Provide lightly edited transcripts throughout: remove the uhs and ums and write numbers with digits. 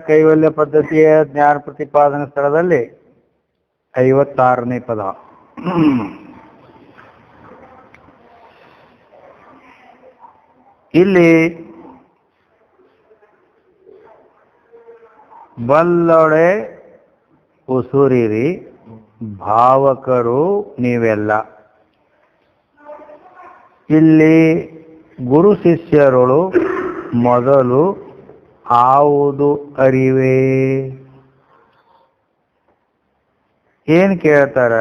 ಕೈವಲ್ಯ ಪದ್ಧತಿಯ ಜ್ಞಾನ ಪ್ರತಿಪಾದನೆ ಸ್ಥಳದಲ್ಲಿ 56ನೇ ಪದ. ಇಲ್ಲಿ ಬಲ್ಲೊಡೆ ಉಸುರಿರಿ ಭಾವಕರು ನೀವೆಲ್ಲ. ಇಲ್ಲಿ ಗುರು ಶಿಷ್ಯರುಳು ಮೊದಲು ಆವುದು ಅರಿವೇ. ಏನ್ ಕೇಳ್ತಾರ?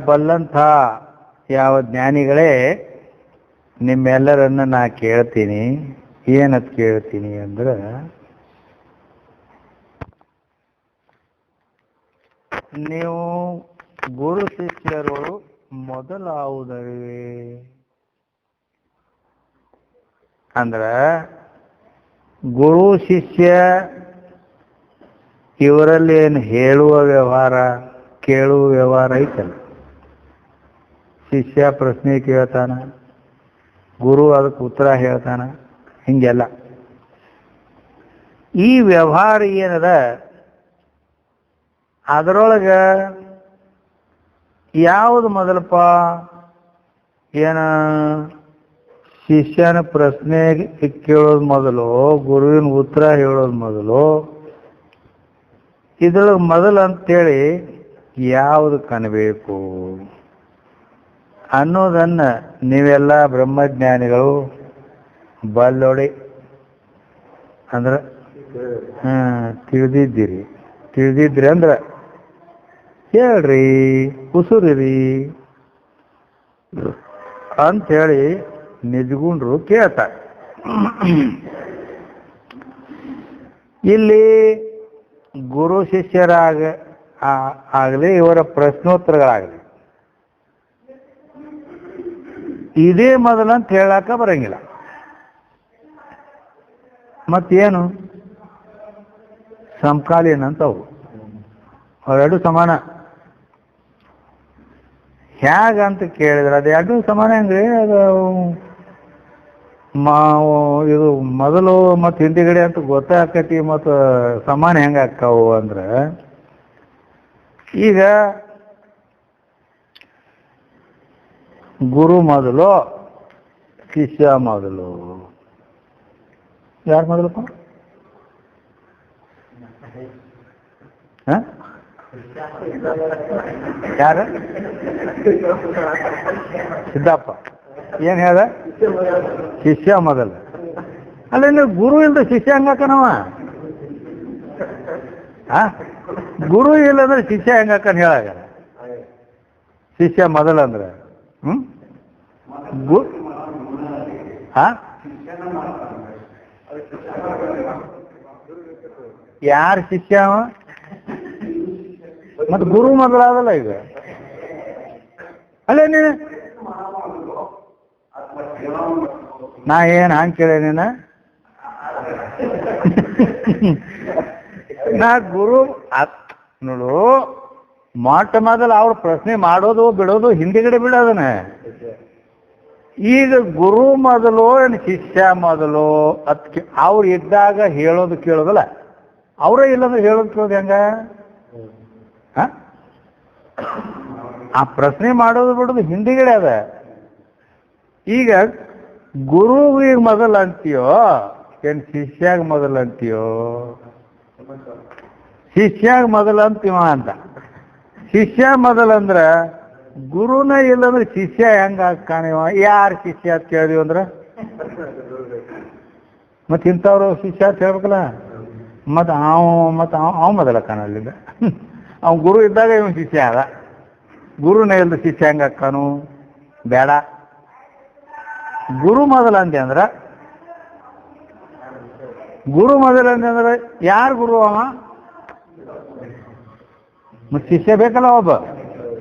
ಬಲ್ಲಂಥ ಯಾವ ಜ್ಞಾನಿಗಳೇ, ನಿಮ್ಮೆಲ್ಲರನ್ನ ನಾ ಕೇಳ್ತೀನಿ. ಏನತ್ ಕೇಳ್ತೀನಿ ಅಂದ್ರೆ, ನೀವು ಗುರು ಶಿಷ್ಯರು ಮೊದಲಾವುದರಿವೆ ಅಂದ್ರ, ಗುರು ಶಿಷ್ಯ ಇವರಲ್ಲಿ ಏನು ಹೇಳುವ ವ್ಯವಹಾರ ಕೇಳುವ ವ್ಯವಹಾರ ಐತಲ್ಲ. ಶಿಷ್ಯ ಪ್ರಶ್ನೆ ಕೇಳ್ತಾನ, ಗುರು ಅದಕ್ಕೆ ಉತ್ತರ ಹೇಳ್ತಾನ, ಹಿಂಗೆಲ್ಲ ಈ ವ್ಯವಹಾರ ಏನದ ಅದರೊಳಗ ಯಾವುದು ಮೊದಲಪ್ಪ? ಏನ ಶಿಷ್ಯನ ಪ್ರಶ್ನೆ ಕೇಳೋದು ಮೊದಲು, ಗುರುವಿನ ಉತ್ತರ ಹೇಳೋದು ಮೊದಲು? ಇದ್ರೊಳಗೆ ಮೊದಲು ಅಂತೇಳಿ ಯಾವುದು ಕಾಣಬೇಕು ಅನ್ನೋದನ್ನ ನೀವೆಲ್ಲ ಬ್ರಹ್ಮಜ್ಞಾನಿಗಳು ಬಲ್ಲೊಡೆ ಅಂದ್ರೆ ತಿಳಿದಿದ್ರಿ ಅಂದ್ರೆ ಹೇಳ್ರಿ, ಉಸುರಿರಿ ಅಂಥೇಳಿ ನಿಜಗುಂಡ್ರು ಕೇಳ್ತಾರೆ. ಇಲ್ಲಿ ಗುರು ಶಿಷ್ಯರಾಗಲಿ ಇವರ ಪ್ರಶ್ನೋತ್ತರಗಳಾಗಲಿ ಇದೇ ಮೊದಲಂತ ಹೇಳಾಕ ಬರಂಗಿಲ್ಲ. ಮತ್ತೇನು ಸಮಕಾಲೀನ ಅಂತವು, ಅವೆರಡು ಸಮಾನ. ಹೇಗಂತ ಕೇಳಿದ್ರೆ ಅದು ಎರಡು ಸಮಾನ ಹೆಂಗ್ರಿ? ಅದು ಇದು ಮೊದಲು ಮತ್ತು ಹಿಂದಿಗಡೆ ಅಂತ ಗೊತ್ತಾಕತಿ, ಮತ್ತು ಸಮಾನ ಹೆಂಗ ಆಕ್ಕಾವು ಅಂದ್ರೆ, ಈಗ ಗುರು ಮೊದಲು ಶಿಷ್ಯ ಮೊದಲು. ಯಾರು ಮೊದಲಪ್ಪ? ಯಾರು? ಸಿದ್ದಪ್ಪ ಏನ್ ಹೇಳ್ದ? ಶಿಷ್ಯ ಮೊದಲು. ಅಲ್ಲ, ನೀವು ಗುರು ಇಲ್ದ ಶಿಷ್ಯ ಹಂಗಾಕನವ? ಗುರು ಇಲ್ಲಂದ್ರೆ ಶಿಷ್ಯ ಹೆಂಗಾಕನ್ ಹೇಳಾಗಲ್ಲ. ಶಿಷ್ಯ ಮೊದಲಂದ್ರೆ ಯಾರ ಶಿಷ್ಯ ಅವ? ಮತ್ತೆ ಗುರು ಮೊದಲಾದಲ್ಲ ಈಗ. ಅಲ್ಲೇ ನೀನು ನಾ ಏನ್ ಹಂಗೆ ಕೇಳ ನೀನ? ನಾ ಗುರು ನೋಡು, ಮೊಟ್ಟ ಮೊದಲು ಅವ್ರ ಪ್ರಶ್ನೆ ಮಾಡೋದು ಬಿಡೋದು ಹಿಂದಿಗಡೆ ಬಿಡೋದನ್ನ. ಈಗ ಗುರು ಮೊದಲು ಏನು ಶಿಷ್ಯ ಮೊದಲು? ಅದಕ್ಕೆ ಅವ್ರು ಇದ್ದಾಗ ಹೇಳೋದು ಕೇಳೋದಲ್ಲ, ಅವರೇ ಇಲ್ಲಂದ್ರೆ ಹೇಳೋದು ಕೇಳೋದು ಹೆಂಗ? ಆ ಪ್ರಶ್ನೆ ಮಾಡೋದು ಬಿಡೋದು ಹಿಂದಿಗಡೆ ಅದ. ಈಗ ಗುರುವಿಗೆ ಮೊದಲು ಅಂತೀಯೋ ಏನ್ ಶಿಷ್ಯಾಗ ಮೊದಲು ಅಂತೀಯೋ? ಶಿಷ್ಯಾಗ ಮೊದಲು ಅಂತೀವ ಅಂತ. ಶಿಷ್ಯ ಮೊದಲಂದ್ರ ಗುರುನ ಇಲ್ಲಂದ್ರೆ ಶಿಷ್ಯ ಹೆಂಗ ಕಾಣಿವ? ಯಾರು ಶಿಷ್ಯ ಅಂತ ಕೇಳಿದೀವಿ ಅಂದ್ರೆ ಮತ್ತೆ ಇಂಥವ್ರು ಶಿಷ್ಯ ಅಂತ ಹೇಳ್ಬೇಕಲ್ಲ. ಮತ್ತೆ ಅವ ಮೊದಲ ಕಾಣಲಿಲ್ಲ. ಅವ್ನು ಗುರು ಇದ್ದಾಗ ಇವನು ಶಿಷ್ಯ ಅದ. ಗುರುನೇ ಇಲ್ಲದ ಶಿಷ್ಯ ಹೆಂಗ ಕಾಣು? ಬೇಡ. ಗುರು ಮೊದಲ ಅಂದೆ ಅಂದ್ರೆ ಯಾರು ಗುರು ಅವ? ಮತ್ತೆ ಶಿಷ್ಯ ಬೇಕಲ್ಲ ಒಬ್ಬ.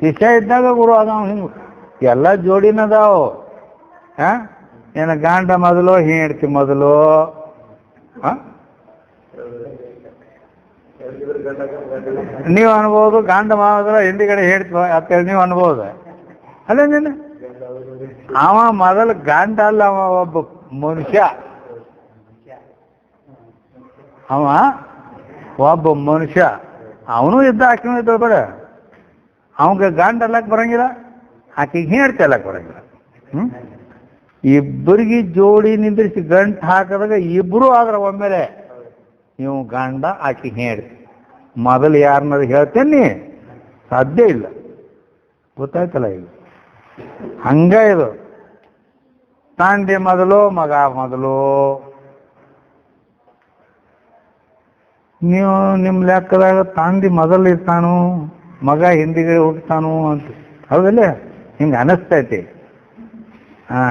ಶಿಷ್ಯ ಇದ್ದಾಗ ಗುರು ಅದ. ಹಿಂಗ ಎಲ್ಲ ಜೋಡಿನದಾವು. ಏನ ಗಾಂಡ ಮೊದಲು, ಹೆಂಡತಿ ಮೊದಲು? ನೀವು ಅನ್ಬೋದು ಗಾಂಡ ಮೊದಲ, ಹಿಂದಿಗಡೆ ಹೇಳ್ತೀವ ಅಂತೇಳಿ ನೀವು ಅನ್ಬೋದು. ಅಲ್ಲ ನೀನು ಅವ ಮೊದಲು ಗಂಡ ಅಲ್ಲ, ಅವ ಒಬ್ಬ ಮನುಷ್ಯ. ಅವ ಒಬ್ಬ ಮನುಷ್ಯ, ಅವನು ಇದ್ದ ಆಕೆನೂ ಇದ್ದ ಬೇಡ. ಅವಂಗ ಗಂಡ ಅಲ್ಲಕ್ ಬರಂಗಿಲ್ಲ, ಆಕೆಗೆ ಹೇಳ್ತಿ ಅಲ್ಲಕ್ ಬರಂಗಿಲ್ಲ. ಇಬ್ಬರಿಗೆ ಜೋಡಿ ನಿಂದ್ರಿಸಿ ಗಂಟು ಹಾಕಿದಾಗ ಇಬ್ರು ಆದ್ರ ಒಮ್ಮೆಲೆ ನೀವು ಗಂಡ ಆಕೆ ಹೇಳ್ತಿ. ಮೊದಲು ಯಾರನ್ನಾರು ಹೇಳ್ತೇನೆ ಸಾಧ್ಯ ಇಲ್ಲ. ಗೊತ್ತಾಯ್ತಲ್ಲ ಈಗ? ಹಂಗ ಇದು ತಂದೆ ಮೊದಲು ಮಗ ಮೊದಲು. ನೀವು ನಿಮ್ಮ ಲೆಕ್ಕದಾಗ ತಂದೆ ಮೊದಲು ಇರ್ತಾನು, ಮಗ ಹಿಂದಿಗೆ ಹುಟ್ಟತಾನು ಅಂತ, ಹೌದಲ್ಲ? ಹಿಂಗೆ ಅನಿಸ್ತೈತಿ. ಹಾ,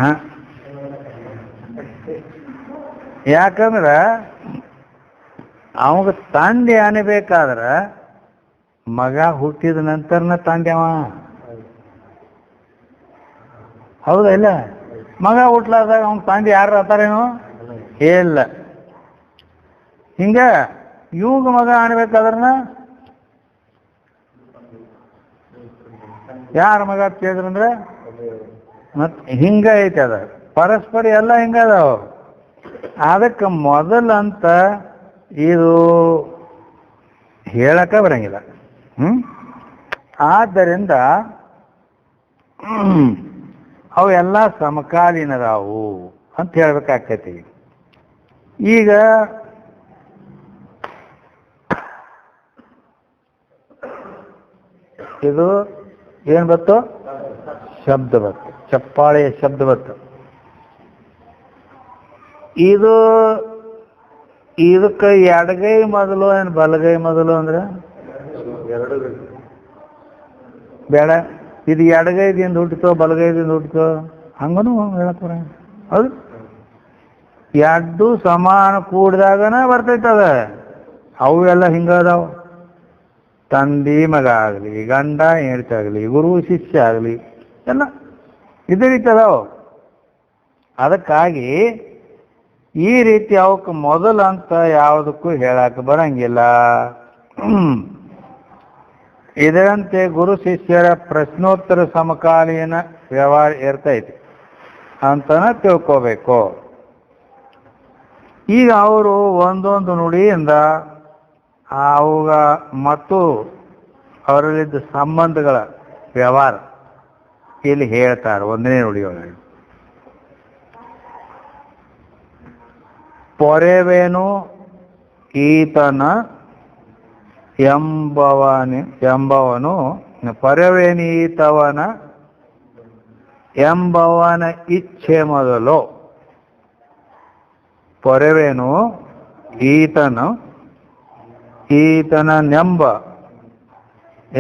ಯಾಕಂದ್ರೆ ಅವಾಗ ತಂದೆ ಅನ್ಬೇಕಾದ್ರ ಮಗ ಹುಟ್ಟಿದ ನಂತರನ ತಂದೆ ಅವ, ಹೌದಾ ಇಲ್ಲ? ಮಗ ಹುಟ್ಲಾರ್ದಾಗ ಅವನ ತಂದೆ ಯಾರು ಅತ್ತಾರೇನು? ಇಲ್ಲ. ಹಿಂಗ ಇವಾಗ ಮಗ ಅನ್ಬೇಕಾದ್ರನ ಯಾರ ಮಗ ಕೇಳಿದ್ರಂದ್ರೆ ಮತ್ತೆ ಹಿಂಗ ಐತೆ. ಅದ ಪರಸ್ಪರ ಎಲ್ಲ ಹಿಂಗದಾವ. ಅದಕ್ಕೆ ಮೊದಲಂತ ಇದು ಹೇಳಕ ಬರಂಗಿಲ್ಲ. ಆದ್ದರಿಂದ ಅವೆಲ್ಲ ಸಮಕಾಲೀನದಾವು ಅಂತ ಹೇಳ್ಬೇಕಾಗ್ತೈತಿ. ಈಗ ಇದು ಏನ್ ಬತ್ತು? ಶಬ್ದ ಬತ್ತು, ಚಪ್ಪಾಳೆಯ ಶಬ್ದ ಬತ್ತು. ಇದಕ್ಕೆ ಎಡಗೈ ಮೊದಲು ಏನು ಬಲಗೈ ಮೊದಲು ಅಂದ್ರೆ ಬೇಡ. ಇದು ಎಡಗೈದಿಂದ ಹುಟ್ಟಿತೋ ಬಲಗೈದಿಂದ ಹುಟ್ಟಿತೋ ಹಂಗನು ಹೇಳಕ್ ಬರ, ಹೌದು? ಎರಡು ಸಮಾನ ಕೂಡಿದಾಗನ ಬರ್ತೈತದ. ಅವು ಎಲ್ಲ ಹಿಂಗದಾವ. ತಂದೆ ಮಗ ಆಗಲಿ, ಗಂಡ ಹೆಂಡತಿ ಆಗಲಿ, ಗುರು ಶಿಷ್ಯ ಆಗಲಿ, ಎಲ್ಲ ಇದೇ ರೀತಿ ಅದಾವ. ಅದಕ್ಕಾಗಿ ಈ ರೀತಿ ಅವಕ್ಕೆ ಮೊದಲು ಅಂತ ಯಾವುದಕ್ಕೂ ಹೇಳಕ್ಕೆ ಬರಂಗಿಲ್ಲ. ಇದರಂತೆ ಗುರು ಶಿಷ್ಯರ ಪ್ರಶ್ನೋತ್ತರ ಸಮಕಾಲೀನ ವ್ಯವಹಾರ ಇರ್ತೈತಿ ಅಂತನ ತಿಳ್ಕೋಬೇಕು. ಈಗ ಅವರು ಒಂದೊಂದು ನುಡಿಯಿಂದ ಅವುಗ ಮತ್ತು ಅವರಲ್ಲಿದ್ದ ಸಂಬಂಧಗಳ ವ್ಯವಹಾರ ಇಲ್ಲಿ ಹೇಳ್ತಾರೆ. ಒಂದನೇ ನುಡಿಯೊಳಗೆ ಪೊರೆವೇನು ಈತನ ಎಂಬವನು ಪೊರೆವೇನೀತವನ ಎಂಬವನ ಇಚ್ಛೆ ಮೊದಲು. ಪೊರೆವೇನು ಈತನ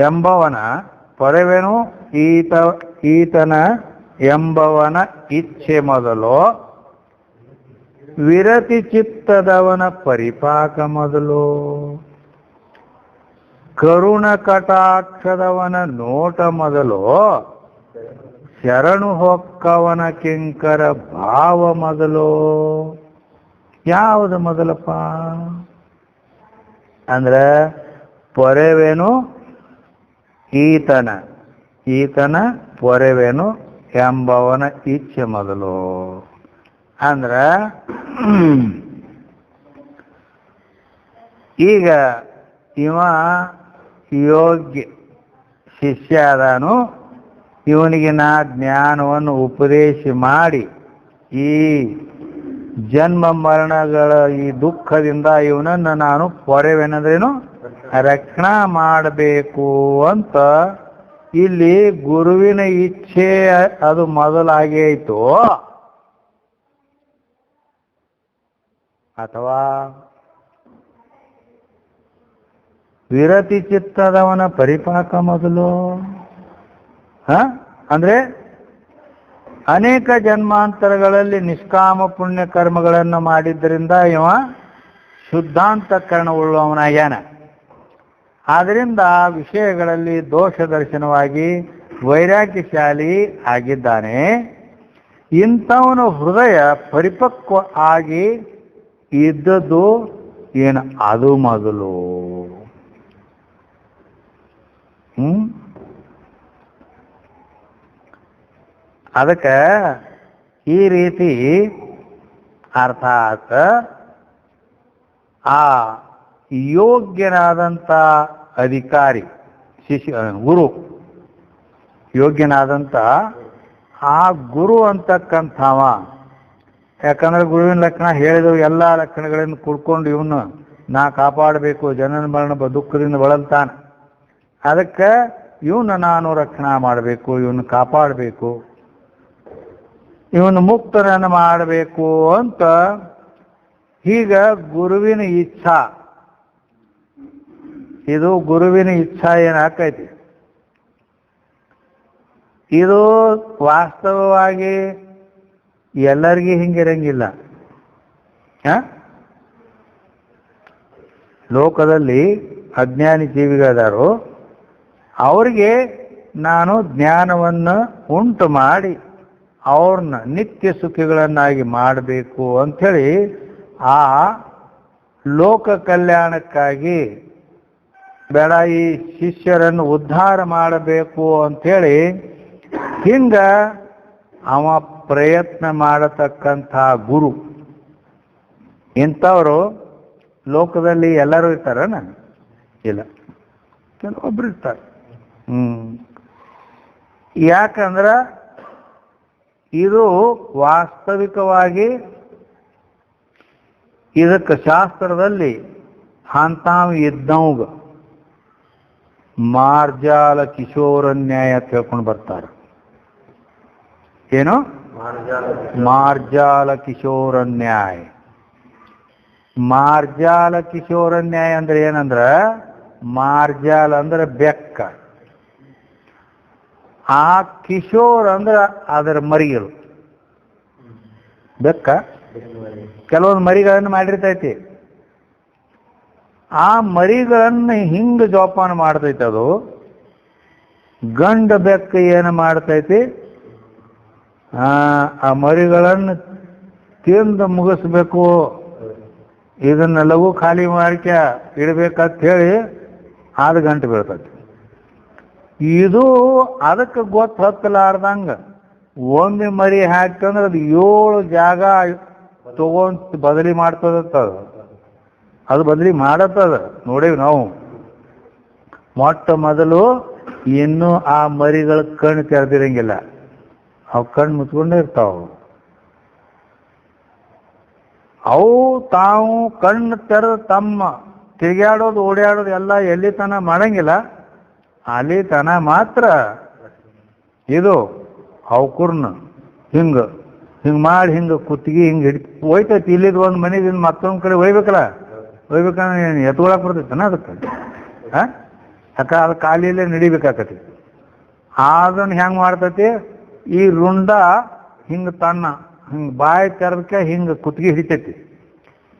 ಎಂಬವನ ಪೊರೆವೇನು ಈತನ ಎಂಬವನ ಇಚ್ಛೆ ಮೊದಲು. ವಿರತಿ ಚಿತ್ತದವನ ಪರಿಪಾಕ ಮೊದಲು. ಕರುಣ ಕಟಾಕ್ಷದವನ ನೋಟ ಮೊದಲು. ಶರಣು ಹೊಕ್ಕವನ ಕಿಂಕರ ಭಾವ ಮೊದಲು. ಯಾವುದು ಮೊದಲಪ್ಪ ಅಂದ್ರೆ ಪೊರೆವೇನು ಈತನ ಪೊರೆವೇನು ಎಂಬವನ ಇಚ್ಛೆ ಮೊದಲು. ಅಂದ್ರ ಈಗ ಇವ ಯೋಗ್ಯ ಶಿಷ್ಯ ಅದಾನು, ಇವನಿಗೆ ನಾ ಜ್ಞಾನವನ್ನು ಉಪದೇಶ ಮಾಡಿ ಈ ಜನ್ಮ ಮರಣಗಳ ಈ ದುಃಖದಿಂದ ಇವನನ್ನು ನಾನು ಪೊರೆವೇನಂದ್ರೇನು ರಕ್ಷಣಾ ಮಾಡಬೇಕು ಅಂತ ಇಲ್ಲಿ ಗುರುವಿನ ಇಚ್ಛೆ ಅದು ಮೊದಲಾಗಿ ಆಯಿತು. ಅಥವಾ ವಿರತಿ ಚಿತ್ತದವನ ಪರಿಪಾಕ ಮೊದಲು. ಅಂದ್ರೆ ಅನೇಕ ಜನ್ಮಾಂತರಗಳಲ್ಲಿ ನಿಷ್ಕಾಮ ಪುಣ್ಯ ಕರ್ಮಗಳನ್ನು ಮಾಡಿದ್ದರಿಂದ ಇವ ಶುದ್ಧಾಂತಕರಣವುಳ್ಳವನಾಗ್ಯಾನ. ಆದ್ದರಿಂದ ಆ ವಿಷಯಗಳಲ್ಲಿ ದೋಷ ದರ್ಶನವಾಗಿ ವೈರಾಗ್ಯಶಾಲಿ ಆಗಿದ್ದಾನೆ. ಇಂಥವನು ಹೃದಯ ಪರಿಪಕ್ವ ಆಗಿ ಇದ್ದದ್ದು ಏನು ಅದು ಮೊದಲು. ಅದಕ್ಕೆ ಈ ರೀತಿ ಅರ್ಥಾತ್ ಆ ಯೋಗ್ಯನಾದಂಥ ಅಧಿಕಾರಿ ಗುರು, ಯೋಗ್ಯನಾದಂಥ ಆ ಗುರು ಅಂತಕ್ಕಂಥವ, ಯಾಕಂದ್ರೆ ಗುರುವಿನ ಲಕ್ಷಣ ಹೇಳಿದವು ಎಲ್ಲ ಲಕ್ಷಣಗಳನ್ನು ಕುಡ್ಕೊಂಡು ಇವನು ನಾ ಕಾಪಾಡಬೇಕು, ಜನನ ಮರಣ ದುಃಖದಿಂದ ಬಳಲ್ತಾನೆ, ಅದಕ್ಕೆ ಇವನ್ನ ನಾನು ರಕ್ಷಣಾ ಮಾಡಬೇಕು, ಇವನು ಕಾಪಾಡಬೇಕು, ಇವನು ಮುಕ್ತನನ್ನು ಮಾಡಬೇಕು ಅಂತ ಈಗ ಗುರುವಿನ ಇಚ್ಛಾ, ಇದು ಗುರುವಿನ ಇಚ್ಛಾ ಏನಾಕೈತಿ, ಇದು ವಾಸ್ತವವಾಗಿ ಎಲ್ಲರಿಗೂ ಹಿಂಗಿರಂಗಿಲ್ಲ. ಲೋಕದಲ್ಲಿ ಅಜ್ಞಾನಿ ಜೀವಿಗಳಾದರು, ಅವ್ರಿಗೆ ನಾನು ಜ್ಞಾನವನ್ನು ಉಂಟು ಮಾಡಿ ಅವ್ರನ್ನ ನಿತ್ಯ ಸುಖಿಗಳನ್ನಾಗಿ ಮಾಡಬೇಕು ಅಂಥೇಳಿ ಆ ಲೋಕ ಕಲ್ಯಾಣಕ್ಕಾಗಿ ಬೇಡ ಈ ಶಿಷ್ಯರನ್ನು ಉದ್ಧಾರ ಮಾಡಬೇಕು ಅಂಥೇಳಿ ಹಿಂಗ ಅವ ಪ್ರಯತ್ನ ಮಾಡತಕ್ಕಂಥ ಗುರು. ಇಂಥವರು ಲೋಕದಲ್ಲಿ ಎಲ್ಲರೂ ಇರ್ತಾರನ? ಇಲ್ಲ, ಕೆಲವೊಬ್ರು ಇರ್ತಾರೆ. ಯಾಕಂದ್ರೆ ಇದು ವಾಸ್ತವಿಕವಾಗಿ ಇದಕ್ಕೆ ಶಾಸ್ತ್ರದಲ್ಲಿ ಅಂತಾವ್ ಇದ್ದವಂಗ ಮಾರ್ಜಾಲ ಕಿಶೋರ ನ್ಯಾಯ ತಿಳ್ಕೊಂಡು ಬರ್ತಾರೆ. ಏನು? ಮಾರ್ಜಾಲ ಕಿಶೋರ ನ್ಯಾಯ. ಮಾರ್ಜಾಲ ಕಿಶೋರ ನ್ಯಾಯ ಅಂದ್ರೆ ಏನಂದ್ರ, ಮಾರ್ಜಾಲ ಅಂದ್ರೆ ಬೆಕ್ಕ, ಆ ಕಿಶೋರ್ ಅಂದ್ರೆ ಅದರ ಮರಿಗಳು. ಬೆಕ್ಕ ಕೆಲವೊಂದು ಮರಿಗಳನ್ನು ಮಾಡಿರ್ತೈತಿ, ಆ ಮರಿಗಳನ್ನು ಹಿಂಗ ಜೋಪಾನ ಮಾಡ್ತೈತಿ. ಅದು ಗಂಡ ಬೆಕ್ಕ ಏನು ಮಾಡ್ತೈತಿ, ಆ ಮರಿಗಳನ್ನು ತಿಂದು ಮುಗಿಸ್ಬೇಕು, ಇದನ್ನ ಲಘು ಖಾಲಿ ಮಾಡ್ಕ ಇಡ್ಬೇಕಂತ ಹೇಳಿ 6 ಗಂಟೆ ಬೀಳ್ತೈತಿ. ಇದು ಅದಕ್ಕೆ ಗೊತ್ತು ಹತ್ತಲಾರ್ದಂಗ ಒಮ್ಮೆ ಮರಿ ಹಾಕ್ತಂದ್ರೆ ಅದು 7 ಜಾಗ ತಗೊಂಡು ಬದಲಿ ಮಾಡ್ತದತ್ತ. ಅದು ಬದಲಿ ಮಾಡತ್ತದ, ನೋಡೇವಿ ನಾವು. ಮೊಟ್ಟ ಮೊದಲು ಇನ್ನೂ ಆ ಮರಿಗಳ ಕಣ್ಣು ತೆರೆದಿರಂಗಿಲ್ಲ, ಅವು ಕಣ್ಣು ಮುಚ್ಕೊಂಡೇ ಇರ್ತಾವ. ಅವು ತಾವು ಕಣ್ಣು ತೆರೆದು ತಮ್ಮ ತಿರುಗಾಡೋದು ಓಡಾಡೋದು ಎಲ್ಲ ಎಲ್ಲಿ ತನ ಮಾಡಂಗಿಲ್ಲ, ಅಲ್ಲಿ ತನ ಮಾತ್ರ ಇದು ಅವಕೂರ್ನ ಹಿಂಗ ಮಾಡಿ ಹಿಂಗ ಕುತ್ತಿಗೆ ಹಿಂಗೆ ಹೋಯ್ತೈತಿ. ಇಲ್ಲಿದ್ ಒಂದು ಮನೆದಿಂದ ಮತ್ತೊಂದು ಕಡೆ ಒಯ್ಬೇಕಲ್ಲ, ಒಯ್ಬೇಕಂದ್ರೆ ಎತ್ಕೊಳಕ್ ಬರ್ತೈತನ ಅದಕ್ಕೆ? ಯಾಕ ಅದು ಖಾಲಿಯಲ್ಲೇ ನಡಿಬೇಕಾಕತಿ. ಅದನ್ನ ಹೆಂಗ್ ಮಾಡ್ತೈತಿ, ಈ ರುಂಡ ಹಿಂಗ ತನ್ನ ಹಿಂಗೆ ಬಾಯಿ ತೆರದಕ್ಕೆ ಹಿಂಗೆ ಕುತ್ತಿಗೆ ಹಿಡಿತೈತಿ.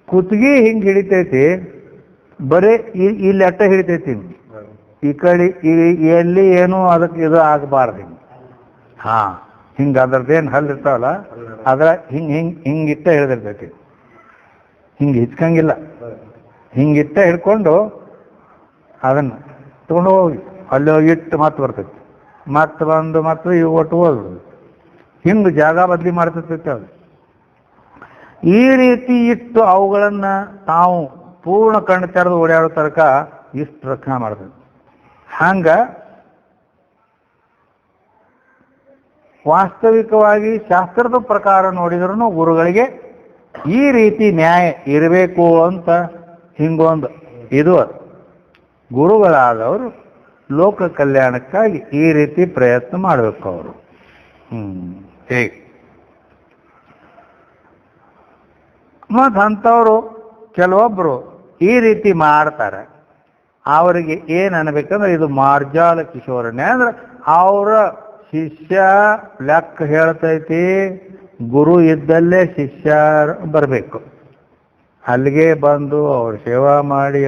ಕುತ್ತಿಗೆ ಹಿಂಗೆ ಹಿಡಿತೈತಿ, ಬರೀ ಇಲ್ಲಿ ಅಟ್ಟ ಹಿಡಿತೈತಿ. ಈ ಕಡೆ ಎಲ್ಲಿ ಏನು ಅದಕ್ಕೆ ಇದು ಆಗಬಾರ್ದು. ಹಿಂಗೆ ಹಿಂಗೆ ಅದ್ರದ್ದೇನು ಹಲ್ಲು ಇರ್ತಾವಲ್ಲ, ಅದ್ರ ಹಿಂಗಿಟ್ಟ ಹಿಡಿದಿರ್ತೈತಿ. ಹಿಂಗೆ ಹಿಚ್ಕಂಗಿಲ್ಲ, ಹಿಂಗಿಟ್ಟ ಹಿಡ್ಕೊಂಡು ಅದನ್ನು ತಗೊಂಡು ಹೋಗಿ ಅಲ್ಲಿ ಹೋಗಿ ಇಟ್ಟು ಮತ್ತೆ ಬರ್ತೈತಿ. ಮತ್ತೆ ಬಂದು ಮತ್ತೆ ಇವು ಒಟ್ಟು ಹೋಗ್ಬಿಡುದು. ಹಿಂಗೆ ಜಾಗ ಬದಲಿ ಮಾಡ್ತೈತಿ ಅದು. ಈ ರೀತಿ ಇಟ್ಟು ಅವುಗಳನ್ನ ತಾವು ಪೂರ್ಣ ಕಣ್ಣು ತೆರೆದು ಓಡಾಡೋ ತನಕ ಇಷ್ಟು ರಕ್ಷಣೆ ಮಾಡ್ತೈತಿ. ಹಂಗ ವಾಸ್ತವಿಕವಾಗಿ ಶಾಸ್ತ್ರದ ಪ್ರಕಾರ ನೋಡಿದ್ರು ಗುರುಗಳಿಗೆ ಈ ರೀತಿ ನ್ಯಾಯ ಇರಬೇಕು ಅಂತ ಹಿಂಗೊಂದು ಇದು. ಗುರುಗಳಾದವರು ಲೋಕ ಕಲ್ಯಾಣಕ್ಕಾಗಿ ಈ ರೀತಿ ಪ್ರಯತ್ನ ಮಾಡಬೇಕು ಅವರು. ಹೇಗೆ ಮತ್ತು ಅಂಥವ್ರು ಕೆಲವೊಬ್ಬರು ಈ ರೀತಿ ಮಾಡ್ತಾರೆ. ಅವರಿಗೆ ಏನು ಅನ್ಬೇಕಂದ್ರೆ ಇದು ಮಾರ್ಜಾಲ ಕಿಶೋರನೇ. ಅಂದ್ರೆ ಅವರ ಶಿಷ್ಯ ಲೆಕ್ಕ ಹೇಳ್ತೈತಿ, ಗುರು ಇದ್ದಲ್ಲೇ ಶಿಷ್ಯ ಬರಬೇಕು. ಅಲ್ಲಿಗೆ ಬಂದು ಅವ್ರ ಸೇವಾ ಮಾಡಿ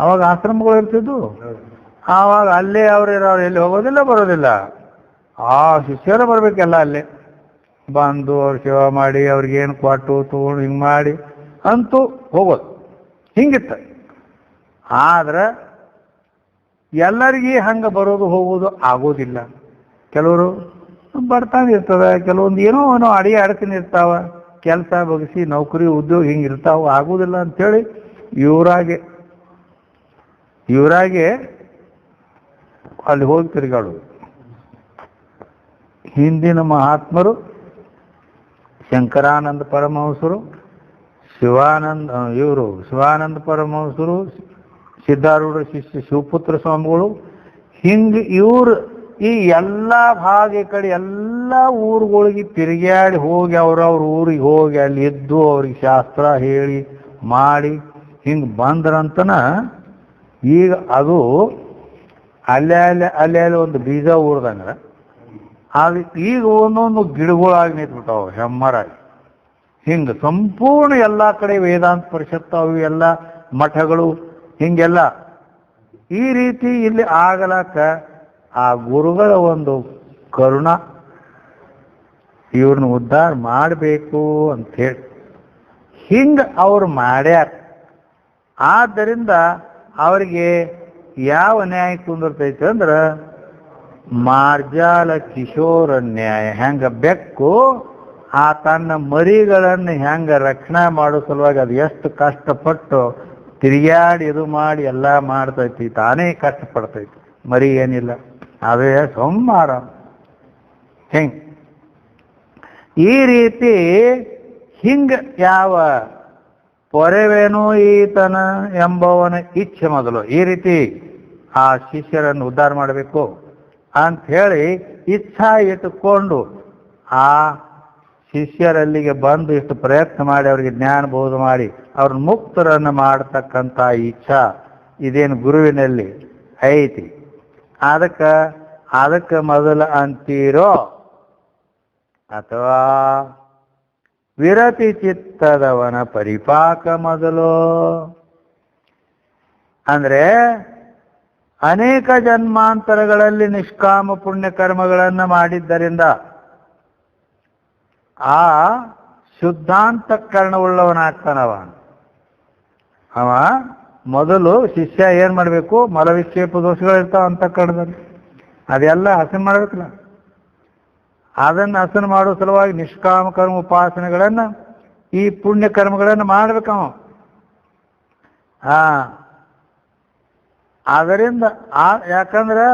ಅವಾಗ ಆಶ್ರಮಗಳು ಇರ್ತಿದ್ವು. ಆವಾಗ ಅಲ್ಲೇ ಅವ್ರು ಎಲ್ಲಿ ಹೋಗೋದಿಲ್ಲ ಬರೋದಿಲ್ಲ, ಆ ಶಿಷ್ಯರು ಬರಬೇಕೆಲ್ಲ ಅಲ್ಲೇ ಬಂದು ಅವ್ರ ಸೇವಾ ಮಾಡಿ ಅವ್ರಿಗೇನು ಕೊಟ್ಟು ತಗೊಂಡು ಹಿಂಗೆ ಮಾಡಿ ಅಂತೂ ಹೋಗೋದು. ಹಿಂಗಿತ್ತ. ಆದ್ರೆ ಎಲ್ಲರಿಗೂ ಹಂಗೆ ಬರೋದು ಹೋಗೋದು ಆಗೋದಿಲ್ಲ. ಕೆಲವರು ಬಡತನ ಇರ್ತದೆ, ಕೆಲವೊಂದು ಏನೋ ಅಡಿಗೆ ಅಡಚಣೆ ಇರ್ತಾವ, ಕೆಲಸ ಬಗ್ಸಿ ನೌಕರಿ ಉದ್ಯೋಗ ಹಿಂಗೆ ಇರ್ತಾವ, ಆಗುದಿಲ್ಲ ಅಂಥೇಳಿ ಇವರಾಗೆ ಅಲ್ಲಿ ಹೋಗಿ ತಿರುಗಾಡೋದು. ಹಿಂದಿನ ಮಹಾತ್ಮರು ಶಂಕರಾನಂದ ಪರಮಹಂಸರು, ಶಿವಾನಂದ ಪರಮಹಂಸರು, ಸಿದ್ಧಾರೂಢ ಶಿಷ್ಯ ಶಿವಪುತ್ರ ಸ್ವಾಮಿಗಳು, ಹಿಂಗೆ ಇವರು ಈ ಎಲ್ಲ ಭಾಗ ಕಡೆ ಎಲ್ಲ ಊರುಗಳಿಗೆ ತಿರುಗಾಡಿ ಹೋಗಿ ಅವ್ರವ್ರ ಊರಿಗೆ ಹೋಗಿ ಅಲ್ಲಿ ಎದ್ದು ಅವ್ರಿಗೆ ಶಾಸ್ತ್ರ ಹೇಳಿ ಮಾಡಿ ಹಿಂಗೆ ಬಂದ್ರಂತನ ಈಗ ಅದು ಅಲ್ಲೇ ಒಂದು ಬೀಜ ಊರ್ದಂಗ ಅದು ಈಗ ಒಂದೊಂದು ಗಿಡಗಳಾಗಿ ನಿಂತ್ಬಿಟ್ಟಾವ ಹೆಮ್ಮರಾಗಿ. ಹಿಂಗೆ ಸಂಪೂರ್ಣ ಎಲ್ಲ ಕಡೆ ವೇದಾಂತ ಪರಿಷತ್ತು ಅವು ಎಲ್ಲ ಮಠಗಳು ಹಿಂಗೆಲ್ಲ ಈ ರೀತಿ ಇಲ್ಲಿ ಆಗಲಕ್ಕ ಆ ಗುರುಗಳ ಒಂದು ಕರುಣ ಇವ್ರನ್ನ ಉದ್ಧಾರ ಮಾಡಬೇಕು ಅಂಥೇಳಿ ಹಿಂಗೆ ಅವ್ರು ಮಾಡ್ಯಾರ. ಆದ್ದರಿಂದ ಅವರಿಗೆ ಯಾವ ನ್ಯಾಯ ಕುಂದಿರ್ತೈತೆ ಅಂದ್ರೆ ಮಾರ್ಜಾಲ ಕಿಶೋರ ನ್ಯಾಯ. ಹೆಂಗ ಬೆಕ್ಕು ಆ ತನ್ನ ಮರಿಗಳನ್ನು ಹೆಂಗ ರಕ್ಷಣೆ ಮಾಡೋ ಸಲುವಾಗಿ ಅದು ಎಷ್ಟು ಕಷ್ಟಪಟ್ಟು ತಿರುಗಾಡಿ ಇದು ಮಾಡಿ ಎಲ್ಲ ಮಾಡ್ತೈತಿ, ತಾನೇ ಕಷ್ಟಪಡ್ತೈತಿ, ಮರಿ ಏನಿಲ್ಲ, ಅದೇ ಸೋಮವಾರ ಹೆಂಗೆ ಈ ರೀತಿ ಹಿಂಗೆ ಯಾವ ಪೊರೆವೇನೋ ಈತನ ಎಂಬವನ ಇಚ್ಛೆ ಮೊದಲು ಈ ರೀತಿ ಆ ಶಿಷ್ಯರನ್ನು ಉದ್ಧಾರ ಮಾಡಬೇಕು ಅಂತ ಹೇಳಿ ಇಚ್ಛಾ ಇಟ್ಟುಕೊಂಡು ಆ ಶಿಷ್ಯರಲ್ಲಿಗೆ ಬಂದು ಇಷ್ಟು ಪ್ರಯತ್ನ ಮಾಡಿ ಅವರಿಗೆ ಜ್ಞಾನ ಬೋಧ ಮಾಡಿ ಅವ್ರನ್ನ ಮುಕ್ತರನ್ನು ಮಾಡತಕ್ಕಂಥ ಇಚ್ಛಾ ಇದೇನು ಗುರುವಿನಲ್ಲಿ ಐತಿ. ಅದಕ್ಕೆ ಮೊದಲು ಅಂತೀರೋ ಅಥವಾ ವಿರತಿ ಚಿತ್ತದವನ ಪರಿಪಾಕ ಮೊದಲು ಅಂದ್ರೆ ಅನೇಕ ಜನ್ಮಾಂತರಗಳಲ್ಲಿ ನಿಷ್ಕಾಮ ಪುಣ್ಯ ಕರ್ಮಗಳನ್ನು ಮಾಡಿದ್ದರಿಂದ ಆ ಶುದ್ಧಾಂತಕರಣವುಳ್ಳವನಾಗ್ತಾನವ. ಅವ ಮೊದಲು ಶಿಷ್ಯ ಏನ್ ಮಾಡಬೇಕು, ಮಲವಿಕ್ಷೇಪ ದೋಷಗಳಿರ್ತಾವ ಅಂತಃಕರಣದಲ್ಲಿ, ಅದೆಲ್ಲ ಹಸನ್ ಮಾಡ್ಬೇಕಲ್ಲ. ಅದನ್ನು ಹಸನ್ ಮಾಡೋ ಸಲುವಾಗಿ ನಿಷ್ಕಾಮ ಕರ್ಮ ಉಪಾಸನೆಗಳನ್ನ ಈ ಪುಣ್ಯ ಕರ್ಮಗಳನ್ನು ಮಾಡ್ಬೇಕವ. ಅದರಿಂದ ಯಾಕಂದ್ರೆ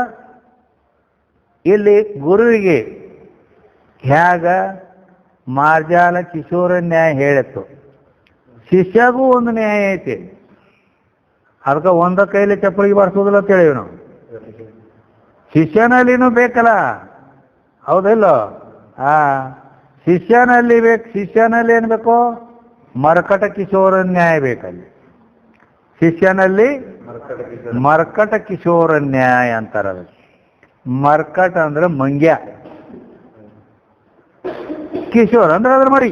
ಇಲ್ಲಿ ಗುರುವಿಗೆ ಹೇಗ ಮಾರ್ಜಾಲ ಕಿಶೋರ ನ್ಯಾಯ ಹೇಳಿತ್ತು, ಶಿಷ್ಯಗೂ ಒಂದು ನ್ಯಾಯ ಐತಿ. ಅದಕ್ಕೆ ಒಂದ ಕೈಲಿ ಚಪ್ಪಲಿಗೆ ಬರ್ಸೋದಿಲ್ಲ ಅಂತ ಹೇಳಿವಿ ನಾವು. ಶಿಷ್ಯನಲ್ಲಿನೂ ಬೇಕಲ್ಲ, ಹೌದಿಲ್ಲೋ? ಶಿಷ್ಯನಲ್ಲಿ ಶಿಷ್ಯನಲ್ಲಿ ಏನ್ ಬೇಕು, ಮರ್ಕಟ ಕಿಶೋರ ನ್ಯಾಯ ಬೇಕಲ್ಲಿ. ಶಿಷ್ಯನಲ್ಲಿ ಮರ್ಕಟ ಕಿಶೋರ ನ್ಯಾಯ ಅಂತಾರ. ಮರ್ಕಟ ಅಂದ್ರೆ ಮಂಗ್ಯ, ಕಿಶೋರ್ ಅಂದ್ರೆ ಅದ್ರ ಮರಿ.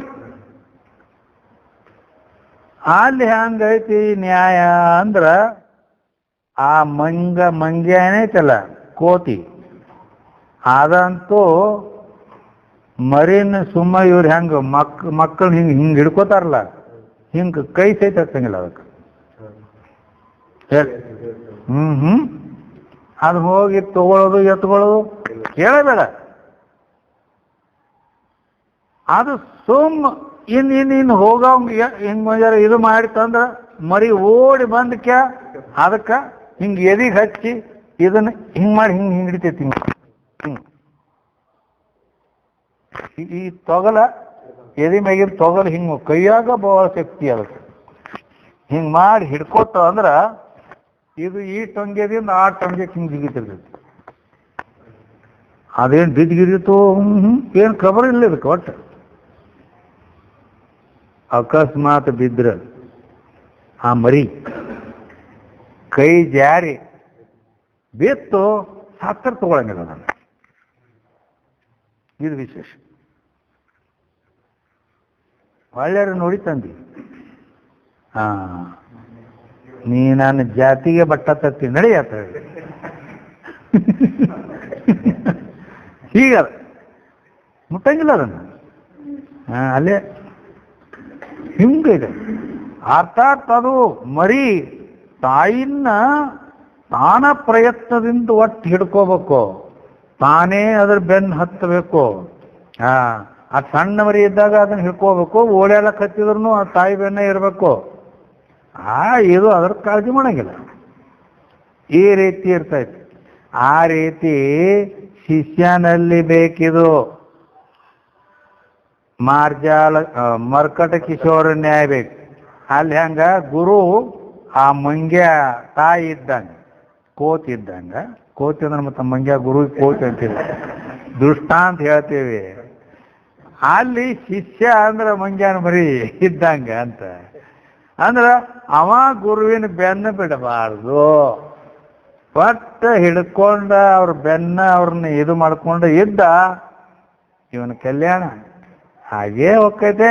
ಅಲ್ಲಿ ಹೆಂಗೈತಿ ನ್ಯಾಯ ಅಂದ್ರ ಆ ಮಂಗ್ಯ ಏನೈತಲ್ಲ ಕೋತಿ, ಅದಂತೂ ಮರಿನ ಸುಮ್ಮ ಇವ್ರು ಹೆಂಗ ಮಕ್ಕಳು ಹಿಂಗ್ ಹಿಡ್ಕೋತಾರಲ್ಲ, ಹಿಂಗ ಕೈ ಸಹಿತ ಹಚ್ಚಂಗಿಲ್ಲ ಅದಕ್ಕೆ. ಅದು ಹೋಗಿ ತಗೊಳ್ಳೋದು ಎತ್ಕೊಳ್ಳೋದು ಕೇಳಬೇಡ. ಅದು ಸುಮ್ಮ ಇನ್ನು ಹೋಗಂಗ ಹಿಂಗ್ ಮಂಜಾರ ಇದು ಮಾಡಿ ತಂದ್ರ ಮರಿ ಓಡಿ ಬಂದಕ್ಕೆ ಅದಕ್ಕೆ ಹಿಂಗ್ ಎದಿಗೆ ಹಚ್ಚಿ ಇದನ್ನ ಹಿಂಗ್ ಮಾಡಿ ಹಿಂಗ್ ಹಿಡಿತೈತಿ. ಈ ತೊಗಲ ಎದಿ ಮ್ಯಾಗಿನ ತೊಗಲ ಹಿಂಗ್ ಕೈಯಾಗ ಬಹಳ ಶಕ್ತಿ ಅದಕ್ಕೆ ಹಿಂಗ್ ಮಾಡಿ ಹಿಡ್ಕೊತ ಅಂದ್ರ ಇದು ಈ ಟೊಂಗೆದಿಂದ ಆ ಟೊಂಗೆಗೆ ಹಿಂಗ್ ಜಿಗಿತಿರ್ತೈತಿ. ಅದೇನ್ ಬಿದ್ಗಿರಿತು ಏನ್ ಖಬರ್ ಇಲ್ಲ ಇದಕ್ಕೆ. ಒಟ್ಟು ಅಕಸ್ಮಾತ್ ಬಿದ್ರ ಆ ಮರಿ ಕೈ ಜಾರಿ ಬಿತ್ತು ಸತ್ತರ ತಗೊಳಂಗಿಲ್ಲ ನಾನು. ಇದು ವಿಶೇಷ. ಒಳ್ಳೆಯರು ನೋಡಿ ತಂದಿ, ನೀ ನನ್ನ ಜಾತಿಗೆ ಬಟ್ಟ ತತ್ತಿ ನಡೆಯತ್ತ ಹೀಗದ ಮುಟ್ಟಂಗಿಲ್ಲ ಅದನ್ನು. ಅಲ್ಲೇ ಹಿಂಗಿದೆ. ಅರ್ಥಾತ್ ಅದು ಮರಿ ತಾಯಿನ ತಾನ ಪ್ರಯತ್ನದಿಂದ ಒಟ್ಟು ಹಿಡ್ಕೋಬೇಕು. ತಾನೇ ಅದ್ರ ಬೆನ್ನು ಹತ್ತಬೇಕು. ಅದು ಸಣ್ಣ ಮರಿ ಇದ್ದಾಗ ಅದನ್ನ ಹಿಡ್ಕೋಬೇಕು, ಓಡಾಡಕ್ಕೆ ಹತ್ತಿದ್ರು ಆ ತಾಯಿ ಬೆನ್ನೇ ಇರಬೇಕು. ಇದು ಅದ್ರ ಕಾಳಜಿ ಮಾಡಂಗಿಲ್ಲ. ಈ ರೀತಿ ಇರ್ತೈತಿ. ಆ ರೀತಿ ಶಿಷ್ಯನಲ್ಲಿ ಬೇಕಿದು. ಮರ್ಕಟ ಕಿಶೋರ ನ್ಯಾಯ ಬೇಕು. ಅಲ್ಲಿ ಹಂಗ ಗುರು ಆ ಮಂಗ್ಯ ತಾಯಿ ಇದ್ದಂಗೆ, ಕೋತಿ ಇದ್ದಂಗ. ಕೋತಿ ಅಂದ್ರೆ ಮತ್ತೆ ಮಂಗ್ಯ ಗುರು ಕೋತಿ ಅಂತೀವಿ, ದೃಷ್ಟಾಂತ ಹೇಳ್ತೀವಿ. ಅಲ್ಲಿ ಶಿಷ್ಯ ಅಂದ್ರೆ ಮಂಗ್ಯನ ಮರಿ ಇದ್ದಂಗ ಅಂತ. ಅಂದ್ರ ಅವ ಗುರುವಿನ ಬೆನ್ನ ಬಿಡಬಾರ್ದು. ಒಟ್ಟು ಹಿಡ್ಕೊಂಡ ಅವ್ರ ಬೆನ್ನ ಅವ್ರನ್ನ ಇದು ಮಾಡ್ಕೊಂಡು ಇದ್ದ ಇವನ ಕಲ್ಯಾಣ ಹಾಗೇ ಹೋಗ್ತೈತೆ.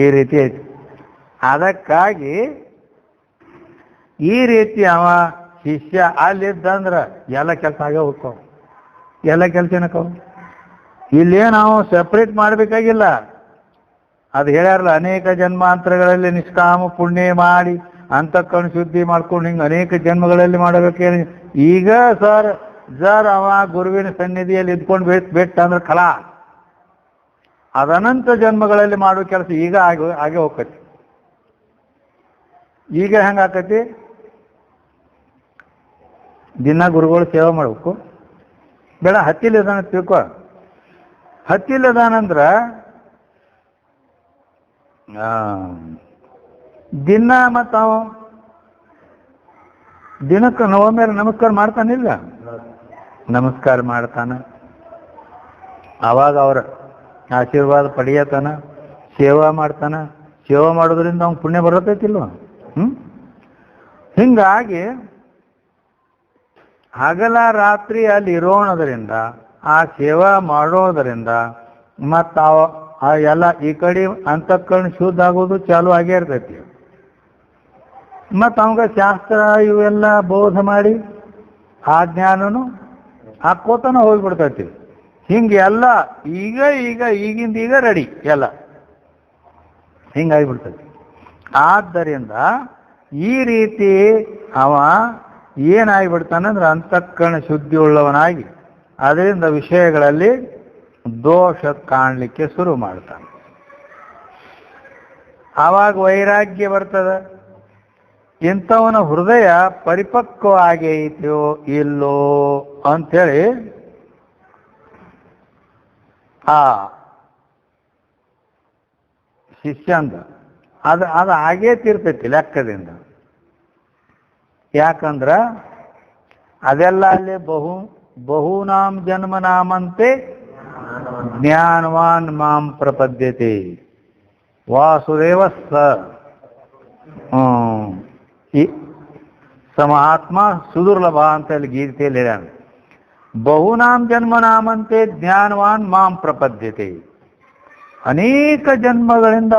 ಈ ರೀತಿ ಐತಿ. ಅದಕ್ಕಾಗಿ ಈ ರೀತಿ ಅವ ಶಿಷ್ಯ ಅಲ್ಲಿದ್ದಂದ್ರೆ ಎಲ್ಲ ಕೆಲಸ ಆಗೇ ಹೋಗ್ತಾವ. ಎಲ್ಲ ಕೆಲಸ ಏನಕ್ಕವು ಇಲ್ಲೇ ನಾವು ಸೆಪ್ರೇಟ್ ಮಾಡಬೇಕಾಗಿಲ್ಲ. ಅದು ಹೇಳ್ಯಾರಲ್ಲ, ಅನೇಕ ಜನ್ಮಾಂತರಗಳಲ್ಲಿ ನಿಷ್ಕಾಮ ಪುಣ್ಯ ಮಾಡಿ ಅಂತಃಕರಣ ಶುದ್ಧಿ ಮಾಡ್ಕೊಂಡು ಹಿಂಗೆ ಅನೇಕ ಜನ್ಮಗಳಲ್ಲಿ ಮಾಡಬೇಕೇನು. ಈಗ ಸರ್ ಅವ ಗುರುವಿನ ಸನ್ನಿಧಿಯಲ್ಲಿ ಇದ್ಕೊಂಡು ಬಿಟ್ಟ ಅಂದ್ರೆ ಕಲಾ ಅದನಂತ ಜನ್ಮಗಳಲ್ಲಿ ಮಾಡುವ ಕೆಲಸ ಈಗ ಹಾಗೆ ಹೋಗ್ತೈತಿ. ಈಗ ಹೆಂಗೆ ಆಕತಿ, ದಿನ ಗುರುಗಳು ಸೇವೆ ಮಾಡ್ಬೇಕು. ಬೇಡ ಹತ್ತಿಲ್ಲದಾನ ತಿಳ್ಕೊ. ಹತ್ತಿಲ್ಲದಾನಂದ್ರ ದಿನ ಮತ್ತು ಅವ ದಿನಕ್ಕೆ ಒಮ್ಮೆಲೆ ನಮಸ್ಕಾರ ಮಾಡ್ತಾನಿಲ್ಲ, ನಮಸ್ಕಾರ ಮಾಡ್ತಾನ. ಅವಾಗ ಅವ್ರ ಆಶೀರ್ವಾದ ಪಡೆಯತಾನ, ಸೇವಾ ಮಾಡ್ತಾನ. ಸೇವಾ ಮಾಡೋದ್ರಿಂದ ಅವ್ನು ಪುಣ್ಯ ಬರತೈತಿಲ್ವ? ಹಿಂಗಾಗಿ ಹಗಲ ರಾತ್ರಿ ಅಲ್ಲಿ ಇರೋಣದ್ರಿಂದ, ಆ ಸೇವಾ ಮಾಡೋದರಿಂದ ಮತ್ತು ಎಲ್ಲ ಈ ಕಡೆ ಅಂತಃಕರಣ ಶುದ್ಧ ಆಗೋದು ಚಾಲು ಆಗೇ ಇರ್ತೈತಿ. ಮತ್ತು ಅವಂಗ ಶಾಸ್ತ್ರ ಇವೆಲ್ಲ ಬೋಧ ಮಾಡಿ ಆ ಜ್ಞಾನನು ಹಾಕೋತನ ಹೋಗ್ಬಿಡ್ತೈತಿ. ಹಿಂಗೆ ಎಲ್ಲ ಈಗಿಂದ ಈಗ ರೆಡಿ ಎಲ್ಲ ಹಿಂಗಾಗಿಬಿಡ್ತೈತಿ. ಆದ್ದರಿಂದ ಈ ರೀತಿ ಅವ ಏನಾಗಿಬಿಡ್ತಾನಂದ್ರೆ ಅಂತಃಕರಣ ಶುದ್ಧಿ ಉಳ್ಳವನಾಗಿ ಅದರಿಂದ ವಿಷಯಗಳಲ್ಲಿ ದೋಷ ಕಾಣಲಿಕ್ಕೆ ಶುರು ಮಾಡ್ತಾನೆ. ಆವಾಗ ವೈರಾಗ್ಯ ಬರ್ತದೆ. ಇಂಥವನ ಹೃದಯ ಪರಿಪಕ್ವ ಆಗೈತೋ ಇಲ್ಲೋ ಅಂಥೇಳಿ ಆ ಶಿಷ್ಯಂದ ಅದು ಹಾಗೇ ತೀರ್ತೈತಿ ಲೆಕ್ಕದಿಂದ. ಯಾಕಂದ್ರ ಅದೆಲ್ಲ ಅಲ್ಲಿ ಬಹೂನಾಂ ಜನ್ಮನಾಮಂತೆ ಜ್ಞಾನವಾನ್ ಮಾಂ ಪ್ರಪದ್ಯತೆ ವಾಸುದೇವ ಮಹಾತ್ಮ ಸುದುರ್ಲಭ ಅಂತ ಹೇಳಿ ಗೀತೆಯಲ್ಲಿ ಹೇಳ್ಯಾನ. ಬಹುನಾಂ ಜನ್ಮನಾಮಂತೆ ಜ್ಞಾನವಾನ್ ಮಾಂ ಪ್ರಪದ್ಯತೆ. ಅನೇಕ ಜನ್ಮಗಳಿಂದ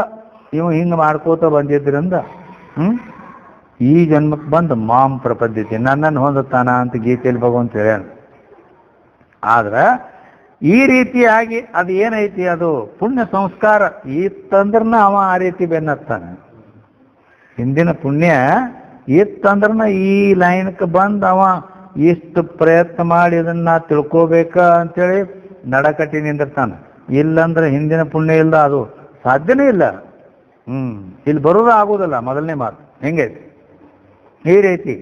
ಇವು ಹಿಂಗೆ ಮಾಡ್ಕೋತ ಬಂದಿದ್ದರಿಂದ ಈ ಜನ್ಮಕ್ಕೆ ಬಂದು ಮಾಂ ಪ್ರಪದ್ಯತೆ, ನನ್ನನ್ನು ಹೊಂದುತ್ತಾನ ಅಂತ ಗೀತೆಯಲ್ಲಿ ಭಗವಂತ ಹೇಳ್ಯಾನ. ಆದ್ರೆ ಈ ರೀತಿಯಾಗಿ ಅದು ಏನೈತಿ, ಅದು ಪುಣ್ಯ ಸಂಸ್ಕಾರ ಇತ್ತಂದ್ರನ ಅವ ಆ ರೀತಿ ಬೆನ್ನತ್ತಾನೆ. ಹಿಂದಿನ ಪುಣ್ಯ ಇತ್ತಂದ್ರನ ಈ ಲೈನ್ಗೆ ಬಂದು ಅವ ಇಷ್ಟು ಪ್ರಯತ್ನ ಮಾಡಿ ಇದನ್ನ ತಿಳ್ಕೋಬೇಕ ಅಂತೇಳಿ ನಡಕಟ್ಟಿ ನಿಂದಿರ್ತಾನೆ. ಇಲ್ಲಂದ್ರೆ ಹಿಂದಿನ ಪುಣ್ಯ ಇಲ್ಲ, ಅದು ಸಾಧ್ಯನೇ ಇಲ್ಲ. ಇಲ್ಲಿ ಬರೋದು ಆಗೋದಿಲ್ಲ. ಮೊದಲನೇ ಮಾತು ಹೆಂಗೈತಿ ಈ ರೀತಿ.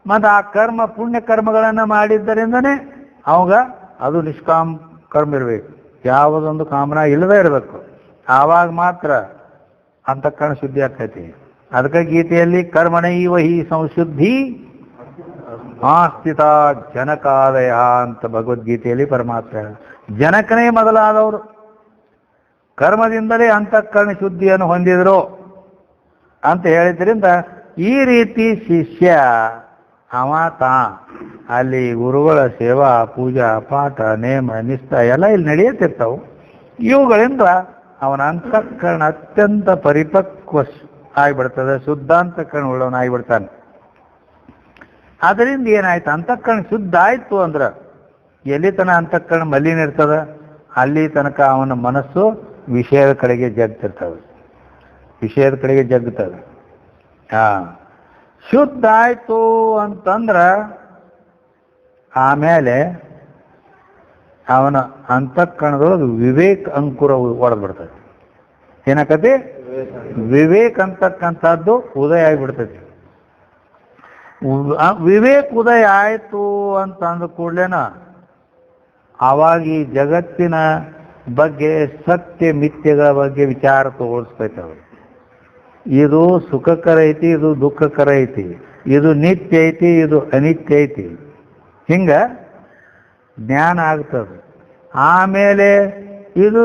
ಮತ್ತು ಆ ಕರ್ಮ ಪುಣ್ಯ ಕರ್ಮಗಳನ್ನು ಮಾಡಿದ್ದರಿಂದನೇ ಅವಾಗ ಅದು ನಿಷ್ಕಾಮ ಕರ್ಮ ಇರಬೇಕು, ಯಾವುದೊಂದು ಕಾಮನ ಇಲ್ಲದೆ ಇರಬೇಕು. ಆವಾಗ ಮಾತ್ರ ಅಂತಃಕರಣ ಶುದ್ಧಿ ಆಗ್ತೈತಿ. ಅದಕ್ಕೆ ಗೀತೆಯಲ್ಲಿ ಕರ್ಮಣೈವ ಹಿ ಸಂಶುದ್ಧಿ ಆಸ್ಥಿತ ಜನಕಾದಯ ಅಂತ ಭಗವದ್ಗೀತೆಯಲ್ಲಿ ಪರಮಾತ್ಮ ಜನಕನೇ ಮೊದಲಾದವರು ಕರ್ಮದಿಂದಲೇ ಅಂತಃಕರಣ ಶುದ್ಧಿಯನ್ನು ಹೊಂದಿದ್ರು ಅಂತ ಹೇಳಿದ್ರಿಂದ ಈ ರೀತಿ ಶಿಷ್ಯ ಅಲ್ಲಿ ಗುರುಗಳ ಸೇವಾ ಪೂಜಾ ಪಾಠ ನೇಮ ನಿಷ್ಠ ಎಲ್ಲ ಇಲ್ಲಿ ನಡೆಯುತ್ತಿರ್ತಾವೆ. ಇವುಗಳಿಂದ ಅವನ ಅಂತಃಕರಣ ಅತ್ಯಂತ ಪರಿಪಕ್ವ ಆಗಿಬಿಡ್ತದೆ, ಶುದ್ಧಾಂತಃಕರಣ ಉಳ್ಳವನಾಗಿಬಿಡ್ತಾನೆ. ಅದರಿಂದ ಏನಾಯ್ತು, ಅಂತಃಕರಣ ಶುದ್ಧ ಆಯ್ತು ಅಂದ್ರೆ ಎಲ್ಲಿ ತನಕ ಅಂತಃಕರಣ ಮಲಿನ ಇರ್ತದ ಅಲ್ಲಿ ತನಕ ಅವನ ಮನಸ್ಸು ವಿಷಯದ ಕಡೆಗೆ ಜಗ್ತಿರ್ತದೆ, ವಿಷಯದ ಕಡೆಗೆ ಜಗ್ತದೆ. ಶುದ್ಧ ಆಯ್ತು ಅಂತಂದ್ರ ಆಮೇಲೆ ಅವನ ಅಂತಃಕರಣದೊಳಗೆ ವಿವೇಕ ಅಂಕುರ ಒಡೆದು ಬಿಡ್ತೈತಿ. ಏನಾಕತಿ? ವಿವೇಕ ಅಂತಕ್ಕಂಥದ್ದು ಉದಯ ಆಗಿಬಿಡ್ತೈತಿ. ವಿವೇಕ ಉದಯ ಆಯಿತು ಅಂತ ಅಂದ ಕೂಡಲೇನ ಆವಾಗ ಈ ಜಗತ್ತಿನ ಬಗ್ಗೆ ಸತ್ಯ ಮಿಥ್ಯಗಳ ಬಗ್ಗೆ ವಿಚಾರ ತೋರಿಸ್ತೈತೆ ಅವರು. ಇದು ಸುಖಕರ ಐತಿ, ಇದು ದುಃಖಕರ ಐತಿ, ಇದು ನಿತ್ಯ ಐತಿ, ಇದು ಅನಿತ್ಯ ಐತಿ, ಹಿಂಗ ಜ್ಞಾನ ಆಗ್ತದೆ. ಆಮೇಲೆ ಇದು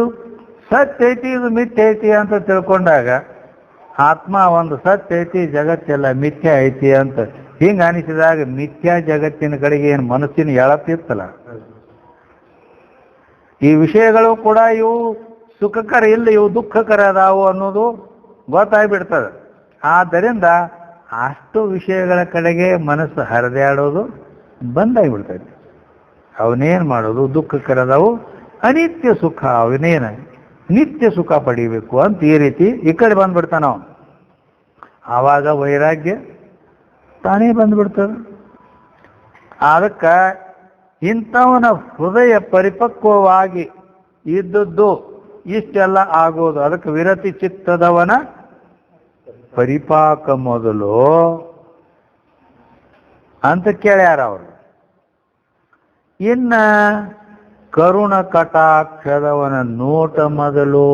ಸತ್ಯ ಐತಿ, ಇದು ಮಿಥ್ಯ ಐತಿ ಅಂತ ತಿಳ್ಕೊಂಡಾಗ ಆತ್ಮ ಒಂದು ಸತ್ಯ ಐತಿ, ಜಗತ್ತೆಲ್ಲ ಮಿಥ್ಯ ಐತಿ ಅಂತ ಹಿಂಗೆ ಅನಿಸಿದಾಗ ಮಿಥ್ಯಾ ಜಗತ್ತಿನ ಕಡೆಗೆ ಏನು ಮನಸ್ಸಿನ ಎಳತಿರ್ತಲ್ಲ, ಈ ವಿಷಯಗಳು ಕೂಡ ಇವು ಸುಖಕರ ಇಲ್ಲ, ಇವು ದುಃಖಕರ ಅದಾವು ಅನ್ನೋದು ಗೊತ್ತಾಗ್ಬಿಡ್ತದೆ. ಆದ್ದರಿಂದ ಅಷ್ಟು ವಿಷಯಗಳ ಕಡೆಗೆ ಮನಸ್ಸು ಹರಿದಾಡೋದು ಬಂದಾಗಿಬಿಡ್ತೈತಿ. ಅವನೇನು ಮಾಡೋದು? ದುಃಖಕರದವು ಅನಿತ್ಯ ಸುಖ, ಅವನೇನು ನಿತ್ಯ ಸುಖ ಪಡಿಬೇಕು ಅಂತ ಈ ರೀತಿ ಈ ಕಡೆ ಬಂದ್ಬಿಡ್ತಾನ. ಆವಾಗ ವೈರಾಗ್ಯ ತಾನೇ ಬಂದ್ಬಿಡ್ತದೆ. ಅದಕ್ಕೆ ಇಂಥವನ ಹೃದಯ ಪರಿಪಕ್ವವಾಗಿ ಇದ್ದದ್ದು ಇಷ್ಟೆಲ್ಲ ಆಗೋದು. ಅದಕ್ಕೆ ವಿರತಿ ಚಿತ್ತದವನ ಪರಿಪಾಕ ಮೊದಲು ಅಂತ ಕೇಳ್ಯಾರ ಅವರು. ಇನ್ನ ಕರುಣ ಕಟಾಕ್ಷದವನ ನೋಟ ಮೊದಲು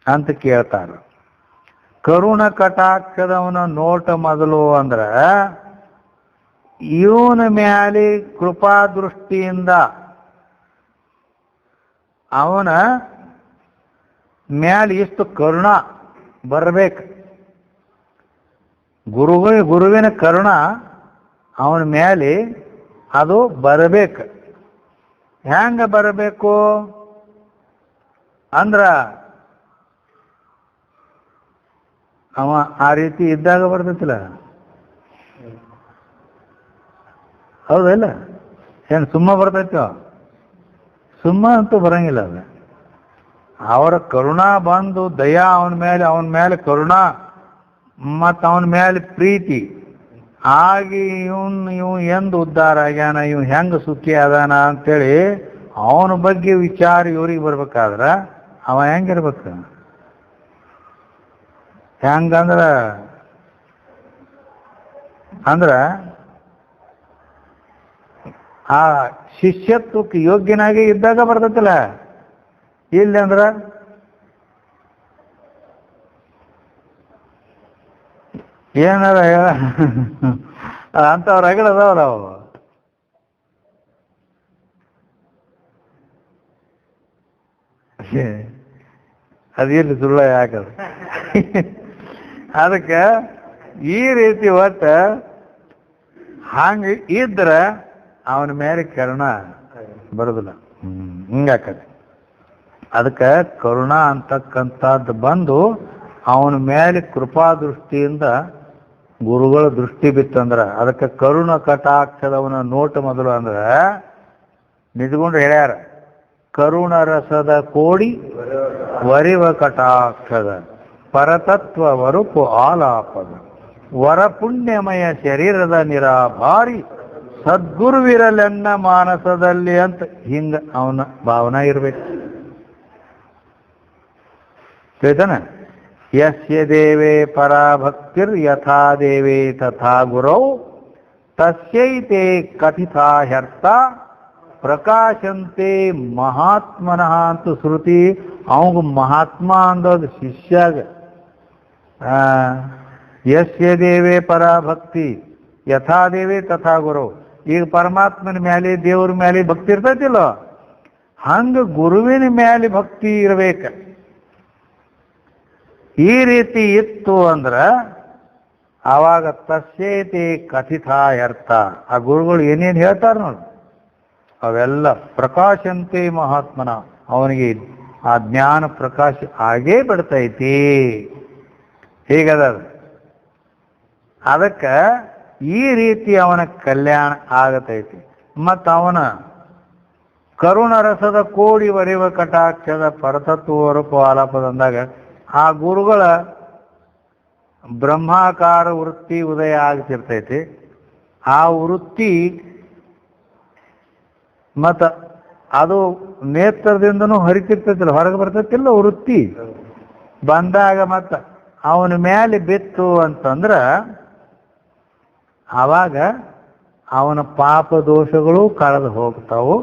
ಅಂತ ಕೇಳ್ತಾರ. ಕರುಣ ಕಟಾಕ್ಷದವನ ನೋಟ ಮೊದಲು ಅಂದ್ರ ಇವನ ಮ್ಯಾಲೆ ಕೃಪಾದೃಷ್ಟಿಯಿಂದ ಅವನ ಮ್ಯಾಲೆ ಎಷ್ಟು ಕರುಣ ಬರಬೇಕು. ಗುರುವಿನ ಕರುಣ ಅವನ ಮ್ಯಾಲೆ ಅದು ಬರಬೇಕು. ಹೆಂಗ ಬರಬೇಕು ಅಂದ್ರ ಅವ ಆ ರೀತಿ ಇದ್ದಾಗ ಬರ್ತೈತಿಲ್ಲ, ಹೌದಲ್ಲ? ಏನು ಸುಮ್ಮ ಬರ್ತೈತೋ? ಸುಮ್ಮ ಅಂತೂ ಬರಂಗಿಲ್ಲ. ಅದ ಅವರ ಕರುಣಾ ಬಂದು ದಯಾ ಅವನ ಮೇಲೆ ಕರುಣಾ ಮತ್ತು ಅವನ ಮೇಲೆ ಪ್ರೀತಿ ಆಗಿ ಇವ್ ಎಂದು ಉದ್ಧಾರ ಆಗ್ಯಾನ, ಇವ್ ಹೆಂಗ ಸುಖಿ ಅದಾನ ಅಂತೇಳಿ ಅವನ ಬಗ್ಗೆ ವಿಚಾರ ಇವ್ರಿಗೆ ಬರ್ಬೇಕಾದ್ರ ಅವ ಹೆಂಗಿರ್ಬೇಕು? ಹೆಂಗಂದ್ರ ಆ ಶಿಷ್ಯತ್ವಕ್ಕೆ ಯೋಗ್ಯನಾಗಿ ಇದ್ದಾಗ ಬರ್ತೈತಿಲ್ಲ. ಇಲ್ಲಿ ಅಂದ್ರ ಏನಾರ ಅಂಥವ್ರ ಅಗಳದವ್ರ ಅವು. ಅದಿರ್ಲಿ ಸುಳ್ಳ ಯಾಕದ. ಅದಕ್ಕೆ ಈ ರೀತಿ ಒಟ್ಟ ಹಂಗ ಇದ್ರ ಅವನ ಮೇಲೆ ಕರುಣ ಬರೋದಿಲ್ಲ. ಹಿಂಗಾಕದೆ. ಅದಕ್ಕೆ ಕರುಣ ಅಂತಕ್ಕಂಥದ್ದು ಬಂದು ಅವನ ಮೇಲೆ ಕೃಪಾದೃಷ್ಟಿಯಿಂದ ಗುರುಗಳ ದೃಷ್ಟಿ ಬಿತ್ತಂದ್ರ ಅದಕ್ಕೆ ಕರುಣ ಕಟಾಕ್ಷದವನ ನೋಟ ಮೊದಲು ಅಂದ್ರೆ ನಿಜಗೊಂಡು ಹೇಳ್ಯಾರ. ಕರುಣ ರಸದ ಕೋಡಿ ವರಿವ ಕಟಾಕ್ಷದ ಪರತತ್ವ ವರುಪು ಆಲಾಪದ ವರ ಪುಣ್ಯಮಯ ಶರೀರದ ನಿರಾಭಾರಿ ಸದ್ಗುರುವಿರಲೆನ್ನ ಮಾನಸದಲ್ಲಿ ಅಂತ ಹಿಂಗ ಅವನ ಭಾವನಾ ಇರ್ಬೇಕು. ಚೇತನ ಯಸ್ಯ ದೇವೇ ಪರಾಭಕ್ತಿರ್ ಯಥಾ ದೇವೇ ತಥಾ ಗುರೌ ತಸ್ಯೈತೆ ಕಥಿತಾ ಹ್ಯರ್ಥ ಪ್ರಕಾಶಂತೆ ಮಹಾತ್ಮನಃ ಅಂತ ಶ್ರುತಿ. ಅವಂಗ ಮಹಾತ್ಮ ಅಂದೋದು ಶಿಷ್ಯಾಗ. ಯಸ್ಯ ದೇವೇ ಪರಾಭಕ್ತಿ ಯಥಾ ದೇವೇ ತಥಾ ಗುರು. ಈಗ ಪರಮಾತ್ಮನ ಮೇಲೆ ದೇವ್ರ ಮೇಲೆ ಭಕ್ತಿ ಇರ್ತೈತಿಲ್ಲ, ಹಂಗ ಗುರುವಿನ ಮೇಲೆ ಭಕ್ತಿ ಇರ್ಬೇಕ. ಈ ರೀತಿ ಇತ್ತು ಅಂದ್ರ ಆವಾಗ ತಸ್ಯೇತಿ ಕಥಿತಾ ಅರ್ಥ. ಆ ಗುರುಗಳು ಏನೇನು ಹೇಳ್ತಾರ ನೋಡಿ ಅವೆಲ್ಲ ಪ್ರಕಾಶಂತೆ ಮಹಾತ್ಮನ, ಅವನಿಗೆ ಆ ಜ್ಞಾನ ಪ್ರಕಾಶ ಆಗೇ ಬಿಡ್ತೈತಿ. ಹೀಗದ. ಅದಕ್ಕೆ ಈ ರೀತಿ ಅವನ ಕಲ್ಯಾಣ ಆಗತೈತಿ. ಮತ್ತು ಅವನ ಕರುಣ ರಸದ ಕೋಡಿ ವರಿವ ಕಟಾಕ್ಷದ ಪರತತ್ವ ರೂಪ ಆಲಾಪದಂದಾಗ ಆ ಗುರುಗಳ ಬ್ರಹ್ಮಾಕಾರ ವೃತ್ತಿ ಉದಯ ಆಗ್ತಿರ್ತೈತಿ. ಆ ವೃತ್ತಿ ಮತ್ತು ಅದು ನೇತ್ರದಿಂದನೂ ಹರಿತಿರ್ತೈತಿಲ್ಲ, ಹೊರಗೆ ಬರ್ತೈತಿಲ್ಲ ವೃತ್ತಿ. ಬಂದಾಗ ಮತ್ತ ಅವನ ಮೇಲೆ ಬಿತ್ತು ಅಂತಂದ್ರ ಆವಾಗ ಅವನ ಪಾಪ ದೋಷಗಳು ಕಳೆದು ಹೋಗ್ತಾವು.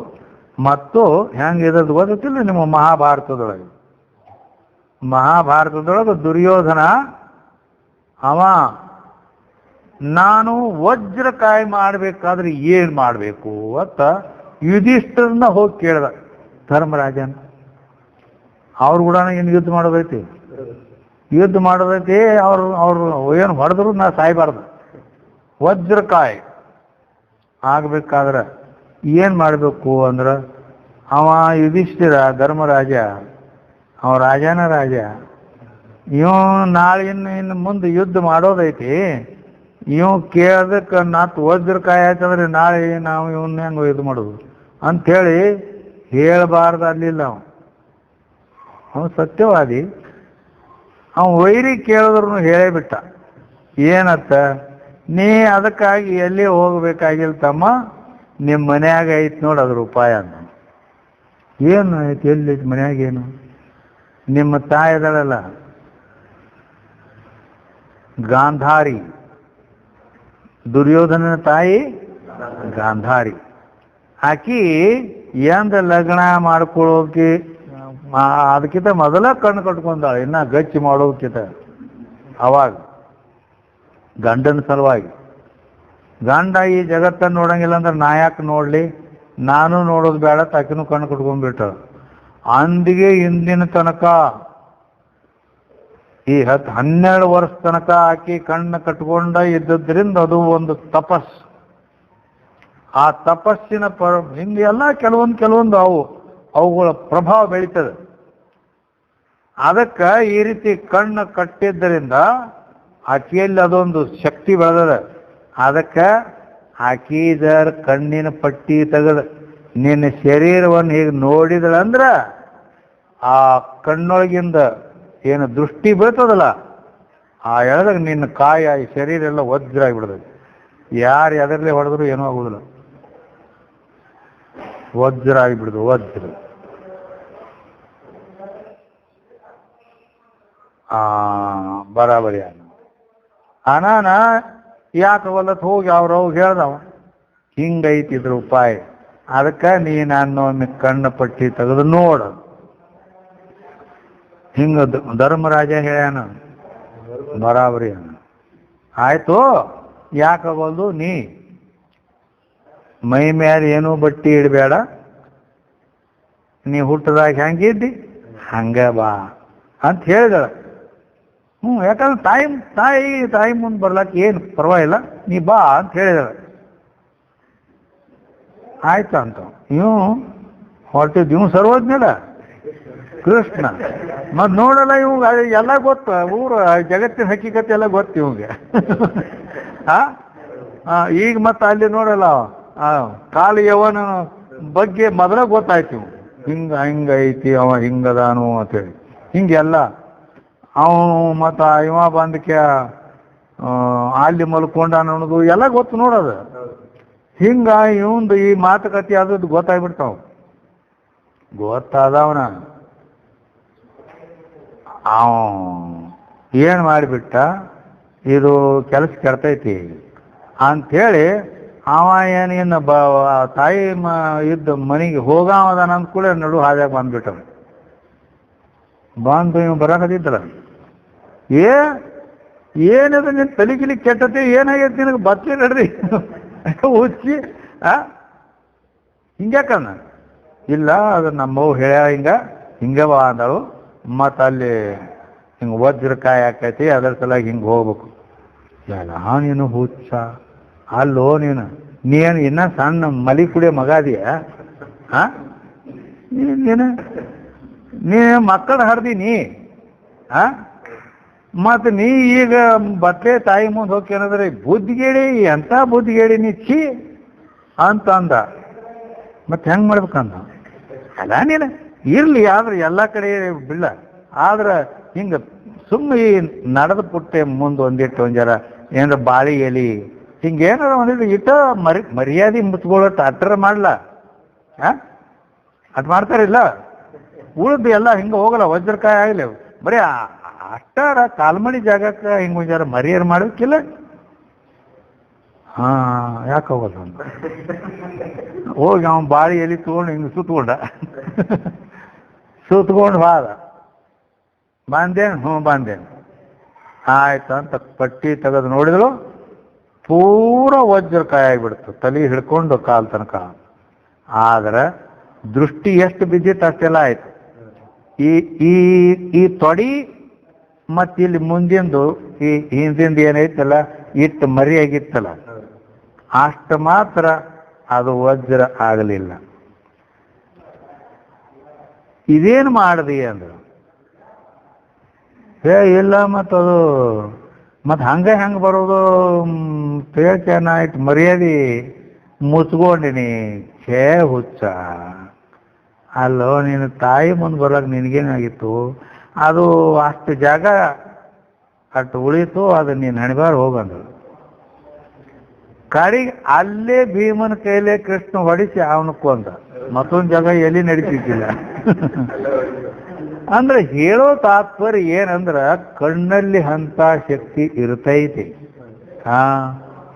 ಮತ್ತು ಹೆಂಗಿರೋದು ಗೊತ್ತಿಲ್ಲ ನಿಮ್ಮ ಮಹಾಭಾರತದೊಳಗೆ. ಮಹಾಭಾರತದೊಳಗೆ ದುರ್ಯೋಧನ ಅವ ನಾನು ವಜ್ರಕಾಯಿ ಮಾಡಬೇಕಾದ್ರೆ ಏನು ಮಾಡಬೇಕು ಅಂತ ಯುಧಿಷ್ಠರನ್ನ ಹೋಗಿ ಕೇಳ್ದ ಧರ್ಮರಾಜನ. ಅವ್ರು ಕೂಡ ಏನು ಯುದ್ಧ ಮಾಡೋದೈತಿ, ಯುದ್ಧ ಮಾಡೋದೈತಿ, ಅವ್ರು ಏನು ಹೊಡೆದ್ರು ನಾ ಸಾಯ್ಬಾರ್ದು, ವಜ್ರಕಾಯಿ ಆಗ್ಬೇಕಾದ್ರೆ ಏನು ಮಾಡಬೇಕು ಅಂದ್ರೆ ಅವ ಯುಧಿಷ್ಠಿರ ಧರ್ಮರಾಜ, ಅವ ರಾಜನ ರಾಜ, ಇವ ನಾಳೆ ಇನ್ನು ಮುಂದೆ ಯುದ್ಧ ಮಾಡೋದೈತಿ, ಇವ್ ಕೇಳದಕ್ಕೆ ನಾತ್ ವಜ್ರಕಾಯಿ ಆಯ್ತಂದ್ರೆ ನಾಳೆ ನಾವು ಇವನ್ನ ಹೆಂಗೆ ಇದು ಮಾಡೋದು ಅಂಥೇಳಿ ಹೇಳಬಾರ್ದು ಅಲ್ಲಿಲ್ಲ. ಅವನು ಸತ್ಯವಾದಿ, ಅವನು ವೈರಿ ಕೇಳಿದ್ರು ಹೇಳೇ ಬಿಟ್ಟ. ಏನತ್ತ, ನೀ ಅದಕ್ಕಾಗಿ ಎಲ್ಲಿ ಹೋಗ್ಬೇಕಾಗಿಲ್ಲ ತಮ್ಮ, ನಿಮ್ಮ ಮನ್ಯಾಗ ಐತಿ ನೋಡಿ ಅದ್ರ ಉಪಾಯ ಅಂತ. ಏನು ಐತಿ, ಎಲ್ಲಿ ಐತಿ ಮನ್ಯಾಗ, ಏನು ನಿಮ್ಮ ತಾಯಿದಳಲ್ಲ ಗಾಂಧಾರಿ, ದುರ್ಯೋಧನನ ತಾಯಿ ಗಾಂಧಾರಿ, ಆಕಿ ಎಂದ ಲಗ್ನ ಮಾಡ್ಕೊಳ್ಳೋಕೆ ಅದಕ್ಕಿಂತ ಮೊದಲ ಕಣ್ಣು ಕಟ್ಕೊಂಡಾಳೆ, ಇನ್ನ ಗಚ್ಚಿ ಮಾಡೋದಕ್ಕಿಂತ. ಅವಾಗ ಗಂಡನ ಸಲುವಾಗಿ, ಗಂಡ ಈ ಜಗತ್ತನ್ನು ನೋಡಂಗಿಲ್ಲ ಅಂದ್ರೆ ನಾ ಯಾಕೆ ನೋಡಲಿ, ನಾನು ನೋಡೋದು ಬೇಡ, ತಾಕಿನೂ ಕಣ್ಣು ಕಟ್ಕೊಂಡ್ಬಿಟ್ಟ. ಅಂದಿಗೆ ಇಂದಿನ ತನಕ ಈ 12 ವರ್ಷ ತನಕ ಆಕಿ ಕಣ್ಣು ಕಟ್ಕೊಂಡ ಇದ್ದದ್ರಿಂದ ಅದು ಒಂದು ತಪಸ್. ಆ ತಪಸ್ಸಿನ ಹಿಂಗೆ ಎಲ್ಲ ಕೆಲವೊಂದು ಅವುಗಳ ಪ್ರಭಾವ ಬೆಳೀತದೆ. ಅದಕ್ಕೆ ಈ ರೀತಿ ಕಣ್ಣು ಕಟ್ಟಿದ್ದರಿಂದ ಆಕೆಯಲ್ಲಿ ಅದೊಂದು ಶಕ್ತಿ ಬೆಳೆದದ. ಅದಕ್ಕೆ ಆಕಿದರ ಕಣ್ಣಿನ ಪಟ್ಟಿ ತೆಗೆದ ನಿನ್ನ ಶರೀರವನ್ನು ಹೀಗೆ ನೋಡಿದಳಂದ್ರೆ ಆ ಕಣ್ಣೊಳಗಿಂದ ಏನು ದೃಷ್ಟಿ ಬೀಳ್ತದಲ್ಲ, ಆ ಎಳೆದಾಗ ನಿನ್ನ ಕಾಯ ಈ ಶರೀರ ಎಲ್ಲ ವಜ್ರ ಆಗಿಬಿಡ್ತದೆ. ಯಾರು ಎದರಲ್ಲೇ ಹೊಡೆದ್ರು ಏನೂ ಆಗುದಿಲ್ಲ, ವಜ್ರ ಆಗಿಬಿಡುದು, ವಜ್ರ. ಬರಾಬರಿ ಅನಾನ ಯಾಕೆ ಹೊಲತ್ ಹೋಗಿ ಅವ್ರವ್ ಹೇಳ್ದವ ಹಿಂಗೈತಿದ್ರ ಉಪಾಯ. ಅದಕ್ಕೆ ನೀ ನಾನು ಕಣ್ಣು ಪಟ್ಟಿ ತೆಗೆದು ನೋಡು. ಹಿಂಗ ಧರ್ಮರಾಜ ಹೇಳ್ಯಾನ, ಬರಾಬರಿ ಆಯ್ತು. ಯಾಕಾಗೋದು, ನೀ ಮೈ ಮೇಲೆ ಏನೂ ಬಟ್ಟಿ ಇಡಬೇಡ, ನೀ ಹುಟ್ಟದಾಗ ಹೆಂಗಿದ್ದಿ ಹಂಗ ಬಾ ಅಂತ ಹೇಳಿದಳ. ಯಾಕಂದ್ರೆ ತಾಯಿ ಮುಂದೆ ಬರ್ಲಕ್ಕೆ ಏನು ಪರವಾಗಿಲ್ಲ, ನೀ ಬಾ ಅಂತ ಹೇಳಿದಳ. ಆಯ್ತು ಅಂತ ಇವು ಹೊರಟಿದ್ದು. ಇವು ಸರ್ವಜ್ಞಲ್ಲ ಕೃಷ್ಣ, ಮತ್ ನೋಡಲ್ಲ ಇವಾಗ ಎಲ್ಲ ಗೊತ್ತ, ಊರು ಜಗತ್ತಿನ ಹಕ್ಕಿಕತೆ ಎಲ್ಲ ಗೊತ್ತು ಇವಂಗೆ. ಈಗ ಮತ್ತೆ ಅಲ್ಲಿ ನೋಡಲ್ಲ ಕಾಲು ಯವನ ಬಗ್ಗೆ ಮೊದಲ ಗೊತ್ತಾಯ್ತು, ಹಿಂಗ ಐತಿ ಅವ ಹಿಂಗದಾನು ಅಂತೇಳಿ. ಹಿಂಗೆಲ್ಲ ಅವನು ಮತ್ತ ಇವ ಬಂದಕ್ಕೆ ಅಲ್ಲಿ ಮಲ್ಕೊಂಡ ಅನ್ನೋದು ಎಲ್ಲ ಗೊತ್ತು ನೋಡೋದು. ಹಿಂಗ ಇವಂದು ಈ ಮಾತುಕತೆ ಆದದ್ದು ಗೊತ್ತಾಗ್ಬಿಡ್ತಾವ. ಗೊತ್ತಾದವನ ಅವ ಏನು ಮಾಡಿಬಿಟ್ಟ, ಇದು ಕೆಲಸ ಕೆಡ್ತೈತಿ ಅಂಥೇಳಿ ಅವ ಏನೇನು ತಾಯಿ ಇದ್ದ ಮನೆಗೆ ಹೋಗಾವದಾನ ಅಂದ ಕೂಡ ನಡು ಹಾದ್ಯಾಗ ಬಂದ್ಬಿಟ್ಟ. ಬಂದು ಇವ್ ಬರಾಕತ್ತಿದ್ದಲ್ಲ, ಏನದು ನಿನ್ನ ತಲೆಗಿಲಿ ಕೆಟ್ಟತಿ, ಏನಾಗೈತಿ ನಿನಗೆ ಬತ್ತಿ ನಡ್ರಿ ಹುಚ್ಚಿ ಹಿಂಗ್ಯಾಕನ್ನ. ಇಲ್ಲ ಅದು ನಮ್ಮವು ಹೇಳ್ಯ ಹಿಂಗೆ ಬಾ ಅಂದಳು. ಮತ್ತು ಅಲ್ಲಿ ಹಿಂಗೆ ವಜ್ರಕಾಯಿ ಆಕೈತಿ, ಅದರ ಸಲಾಗಿ ಹಿಂಗೆ ಹೋಗ್ಬೇಕು. ಎಲ್ಲ ನೀನು ಹುಚ್ಚ ಅಲ್ಲೋ, ನೀನು ಇನ್ನೂ ಸಣ್ಣ ಮಲಿ ಕುಡಿಯೋ ಮಗ ಅದೀಯ. ನೀ ಮಕ್ಕಳು ಹಡ್ದೀನಿ. ಮತ್ತು ನೀ ಈಗ ಬಟ್ಟೆ ತಾಯಿ ಮುಂದೆ ಹೋಗಿ ಏನಂದ್ರೆ ಬುದ್ಧಿಗೇಡಿ, ಎಂಥ ಬುದ್ಧಿಗೇಡಿ ನೀ ಛೀ ಅಂತ ಅಂದ. ಮತ್ತೆ ಹೆಂಗೆ ಮಾಡ್ಬೇಕಂದ. ಅಲ್ಲ ನೀನು ಇರಲಿ, ಆದ್ರೆ ಎಲ್ಲ ಕಡೆ ಬಿಲ್ಲ. ಆದ್ರೆ ಹಿಂಗೆ ಸುಮ್ಮನೆ ಈ ನಡೆದ ಪುಟ್ಟೆ ಮುಂದೆ ಒಂದಿಟ್ಟು ಜರ ಏನಾರ ಬಾಳಿ ಎಲಿ ಹಿಂಗೇನಾರ ಒಂದಿಟ್ಟು ಇಟ್ಟ ಮರ್ಯಾದೆ ಮುಚ್ಕೊಳ್ಳೋ ಅಟ್ರ ಮಾಡ್ಲ. ಅಟ್ ಮಾಡ್ತಾರಿಲ್ಲ, ಉಳಿದು ಎಲ್ಲ ಹಿಂಗೆ ಹೋಗಲ್ಲ, ವಜ್ರಕಾಯಿ ಆಗಲಿ ಬರೀ ಅಷ್ಟಾರ ಕಾಲ್ಮಡಿ ಜಾಗಕ್ಕೆ ಹಿಂಗೆ ಒಂಜಾರ ಮರಿಯರ್ ಮಾಡಬೇಕಿಲ್ಲ. ಹಾಂ, ಯಾಕೆ ಹೋಗೋದು ಅಂತ ಹೋಗಿ ಅವನು ಬಾಳಿ ಎಲ್ಲಿ ತೊಗೊಂಡು ಹಿಂಗೆ ಸುತ್ಕೊಂಡ ಸುತ್ಕೊಂಡು ಬಾದ ಬಾಂದೇನು, ಹ್ಞೂ ಬಾಂದೇನು ಆಯ್ತು ಅಂತ ಪಟ್ಟಿ ತೆಗೆದು ನೋಡಿದ್ರು ಪೂರ ವಜ್ರಕಾಯಿ ಆಗಿಬಿಡ್ತು, ತಲೆ ಹಿಡ್ಕೊಂಡು ಕಾಲು ತನಕ. ಆದ್ರೆ ದೃಷ್ಟಿ ಎಷ್ಟು ಬಿದ್ದಿತ್ತು ಅಷ್ಟೆಲ್ಲ ಆಯ್ತು. ಈ ಈ ಈ ತೊಡಿ ಮತ್ತು ಇಲ್ಲಿ ಮುಂದಿಂದು ಈ ಹಿಂದಿಂದ ಏನೈತಲ್ಲ ಇಟ್ಟು ಮರಿಯಾಗಿತ್ತಲ್ಲ ಅಷ್ಟು ಮಾತ್ರ ಅದು ವಜ್ರ ಆಗಲಿಲ್ಲ. ಇದೇನು ಮಾಡಿದೆ ಅಂದ್ರೆ ಇಲ್ಲ ಮತ್ತದು ಮತ್ತು ಹಂಗೆ ಹೆಂಗೆ ಬರೋದು ಚೆನ್ನಾಯ್ತು ಮರ್ಯಾದೆ ಮುಚ್ಕೊಂಡಿನಿ. ಛೇ ಹುಚ್ಚ, ಅಲ್ಲೋ ನಿನ್ನ ತಾಯಿ ಮುಂದೆ ಬರ್ಲಕ್ಕೆ ನಿನಗೇನಾಗಿತ್ತು? ಅದು ಅಷ್ಟು ಜಾಗ ಅಷ್ಟು ಉಳಿತು, ಅದು ನೀನು ಹಣಿಬಾರ ಹೋಗಂದ್ರು. ಕಡೆಗೆ ಅಲ್ಲೇ ಭೀಮನ ಕೈಲೇ ಕೃಷ್ಣ ಹೊಡಿಸಿ ಅವನು ಕೊಂದ. ಮತ್ತೊಂದು ಜಾಗ ಎಲ್ಲಿ ನಡೀತಿದ್ದಿಲ್ಲ. ಅಂದ್ರೆ ಹೇಳೋ ತಾತ್ಪರ್ಯ ಏನಂದ್ರ ಕಣ್ಣಲ್ಲಿ ಅಂತ ಶಕ್ತಿ ಇರ್ತೈತಿ. ಹಾ,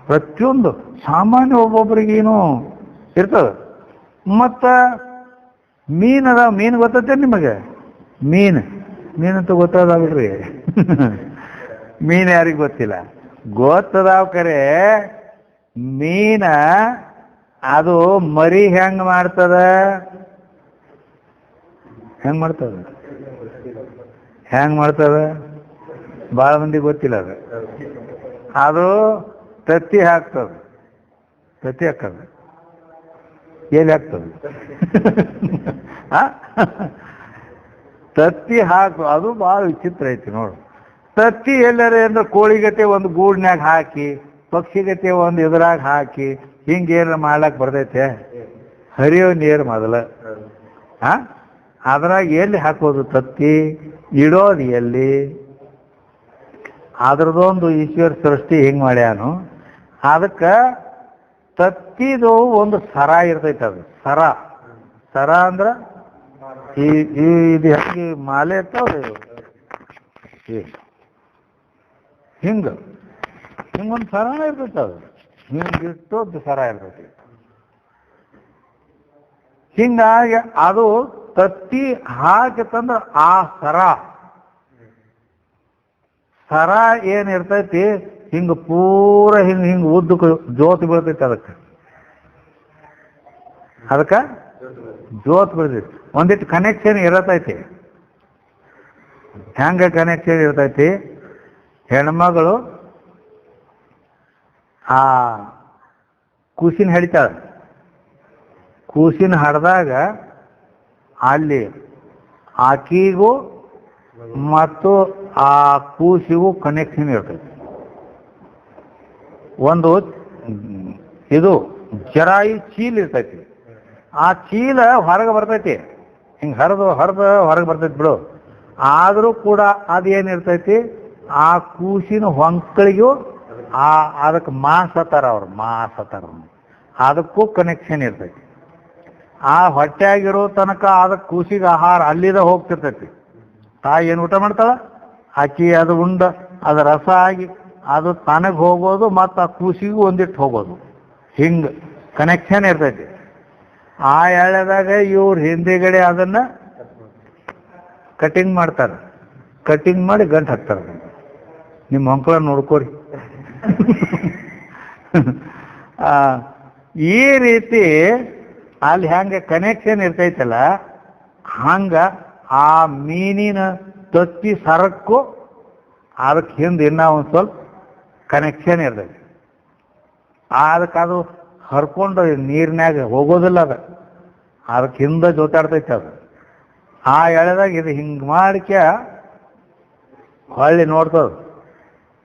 ಪ್ರತಿಯೊಂದು ಸಾಮಾನ್ಯ ಒಬ್ಬೊಬ್ರಿಗೇನು ಇರ್ತದ. ಮತ್ತ ಮೀನದ, ಮೀನು ಗೊತ್ತೈತೆ ನಿಮಗೆ? ಮೀನಂತ ಗೊತ್ತದಾವ್ರಿ ಮೀನು ಯಾರಿಗೆ ಗೊತ್ತಿಲ್ಲ? ಗೊತ್ತದಾವ್ ಕರೆ ಮೀನ ಅದು ಮರಿ ಹೆಂಗ್ ಮಾಡ್ತದ? ಹೆಂಗ್ ಮಾಡ್ತದ ಭಾಳ ಮಂದಿ ಗೊತ್ತಿಲ್ಲ. ಅದು ತತ್ತಿ ಹಾಕ್ತದ. ತತ್ತಿ ಹಾಕದ ಎಲ್ಲಿ ಹಾಕ್ತದೆ? ತತ್ತಿ ಹಾಕು. ಅದು ಭಾಳ ವಿಚಿತ್ರ ಐತಿ ನೋಡು. ತತ್ತಿ ಎಲ್ಲರ ಅಂದ್ರೆ ಕೋಳಿಗತೆ ಒಂದು ಗೂಡ್ನ್ಯಾಗ ಹಾಕಿ, ಪಕ್ಷಿಗತೆ ಒಂದು ಎದುರಾಗ ಹಾಕಿ, ಹಿಂಗೇನು ಮಾಡ್ಲಕ್ಕೆ ಬರ್ತೈತೆ? ಹರಿಯೋ ನೀರು ಮೊದಲ. ಅದ್ರಾಗ ಎಲ್ಲಿ ಹಾಕೋದು ತತ್ತಿ? ಇಡೋದು ಎಲ್ಲಿ? ಅದ್ರದೊಂದು ಈಶ್ವರ ಸೃಷ್ಟಿ ಹಿಂಗೆ ಮಾಡ್ಯಾನು. ಅದಕ್ಕೆ ತತ್ತಿದು ಒಂದು ಸರ ಇರ್ತೈತೆ. ಅದು ಸರ ಅಂದ್ರೆ ಇದು ಹೆಂಗೆ ಮಾಲೆ ಇರ್ತಾವ್ರಿ, ಹಿಂಗೊಂದು ಸರನ ಇರ್ತೈತೆ. ಅದು ಹಿಂಗಿಟ್ಟು ಸರ ಇರ್ತೈತಿ. ಹಿಂಗಾಗಿ ಅದು ತತ್ತಿ ಹಾಕಿತಂದ್ರೆ ಆ ಸರ ಏನಿರ್ತೈತಿ ಹಿಂಗೆ ಪೂರ ಹಿಂಗೆ ಉದ್ದಕ್ಕೆ ಜೋತ್ ಬೀಳ್ತೈತಿ. ಅದಕ್ಕೆ ಜೋತ್ ಬೀಳ್ತೈತಿ. ಒಂದಿಟ್ಟು ಕನೆಕ್ಷನ್ ಇರತೈತಿ. ಹೆಂಗೆ ಕನೆಕ್ಷನ್ ಇರ್ತೈತಿ? ಹೆಣ್ಮಗಳು ಆ ಕೂಸಿನ ಹಿಡಿತಾಳೆ. ಕೂಸಿನ ಹಡ್ದಾಗ ಅಲ್ಲಿ ಆಕಿಗೂ ಮತ್ತು ಆ ಕೂಸಿಗೂ ಕನೆಕ್ಷನ್ ಇರ್ತೈತಿ. ಒಂದು ಇದು ಜರಾಯಿ ಚೀಲ ಇರ್ತೈತಿ. ಆ ಚೀಲ ಹೊರಗೆ ಬರ್ತೈತಿ, ಹಿಂಗೆ ಹರಿದು ಹೊರಗೆ ಬರ್ತೈತಿ ಬಿಡು. ಆದರೂ ಕೂಡ ಅದೇನಿರ್ತೈತಿ, ಆ ಕೂಸಿನ ಹೊಂಕಳಿಗೂ ಅದಕ್ಕೆ ಮಾಸತಾರ ಅವ್ರು, ಅದಕ್ಕೂ ಕನೆಕ್ಷನ್ ಇರ್ತೈತಿ. ಆ ಹೊಟ್ಟೆಯಾಗಿರೋ ತನಕ ಅದಕ್ಕೆ ಕೂಸಿಗೆ ಆಹಾರ ಅಲ್ಲಿದ ಹೋಗ್ತಿರ್ತೈತಿ. ತಾಯಿ ಏನು ಊಟ ಮಾಡ್ತಾಳ, ಆಕಿ ಅದು ಉಂಡ ಅದು ರಸ ಆಗಿ ಅದು ತನಗೆ ಹೋಗೋದು ಮತ್ತು ಆ ಕೂಸಿಗೂ ಒಂದಿಟ್ಟು ಹೋಗೋದು, ಹಿಂಗೆ ಕನೆಕ್ಷನ್ ಇರ್ತೈತಿ. ಆ ಎಳೆದಾಗ ಇವ್ರು ಹಿಂದೆಗಡೆ ಅದನ್ನ ಕಟಿಂಗ್ ಮಾಡ್ತಾರೆ. ಕಟಿಂಗ್ ಮಾಡಿ ಗಂಟು ಹಾಕ್ತಾರೆ. ನಿಮ್ಮ ಮಕ್ಕಳನ್ನ ನೋಡ್ಕೋರಿ. ಈ ರೀತಿ ಅಲ್ಲಿ ಹೆಂಗೆ ಕನೆಕ್ಷನ್ ಇರ್ತೈತಲ್ಲ, ಹಂಗ ಆ ಮೀನಿನ ತತ್ತಿ ಸರಕ್ಕೂ ಅದಕ್ಕೆ ಹಿಂದೆ ಇನ್ನೂ ಒಂದು ಸ್ವಲ್ಪ ಕನೆಕ್ಷನ್ ಇರ್ತೈತಿ. ಅದಕ್ಕೆ ಅದು ಹರ್ಕೊಂಡು ನೀರಿನಾಗ ಹೋಗೋದಿಲ್ಲ. ಅದಕ್ಕೆ ಹಿಂದೆ ಜೋತಾಡ್ತೈತೆ. ಅದು ಆ ಎಳೆದಾಗ ಇದು ಹಿಂಗೆ ಮಾಡಿಕೆ ಹೊಳ್ಳಿ ನೋಡ್ತದ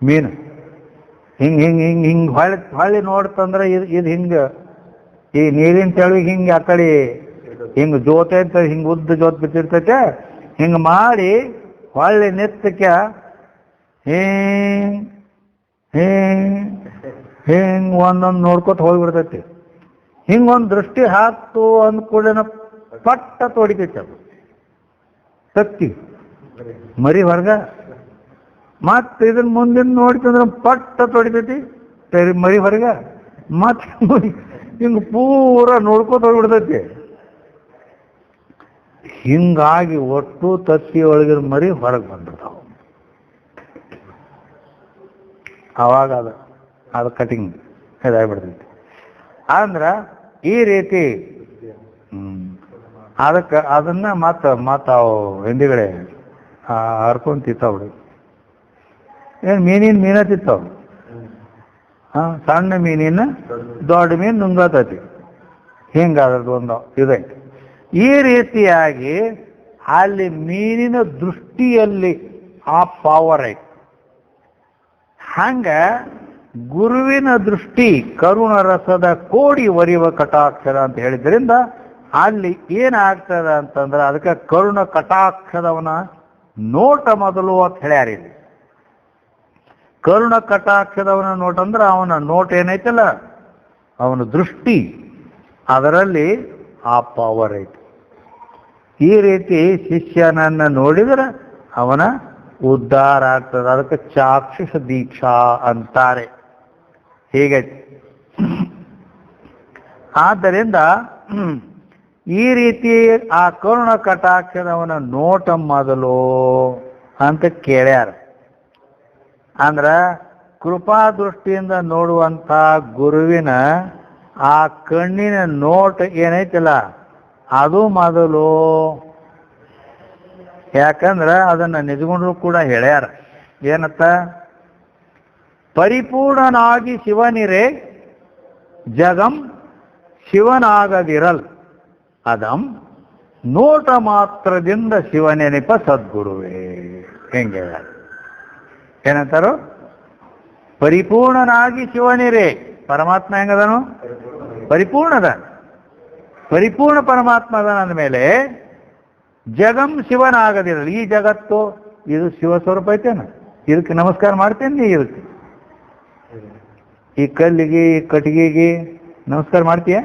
ಮೀನು. ಹಿಂಗೆ ಹೊಳ್ಳಿ ನೋಡ್ತಂದ್ರೆ ಇದು ಹಿಂಗೆ ಈ ನೀರಿನ ತೆಳುವಿಗೆ ಹಿಂಗೆ ಆ ಕಡೆ ಹಿಂಗೆ ಜೋತೈತೆ, ಹಿಂಗೆ ಉದ್ದ ಜೋತ್ ಬಿಟ್ಟಿರ್ತೈತೆ. ಹಿಂಗೆ ಮಾಡಿ ಹೊಳ್ಳಿ ನಿತ್ತಕ್ಕೆ ಹಿಂಗೆ ಒಂದೊಂದು ನೋಡ್ಕೊತ ಹೋಗಿಬಿಡ್ತೈತಿ. ಹಿಂಗೊಂದು ದೃಷ್ಟಿ ಹಾಕ್ತು ಅಂದ್ಕೂಡೇನ ಪಟ್ಟ ತೊಡಿತೈತೆ ಅದು ತತ್ತಿ ಮರಿ ಹೊರಗ. ಮತ್ತೆ ಇದನ್ನ ಮುಂದಿನ ನೋಡ್ತಂದ್ರೆ ಪಟ್ಟ ತೊಡಿತೈತಿ ಮರಿ ಹೊರಗ. ಮತ್ತೆ ಹಿಂಗೆ ಪೂರ ನೋಡ್ಕೋತ ಹೋಗ್ಬಿಡ್ತೈತಿ. ಹಿಂಗಾಗಿ ಒಟ್ಟು ತತ್ತಿ ಒಳಗಿನ ಮರಿ ಹೊರಗೆ ಬಂದ್ಬಿಡ್ತಾವ. ಅವಾಗ ಅದು ಕಟಿಂಗ್ ಇದಾಗ್ಬಿಡ್ತೈತಿ. ಅಂದ್ರೆ ಈ ರೀತಿ ಅದನ್ನ ಮತ್ತ ಅವು ಹಿಂದಿಗಡೆ ಹರ್ಕೊಂಡು ತಿಂತಾವ್ರಿ. ಏನು ಮೀನ ತಿಂತಾವ. ಸಣ್ಣ ಮೀನಿನ ದೊಡ್ಡ ಮೀನು ನುಂಗತೈತಿ. ಹಿಂಗಾದ್ರದ್ದು ಒಂದು ಇದೈತಿ. ಈ ರೀತಿಯಾಗಿ ಅಲ್ಲಿ ಮೀನಿನ ದೃಷ್ಟಿಯಲ್ಲಿ ಆ ಪವರ್ ಐತಿ. ಹಂಗ ಗುರುವಿನ ದೃಷ್ಟಿ ಕರುಣ ರಸದ ಕೋಡಿ ವರಿವ ಕಟಾಕ್ಷರ ಅಂತ ಹೇಳಿದ್ರಿಂದ ಅಲ್ಲಿ ಏನಾಗ್ತದ ಅಂತಂದ್ರೆ ಅದಕ್ಕೆ ಕರುಣ ಕಟಾಕ್ಷದವನ ನೋಟ ಮೊದಲು ಅಂತ ಹೇಳ್ಯಾರ. ಇಲ್ಲಿ ಕರುಣ ಕಟಾಕ್ಷದವನ ನೋಟ ಅಂದ್ರೆ ಅವನ ನೋಟ ಏನೈತಲ್ಲ, ಅವನ ದೃಷ್ಟಿ, ಅದರಲ್ಲಿ ಆ ಪವರ್ ಐತಿ. ಈ ರೀತಿ ಶಿಷ್ಯನನ್ನ ನೋಡಿದ್ರೆ ಅವನ ಉದ್ಧಾರ ಆಗ್ತದೆ. ಅದಕ್ಕೆ ಚಾಕ್ಷುಷ ದೀಕ್ಷಾ ಅಂತಾರೆ. ಹೀಗೈತಿ. ಆದ್ದರಿಂದ ಈ ರೀತಿ ಆ ಕರುಣ ಕಟಾಕ್ಷದವನ ನೋಟ ಮೊದಲು ಅಂತ ಕೇಳ್ಯಾರ. ಅಂದ್ರ ಕೃಪಾ ದೃಷ್ಟಿಯಿಂದ ನೋಡುವಂಥ ಗುರುವಿನ ಆ ಕಣ್ಣಿನ ನೋಟ ಏನೈತಿಲ್ಲ ಅದು ಮೊದಲು. ಯಾಕಂದ್ರೆ ಅದನ್ನ ನಿಜಗೊಂಡ್ರು ಕೂಡ ಹೇಳ್ಯಾರ. ಏನತ್ತ? ಪರಿಪೂರ್ಣನಾಗಿ ಶಿವನಿರೇ ಜಗಂ ಶಿವನಾಗದಿರಲ್ ಅದಂ ನೋಟ ಮಾತ್ರದಿಂದ ಶಿವನೆನಿಪ ಸದ್ಗುರುವೇ. ಹೆಂಗೆ ಏನಂತಾರು? ಪರಿಪೂರ್ಣನಾಗಿ ಶಿವನಿರೇ. ಪರಮಾತ್ಮ ಹೆಂಗದನು? ಪರಿಪೂರ್ಣದ ಪರಿಪೂರ್ಣ ಪರಮಾತ್ಮ ಅದನ ಅಂದಮೇಲೆ ಜಗಂ ಶಿವನಾಗದಿರಲ್ಲ. ಈ ಜಗತ್ತು ಇದು ಶಿವಸ್ವರೂಪ ಐತೇನ? ಇದಕ್ಕೆ ನಮಸ್ಕಾರ ಮಾಡ್ತೇನೆ ನೀ? ಇದಕ್ಕೆ ಈ ಕಲ್ಲಿಗೆ ಈ ಕಟ್ಟಿಗೆಗೆ ನಮಸ್ಕಾರ ಮಾಡ್ತೀಯ?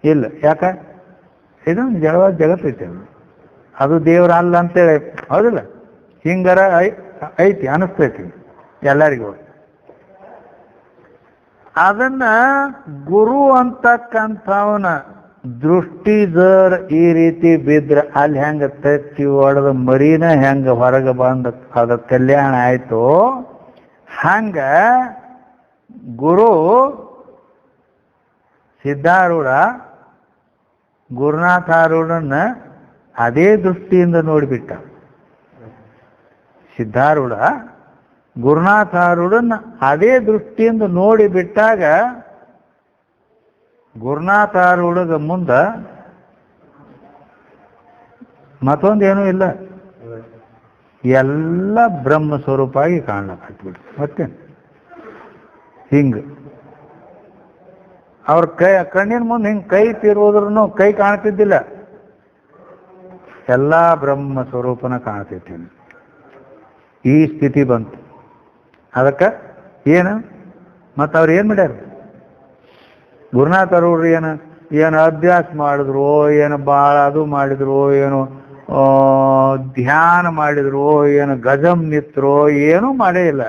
ಇಲ್ಲ. ಯಾಕ? ಇದು ಜಡವಾದ ಜಗತ್ತು ಐತೆ. ಅದು ದೇವರ ಅಲ್ಲ ಅಂತೇಳಿ, ಹೌದಿಲ್ಲ? ಹಿಂಗಾರ ಐತಿ ಅನಿಸ್ತೈತಿ ಎಲ್ಲರಿಗೂ. ಅದನ್ನ ಗುರು ಅಂತಕ್ಕಂಥವನ ದೃಷ್ಟಿ ಜರ್ ಈ ರೀತಿ ಬಿದ್ರೆ ಅಲ್ಲಿ ಹೆಂಗ ತತ್ತಿ ಒಡೆದ ಮರಿನ ಹೆಂಗ ಹೊರಗೆ ಬಂದ ಅದ ಕಲ್ಯಾಣ ಆಯ್ತು, ಹಂಗ ಗುರು ಸಿದ್ಧಾರೂಢ ಗುರುನಾಥಾರೂಢನ್ನ ಅದೇ ದೃಷ್ಟಿಯಿಂದ ನೋಡಿಬಿಟ್ಟ. ಸಿದ್ಧಾರೂಢ ಗುರುನಾಥಾರೂಢನ್ನ ಅದೇ ದೃಷ್ಟಿಯಿಂದ ನೋಡಿಬಿಟ್ಟಾಗ ಗುರುನಾಥಾರೂಢಗ ಮುಂದ ಮತ್ತೊಂದೇನೂ ಇಲ್ಲ, ಎಲ್ಲ ಬ್ರಹ್ಮ ಸ್ವರೂಪ ಆಗಿ ಕಾಣ್ಲಕ್ಕಾಗ್ಬಿಡ್ತು. ಮತ್ತೆ ಹಿಂಗ ಅವ್ರ ಕಣ್ಣಿನ ಮುಂದೆ ಹಿಂಗೆ ಕೈ ತಿರುವುದ್ರೂ ಕೈ ಕಾಣ್ತಿದ್ದಿಲ್ಲ, ಎಲ್ಲ ಬ್ರಹ್ಮ ಸ್ವರೂಪನ ಕಾಣ್ತಿರ್ತೀನಿ. ಈ ಸ್ಥಿತಿ ಬಂತು. ಅದಕ್ಕೆ ಏನು ಮತ್ತು ಅವ್ರು ಏನು ಮಾಡ್ಯಾರ? ಗುರುನಾಥರವ್ರು ಏನು ಅಭ್ಯಾಸ ಮಾಡಿದ್ರು, ಏನು ಭಾಳ ಅದು ಮಾಡಿದ್ರು, ಏನು ಧ್ಯಾನ ಮಾಡಿದ್ರು, ಏನು ಗಜಂ ನಿತ್ರು, ಏನೂ ಮಾಡೇ ಇಲ್ಲ.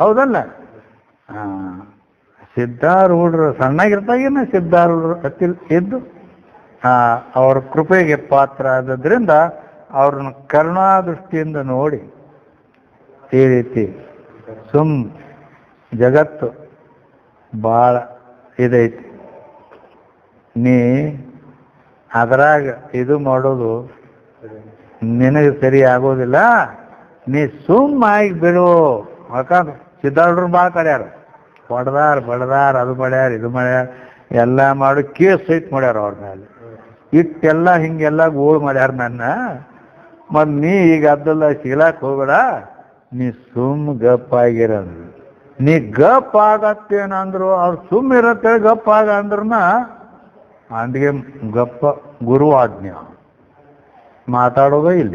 ಹೌದಲ್ಲ? ಸಿದ್ಧಾರೂಢರು ಸಣ್ಣಗಿರ್ತಾಗೇನ ಸಿದ್ಧಾರೂಢರು ಎದ್ದು ಅವ್ರ ಕೃಪೆಗೆ ಪಾತ್ರ ಆದದ್ರಿಂದ ಅವ್ರನ್ನ ಕರುಣಾ ದೃಷ್ಟಿಯಿಂದ ನೋಡಿ ಈ ರೀತಿ ಜಗತ್ತು ಭಾಳ ಇದೈತಿ, ನೀ ಅದರಾಗ ಇದು ಮಾಡೋದು ನಿನಗೆ ಸರಿ ಆಗೋದಿಲ್ಲ, ನೀ ಸುಮ್ಮಾಗಿ ಬಿಡು. ಯಾಕಂದ್ರೆ ಸಿದ್ಧಾರೂಢರು ಭಾಳ ಕಡ್ಯಾರ, ಬಡದಾರ ಅದು ಮಾಡ್ಯಾರ ಇದು ಮಾಡ್ಯಾರ, ಎಲ್ಲ ಮಾಡಿ ಕೇಸ್ ಸೈಟ್ ಮಾಡ್ಯಾರ ಅವ್ರ ಮೇಲೆ. ಇಟ್ಟೆಲ್ಲ ಹಿಂಗೆಲ್ಲ ಗೋಳು ಮಾಡ್ಯಾರ ನನ್ನ. ಮತ್ತು ನೀ ಈಗ ಅದೆಲ್ಲ ಸಿಗ್ಲಾಕ್ ಹೋಗ್ಬೇಡ, ನೀ ಗಪ್ ಆಗಿರೋದು. ನೀ ಗಪ್ ಆಗತ್ತೇನಂದ್ರು ಅವ್ರು ಇರತ್ತೆ ಗಪ್ ಆಗ ಅಂದ್ರನ ಅಂದಿಗೆ ಗಪ್ಪ ಗುರು ಆಜ್ಞೆ ಮಾತಾಡೋದೇ ಇಲ್ಲ.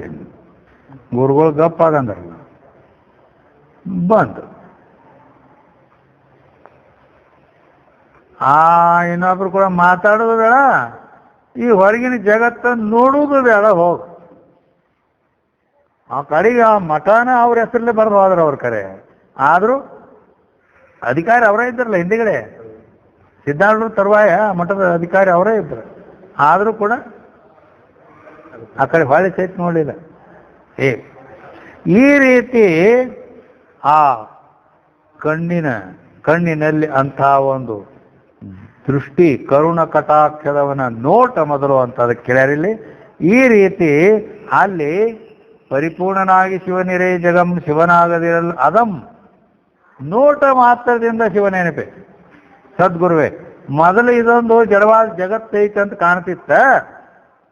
ಗುರುಗಳು ಗಪ್ ಆಗಂದ್ರಲ್ಲ ಬಂತು. ಇನ್ನೊಬ್ರು ಕೂಡ ಮಾತಾಡೋದು ಬೇಡ, ಈ ಹೊರಗಿನ ಜಗತ್ತನ್ನು ನೋಡುವುದು ಬೇಡ, ಹೋಗ್. ಆ ಕಡೆಗೆ ಆ ಮಠನ ಅವ್ರ ಹೆಸರಲ್ಲೇ ಬರೆದು ಹೋದ್ರ ಅವ್ರ ಕಡೆ. ಆದರೂ ಅಧಿಕಾರಿ ಅವರೇ ಇದ್ರಲ್ಲ ಹಿಂದಿಗಡೆ, ಸಿದ್ಧಾರೂಢ ತರುವಾಯ ಮಠದ ಅಧಿಕಾರಿ ಅವರೇ ಇದ್ರು. ಆದರೂ ಕೂಡ ಆ ಕಡೆ ಹೊಳೆ ಸಹಿತ ನೋಡಲಿಲ್ಲ. ಈ ರೀತಿ ಆ ಕಣ್ಣಿನಲ್ಲಿ ಅಂಥ ಒಂದು ದೃಷ್ಟಿ, ಕರುಣ ಕಟಾಕ್ಷದವನ ನೋಟ ಮೊದಲು ಅಂತ ಅದಕ್ಕೆ ಕೇಳ್ಯಾರಿಲ್ಲಿ. ಈ ರೀತಿ ಅಲ್ಲಿ ಪರಿಪೂರ್ಣನಾಗಿ ಶಿವನಿರೇ ಜಗಂ ಶಿವನಾಗದಿರಲ್ ಅದಂ ನೋಟ ಮಾತ್ರದಿಂದ ಶಿವನೆನಪೆ. ಸದ್ಗುರುವೇ ಮೊದಲು ಇದೊಂದು ಜಡವಾದ ಜಗತ್ತೈತೆ ಅಂತ ಕಾಣ್ತಿತ್ತ.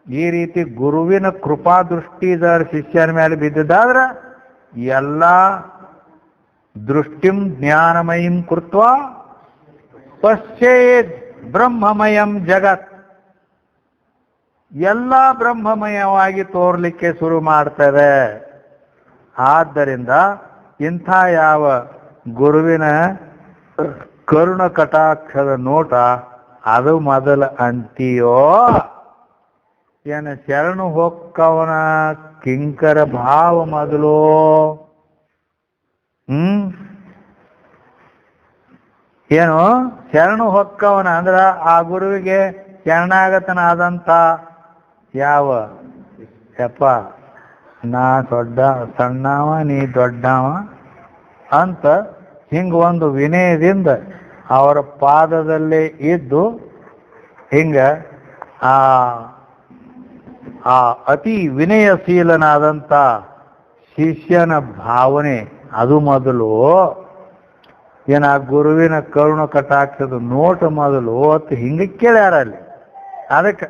ಈ ರೀತಿ ಗುರುವಿನ ಕೃಪಾ ದೃಷ್ಟಿ ಇದರ ಶಿಷ್ಯನ ಮೇಲೆ ಬಿದ್ದಿದ್ದಾದ್ರೆ ಎಲ್ಲ ದೃಷ್ಟಿಂ ಜ್ಞಾನಮಯಂ ಕೃತ್ವ ಪಶ್ಚೇತ್ ಬ್ರಹ್ಮಮಯಂ ಜಗತ್, ಎಲ್ಲ ಬ್ರಹ್ಮಮಯವಾಗಿ ತೋರ್ಲಿಕ್ಕೆ ಶುರು ಮಾಡ್ತದೆ. ಆದ್ದರಿಂದ ಇಂಥ ಯಾವ ಗುರುವಿನ ಕರುಣ ಕಟಾಕ್ಷದ ನೋಟ ಅದು ಮೊದಲ ಅಂತೀಯೋ, ಏನು ಶರಣು ಹೊಕ್ಕವನ ಕಿಂಕರ ಭಾವ ಮೊದಲು. ಏನು ಶರಣು ಹೊಕ್ಕವನ ಅಂದ್ರ ಆ ಗುರುವಿಗೆ ಶರಣಾಗತನಾದಂಥ ಯಾವ ಯಪ್ಪ ನಾ ಸಣ್ಣವ ನೀ ದೊಡ್ಡವ ಅಂತ ಹಿಂಗ ಒಂದು ವಿನಯದಿಂದ ಅವರ ಪಾದದಲ್ಲೇ ಇದ್ದು ಹಿಂಗ ಆ ಅತಿ ವಿನಯಶೀಲನಾದಂಥ ಶಿಷ್ಯನ ಭಾವನೆ ಅದು ಮೊದಲು. ಏನ ಗುರುವಿನ ಕರುಣ ಕಟಾಕ್ಷದ ನೋಟ ಮೊದಲು ಅಂತ ಹಿಂಗೆ ಕೇಳ್ಯಾರ ಅಲ್ಲಿ. ಅದಕ್ಕೆ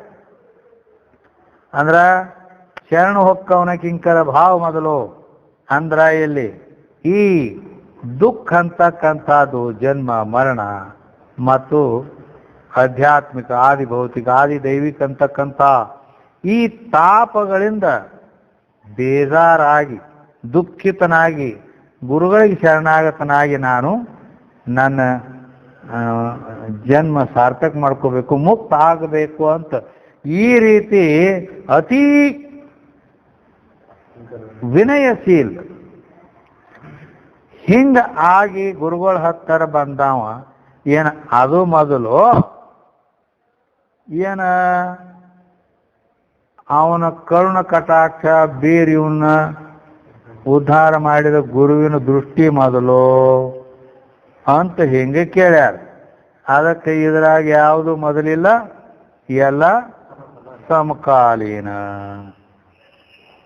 ಅಂದ್ರ ಶರಣು ಹೊಕ್ಕವನ ಕಿಂಕರ ಭಾವ ಮೊದಲು ಅಂದ್ರ ಇಲ್ಲಿ ಈ ದುಃಖ ಅಂತಕ್ಕಂಥದ್ದು ಜನ್ಮ ಮರಣ ಮತ್ತು ಆಧ್ಯಾತ್ಮಿಕ ಆದಿ ಭೌತಿಕ ಆದಿ ದೈವಿಕ ಅಂತಕ್ಕಂಥ ಈ ತಾಪಗಳಿಂದ ಬೇಜಾರಾಗಿ ದುಃಖಿತನಾಗಿ ಗುರುಗಳಿಗೆ ಶರಣಾಗತನಾಗಿ ನಾನು ನನ್ನ ಜನ್ಮ ಸಾರ್ಥಕ ಮಾಡ್ಕೋಬೇಕು, ಮುಕ್ತ ಆಗಬೇಕು ಅಂತ ಈ ರೀತಿ ಅತಿ ವಿನಯಶೀಲ ಹಿಂಗ ಆಗಿ ಗುರುಗಳ ಹತ್ತರ ಬಂದವ ಏನ ಅದು ಮೊದಲು ಏನ ಅವನ ಕರುಣ ಕಟಾಕ್ಷ ಬೀರ್ ಇವನ್ನ ಉದ್ಧಾರ ಮಾಡಿದ ಗುರುವಿನ ದೃಷ್ಟಿ ಮೊದಲು ಅಂತ ಹಿಂಗೆ ಕೇಳ್ಯಾರ. ಅದಕ್ಕೆ ಇದ್ರಾಗ ಯಾವುದು ಮೊದಲಿಲ್ಲ, ಎಲ್ಲ ಸಮಕಾಲೀನ.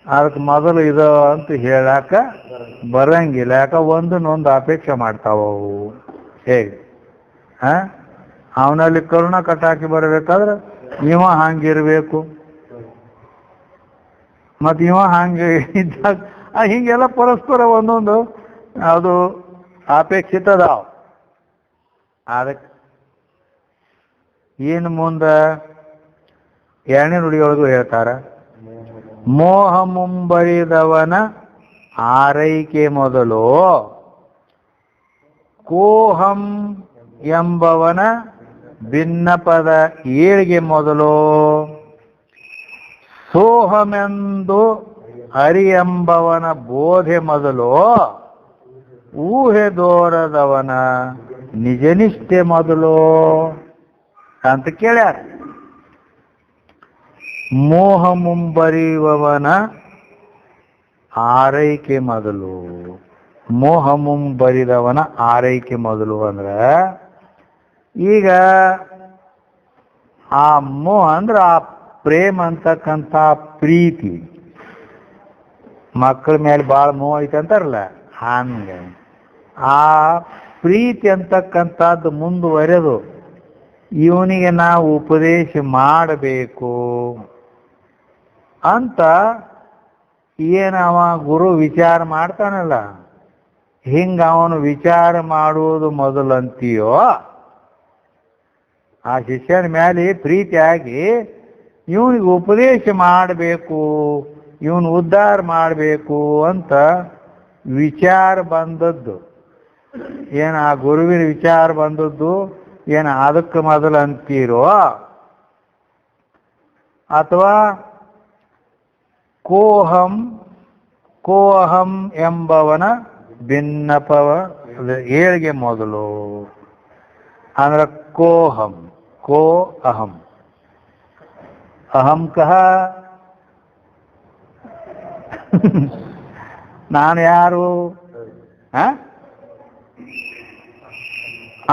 ಅದಕ್ಕೆ ಮೊದಲು ಇದು ಅಂತ ಹೇಳಾಕ ಬರಂಗಿಲ್ಲ. ಯಾಕ ಒಂದನ್ನೊಂದು ಅಪೇಕ್ಷೆ ಮಾಡ್ತಾವವು. ಹೇಗೆ ಅವನಲ್ಲಿ ಕರುಣ ಕಟಾಕಿ ಬರಬೇಕಾದ್ರೆ ಇವ ಹಂಗಿರ್ಬೇಕು, ಮತ್ತು ಇವ ಹಂಗೆ ಇದ್ದಾಗ ಹಿಂಗೆಲ್ಲ ಪರಸ್ಪರ ಒಂದೊಂದು ಅದು ಅಪೇಕ್ಷಿತ ಅದಾವ. ಅದಕ್ಕೆ ಇನ್ನು ಮುಂದೆ ಎರಡನೇ ನುಡಿಯೊಳಗೂ ಹೇಳ್ತಾರ, ಮೋಹ ಮುಂಬರಿದವನ ಆರೈಕೆ ಮೊದಲು ಕೋಹಂ ಎಂಬವನ ಭಿನ್ನಪದ ಏಳಿಗೆ ಮೊದಲು ಸೋಹಮೆಂದು ಹರಿಯೆಂಬವನ ಬೋಧೆ ಮೊದಲು ಊಹೆ ದೋರದವನ ನಿಜನಿಷ್ಠೆ ಮೊದಲು ಅಂತ ಕೇಳ್ಯಾರ. ಮೋಹ ಮುಂಬರಿಯುವವನ ಆರೈಕೆ ಮೊದಲು, ಮೋಹ ಮುಂಬರಿದವನ ಆರೈಕೆ ಮೊದಲು ಅಂದ್ರೆ ಈಗ ಆ ಮೋಹ ಅಂದ್ರೆ ಆ ಪ್ರೇಮ ಅಂತಕ್ಕಂಥ ಪ್ರೀತಿ, ಮಕ್ಕಳ ಮೇಲೆ ಭಾಳ ಮೋಹ ಐತೆ ಅಂತಾರಲ್ಲ ಹಂಗೆ ಆ ಪ್ರೀತಿ ಅಂತಕ್ಕಂಥದ್ದು ಮುಂದುವರೆದು ಇವನಿಗೆ ನಾವು ಉಪದೇಶ ಮಾಡಬೇಕು ಅಂತ ಏನವ ಗುರು ವಿಚಾರ ಮಾಡ್ತಾನಲ್ಲ, ಹಿಂಗ ಅವನು ವಿಚಾರ ಮಾಡುವುದು ಮೊದಲಂತೀಯೋ, ಆ ಶಿಷ್ಯನ ಮೇಲೆ ಪ್ರೀತಿ ಆಗಿ ಇವನಿಗೆ ಉಪದೇಶ ಮಾಡಬೇಕು, ಇವನು ಉದ್ಧಾರ ಮಾಡಬೇಕು ಅಂತ ವಿಚಾರ ಬಂದದ್ದು ಏನು, ಆ ಗುರುವಿನ ವಿಚಾರ ಬಂದದ್ದು ಏನು ಅದಕ್ಕೆ ಮೊದಲು ಅಂತೀರೋ ಅಥವಾ ಕೋಹಂ ಕೋಹಂ ಎಂಬವನ ಭಿನ್ನಪವ ಏಳಿಗೆ ಮೊದಲು ಅಂದ್ರೆ ಕೋಹಂ ಕೋ ಅಹಂ ಅಹಂ ಕಹ ನಾನು ಯಾರು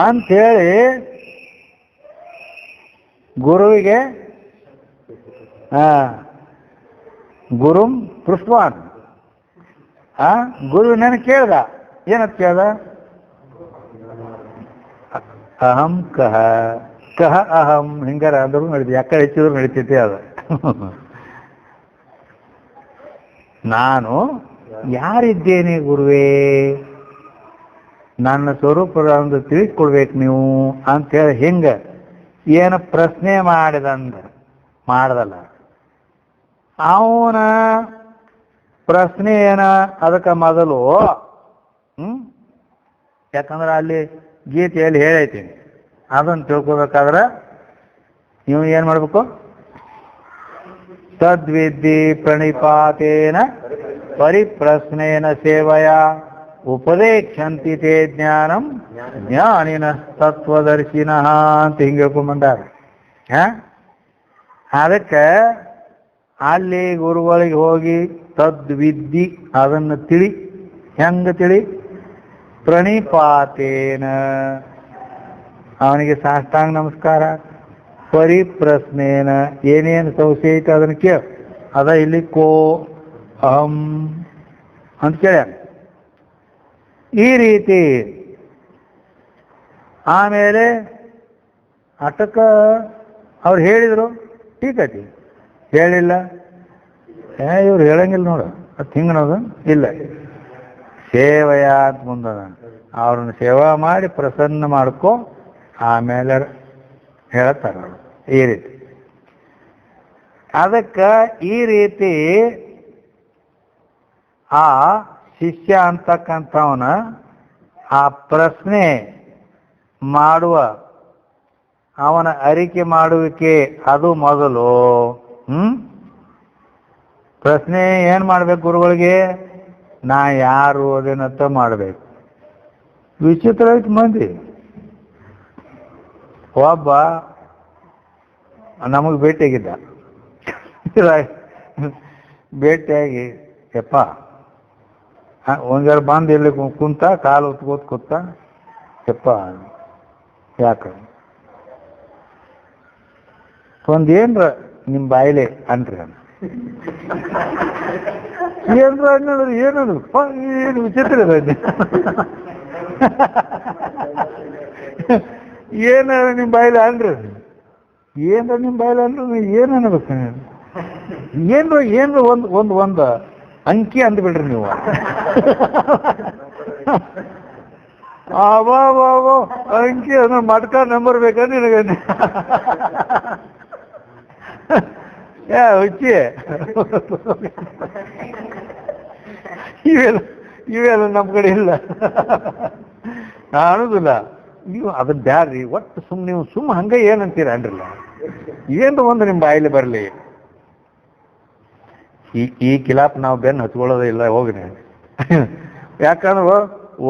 ಅಂಥೇಳಿ ಗುರುವಿಗೆ ಗುರುಂ ಪೃಷ್ಠವಾನ್ ಗುರು ನನಗೆ ಕೇಳ್ದ ಏನಂತ ಕೇಳ್ದ ಅಹಂ ಕಹ ಕಹ ಅಹಂ ಹಿಂಗಾರ ಅಂದ್ರೂ ನಡೀತಿ ಯಾಕಡೆ ಹೆಚ್ಚಿದ್ರು ನಡೀತೈತಿ ಅದು ನಾನು ಯಾರಿದ್ದೇನೆ ಗುರುವೇ ನನ್ನ ಸ್ವರೂಪದ ಒಂದು ತಿಳಿಸ್ಕೊಡ್ಬೇಕು ನೀವು ಅಂತೇಳಿ ಹಿಂಗ ಏನು ಪ್ರಶ್ನೆ ಮಾಡ್ದಲ್ಲ ಅವನ ಪ್ರಶ್ನೆ ಏನ ಅದಕ್ಕೆ ಮೊದಲು ಯಾಕಂದ್ರೆ ಅಲ್ಲಿ ಗೀತೆಯಲ್ಲಿ ಹೇಳೈತೀನಿ ಅದನ್ನು ತಿಳ್ಕೊಬೇಕಾದ್ರೆ ನೀವು ಏನು ಮಾಡ್ಬೇಕು ತದ್ವಿದ್ಧಿ ಪ್ರಣಿಪಾತೇನ ಪರಿಪ್ರಶ್ನೇನ ಸೇವಯ ಉಪದೇಕ್ಷಂತಿ ತೇ ಜ್ಞಾನಂ ಜ್ಞಾನಿನ ತತ್ವದರ್ಶಿನಃ ಅಂತ ಹಿಂಗೆ ಹೇಳ್ಕೊಂಡ್ಬಂದಾರ. ಅದಕ್ಕೆ ಅಲ್ಲಿ ಗುರುಗಳಿಗೆ ಹೋಗಿ ತದ್ವಿದ್ಧಿ ಅದನ್ನು ತಿಳಿ ಹೆಂಗ ತಿಳಿ ಪ್ರಣಿಪಾತೇನ ಅವನಿಗೆ ಸಾಷ್ಟಾಂಗ ನಮಸ್ಕಾರ ಪರಿಪ್ರಶ್ನೇನ ಏನೇನು ಸಂಶಯ ಐತೆ ಅದನ್ನು ಕೇಳ ಅದ ಇಲ್ಲಿ ಕೋ ಅಹಂ ಅಂತ ಕೇಳ್ಯಾನ ಈ ರೀತಿ. ಆಮೇಲೆ ಅಟಕ ಅವ್ರು ಹೇಳಿದರು ಟೀಕತಿ ಹೇಳಿಲ್ಲ ಇವ್ರು ಹೇಳಂಗಿಲ್ಲ ನೋಡು ಅದು ಹಿಂಗನೋದು ಇಲ್ಲ ಸೇವೆಯ ಅಂತ ಮುಂದದ ಅವ್ರನ್ನ ಸೇವಾ ಮಾಡಿ ಪ್ರಸನ್ನ ಮಾಡ್ಕೊ ಆಮೇಲೆ ಹೇಳ್ತಾರ ಈ ರೀತಿ. ಅದಕ್ಕೆ ಈ ರೀತಿ ಆ ಶಿಷ್ಯ ಅಂತಕ್ಕಂಥವನ ಆ ಪ್ರಶ್ನೆ ಮಾಡುವ ಅವನ ಅರಿಕೆ ಮಾಡುವಿಕೆ ಅದು ಮೊದಲು. ಪ್ರಶ್ನೆ ಏನು ಮಾಡ್ಬೇಕು ಗುರುಗಳಿಗೆ ನಾ ಯಾರು ಅದೇನಂತ ಮಾಡಬೇಕು. ವಿಚಿತ್ರ ಐತಿ ಮಂದಿ. ಒಬ್ಬ ನಮಗೆ ಭೇಟಿಯಾಗಿದ್ದ ಭೇಟಿಯಾಗಿ ಯಪ್ಪ ಒಂದಾರು ಬಂದು ಇಲ್ಲಿ ಕುಂತ ಕಾಲು ಹೊತ್ಕೋತ ಕೂತ ಯಪ್ಪ ಯಾಕೆ ಒಂದೇನ್ರ ನಿಮ್ಮ ಬಾಯಿಲೆ ಅನ್ರಿ ಏನ್ರ ಅನ್ನೋದ್ರಿ ಏನದು ಏನು ವಿಚಿತ್ರ ಇದೆ ಏನ ನಿಮ್ಮ ಬಾಯಿಲೆ ಅನ್ರಿ ಏನ್ರ ನಿಮ್ಮ ಬಾಯಿಲೆ ಅಂದ್ರೆ ಏನು ಅನ್ನಬೇಕು ಏನ್ರ ಒಂದು ಅಂಕಿ ಅಂದ್ಬಿಡ್ರಿ ನೀವು ಅಬಾಬಾಬೋ ಅಂಕಿ ಅಂದ್ರೆ ಮಟ್ಕ ನಂಬರ್ ಬೇಕಂದ್ರೆ ನಿನಗೆ ಹುಚ್ಚಿ ಇವೆಲ್ಲ ನಮ್ಮ ಕಡೆ ಇಲ್ಲ ಅನ್ನೋದಿಲ್ಲ. ನೀವು ಅದನ್ನ ಬ್ಯಾಡ್ರಿ ಒಟ್ಟು ಸುಮ್ಮನೆ ನೀವು ಹಂಗೆ ಏನಂತೀರ ಅನ್ರಲ್ಲ ಏನ್ರ ಒಂದು ನಿಮ್ಮ ಬಾಯಿಲೆ ಬರಲಿ. ಈ ಕಿಲಾಪ್ ನಾವು ಬೆನ್ನು ಹಚ್ಕೊಳ್ಳೋದೇ ಇಲ್ಲ ಹೋಗಿ ಯಾಕಂದ್ರೆ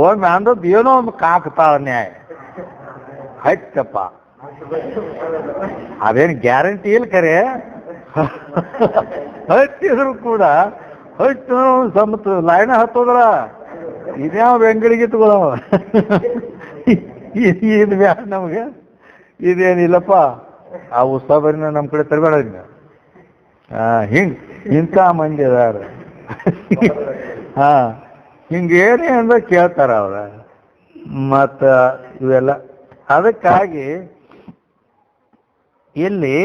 ಒಮ್ಮೆ ಅಂದದ್ದು ಏನೋ ಒಂದು ಕಾಕ್ತಾಳ ನ್ಯಾಯ ಹಚ್ಚಪ್ಪ ಅದೇನು ಗ್ಯಾರಂಟಿ ಇಲ್ಲ ಖರೆ ಹಚ್ಚಿದ್ರು ಕೂಡ ಹಚ್ಚ ಸಮತ ಲೈನ ಹತ್ತೋದ್ರ ಇದ್ಯಾವ ಬೆಂಗಳಿಗೆ ತಗೊಳವ ಇದು ಬ್ಯಾಡ ನಮಗೆ ಇದೇನಿಲ್ಲಪ್ಪ ಆ ಉತ್ಸವನ ನಮ್ಮ ಕಡೆ ತರಬೇಡ ಹಿಂಗೆ ಇಂಥ ಮಂದಿ ಅದಾರ ಹಿಂಗೇನೇ ಅಂದ್ರೆ ಕೇಳ್ತಾರ ಅವ್ರ ಮತ್ತು ಇವೆಲ್ಲ. ಅದಕ್ಕಾಗಿ ಇಲ್ಲಿ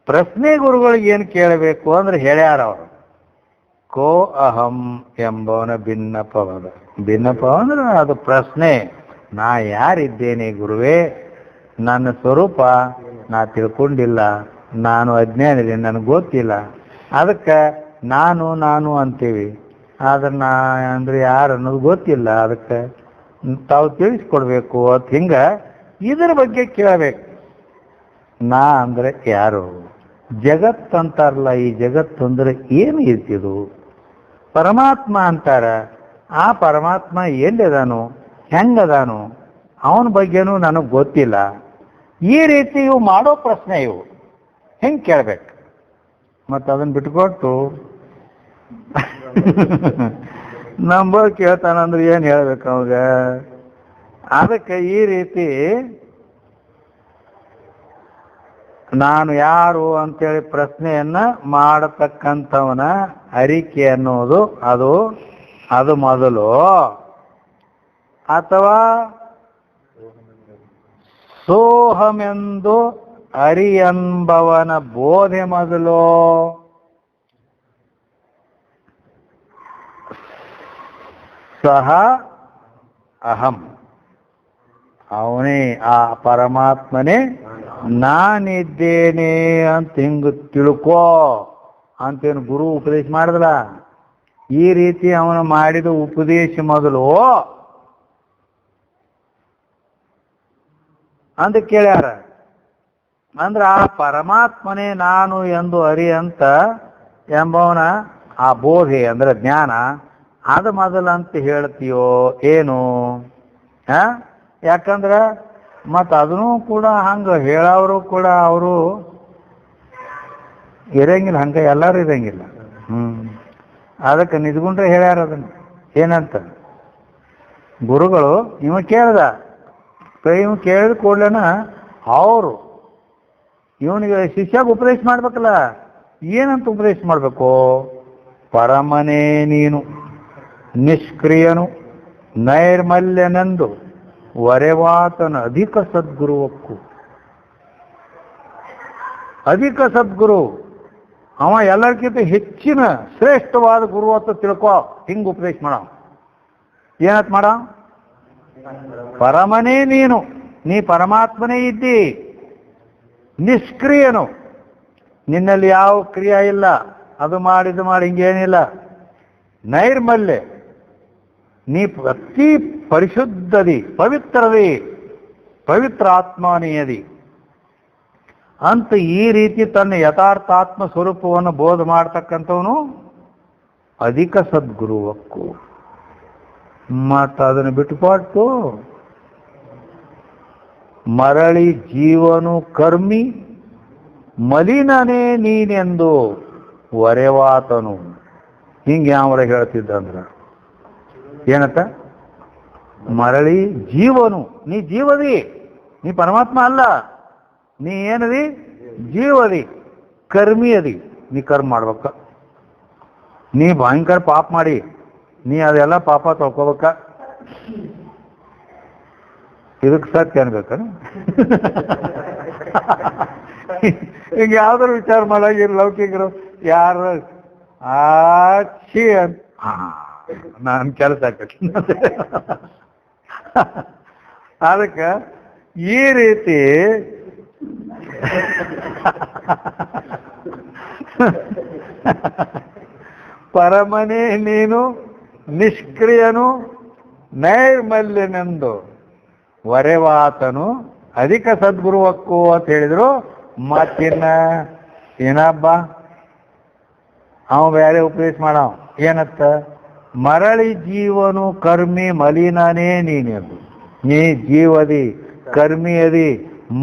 ಪ್ರಶ್ನೆ ಗುರುಗಳಿಗೆ ಏನು ಕೇಳಬೇಕು ಅಂದ್ರೆ ಹೇಳ್ಯಾರ ಅವರು ಕೋ ಅಹಂ ಎಂಬವನ ಭಿನ್ನಪವಾದ. ಭಿನ್ನಪವ ಅಂದ್ರೆ ಅದು ಪ್ರಶ್ನೆ ನಾ ಯಾರಿದ್ದೇನೆ ಗುರುವೇ, ನನ್ನ ಸ್ವರೂಪ ನಾ ತಿಳ್ಕೊಂಡಿಲ್ಲ, ನಾನು ಅಜ್ಞಾನಿದೆ, ನನಗೆ ಗೊತ್ತಿಲ್ಲ. ಅದಕ್ಕೆ ನಾನು ಅಂತೀವಿ, ಆದ್ರೆ ನಾ ಅಂದ್ರೆ ಯಾರು ಅನ್ನೋದು ಗೊತ್ತಿಲ್ಲ. ಅದಕ್ಕೆ ತಾವು ತಿಳಿಸ್ಕೊಡ್ಬೇಕು ಅಂತ ಹಿಂಗೆ ಇದ್ರ ಬಗ್ಗೆ ಕೇಳಬೇಕು. ನಾ ಅಂದರೆ ಯಾರು, ಜಗತ್ತಂತಾರಲ್ಲ, ಈ ಜಗತ್ತು ಅಂದ್ರೆ ಏನು ಇರ್ತಿದು? ಪರಮಾತ್ಮ ಅಂತಾರ, ಆ ಪರಮಾತ್ಮ ಎಲ್ಲಿದಾನು, ಹೆಂಗದಾನು, ಅವನ ಬಗ್ಗೆನೂ ನನಗೆ ಗೊತ್ತಿಲ್ಲ. ಈ ರೀತಿ ಇವು ಮಾಡೋ ಪ್ರಶ್ನೆ ಇವು ಹೆಂಗೆ ಕೇಳ್ಬೇಕು? ಮತ್ತು ಅದನ್ನು ಬಿಟ್ಕೊಟ್ಟು ನಂಬೋದು ಕೇಳ್ತಾನಂದ್ರೆ ಏನು ಹೇಳ್ಬೇಕು ಅವಾಗ? ಅದಕ್ಕೆ ಈ ರೀತಿ ನಾನು ಯಾರು ಅಂತೇಳಿ ಪ್ರಶ್ನೆಯನ್ನ ಮಾಡತಕ್ಕಂಥವನ ಅರಿಕೆ ಅನ್ನೋದು ಅದು ಮೊದಲು, ಅಥವಾ ಸೋಹಮೆಂದು ಅರಿಯಂಬವನ ಬೋಧೆ ಮೊದಲು, ಸಹ ಅಹಂ, ಅವನೇ ಆ ಪರಮಾತ್ಮನೇ ನಾನಿದ್ದೇನೆ ಅಂತ ಹಿಂಗ ತಿಳ್ಕೋ ಅಂತೇನು ಗುರು ಉಪದೇಶ ಮಾಡಿದಲ್ಲ. ಈ ರೀತಿ ಅವನು ಮಾಡಿದ ಉಪದೇಶ ಮೊದಲು ಅಂತ ಕೇಳ್ಯಾರ. ಅಂದ್ರೆ ಆ ಪರಮಾತ್ಮನೇ ನಾನು ಎಂದು ಅರಿಯಂತ ಎಂಬವನ ಆ ಬೋಧೆ ಅಂದ್ರೆ ಜ್ಞಾನ ಅದು ಮೊದಲಂತ ಹೇಳ್ತೀಯೋ ಏನು? ಯಾಕಂದ್ರೆ ಮತ್ತು ಅದನ್ನೂ ಕೂಡ ಹಂಗೆ ಹೇಳೋರು ಕೂಡ ಅವರು ಇರಂಗಿಲ್ಲ, ಹಂಗೆ ಎಲ್ಲರೂ ಇರಂಗಿಲ್ಲ. ಅದಕ್ಕೆ ನಿದ್ಗುಂಡ್ರೆ ಹೇಳ್ಯಾರ ಅದನ್ನು ಏನಂತ. ಗುರುಗಳು ಇವ ಕೇಳ್ದ, ಇವ ಕೇಳಿದ ಕೂಡಲೇನ ಅವರು ಇವನಿಗೆ ಶಿಷ್ಯಾಗ ಉಪದೇಶ ಮಾಡ್ಬೇಕಲ್ಲ. ಏನಂತ ಉಪದೇಶ ಮಾಡಬೇಕು? ಪರಮನೇ ನೀನು, ನಿಷ್ಕ್ರಿಯನು, ನೈರ್ಮಲ್ಯನೆಂದು ವರೆವಾತನ ಅಧಿಕ ಸದ್ಗುರುವಕ್ಕು. ಅಧಿಕ ಸದ್ಗುರು ಅವ ಎಲ್ಲರಿಗಿಂತ ಹೆಚ್ಚಿನ ಶ್ರೇಷ್ಠವಾದ ಗುರು ಅಂತ ತಿಳ್ಕೊ. ಹಿಂಗೆ ಉಪದೇಶ ಮಾಡ. ಏನತ್ ಮಾಡ? ಪರಮನೇ ನೀನು, ನೀ ಪರಮಾತ್ಮನೇ ಇದ್ದಿ, ನಿಷ್ಕ್ರಿಯನು, ನಿನ್ನಲ್ಲಿ ಯಾವ ಕ್ರಿಯೆ ಇಲ್ಲ, ಅದು ಮಾಡಿದ್ದು ಮಾಡಿ ಹಿಂಗೇನಿಲ್ಲ. ನೈರ್ಮಲ್ಯ, ನೀ ಅತಿ ಪರಿಶುದ್ಧದಿ, ಪವಿತ್ರದಿ, ಪವಿತ್ರ ಆತ್ಮನೀಯದಿ ಅಂತ ಈ ರೀತಿ ತನ್ನ ಯಥಾರ್ಥಾತ್ಮ ಸ್ವರೂಪವನ್ನು ಬೋಧ ಮಾಡ್ತಕ್ಕಂಥವನು ಅಧಿಕ ಸದ್ಗುರುವಕ್ಕು. ಮತ್ತು ಅದನ್ನು ಬಿಟ್ಟುಕೊಟ್ಟು ಮರಳಿ ಜೀವನು ಕರ್ಮಿ ಮಲಿನನೇ ನೀನೆಂದು ವರೆವಾತನು. ಹಿಂಗೆ ಯಾವರ ಹೇಳ್ತಿದ್ದಂದ್ರ ಏನತ್ತ? ಮರಳಿ ಜೀವನು, ನೀ ಜೀವದಿ, ನೀ ಪರಮಾತ್ಮ ಅಲ್ಲ, ನೀ ಏನದಿ? ಜೀವದಿ, ಕರ್ಮಿ ಅದಿ, ನೀ ಕರ್ಮ ಮಾಡ್ಬೇಕ. ನೀ ಭಯಂಕರ ಪಾಪ ಮಾಡಿ ನೀ ಅದೆಲ್ಲ ಪಾಪ ತೊಳ್ಕೋಬೇಕ. ಇದಕ್ಕೆ ಸತ್ಯ ಅನ್ಬೇಕ. ಹಿಂಗ ಯಾವ್ದಾರು ವಿಚಾರ ಮಾಡಾಗಿರ್ ಲೌಕಿಕರು ಯಾರು ಆಚಿ ಅಂತ ನಾನು ಕೆಲಸ ಆಗ್ತೈತಿ. ಅದಕ್ಕೆ ಈ ರೀತಿ ಪರಮನೇ ನೀನು, ನಿಷ್ಕ್ರಿಯನು, ನೈರ್ಮಲ್ಯನೆಂದು ವರೆವಾತನು ಅಧಿಕ ಸದ್ಗುರುವಕ್ಕು ಅಂತ ಹೇಳಿದ್ರು. ಏನಬ್ಬ ಅವ ಬೇರೆ ಉಪದೇಶ ಮಾಡವ ಏನತ್ತ? ಮರಳಿ ಜೀವನು ಕರ್ಮಿ ಮಲಿನನೇ ನೀನೆಂದು. ನೀ ಜೀವದಿ, ಕರ್ಮಿ ಅದಿ,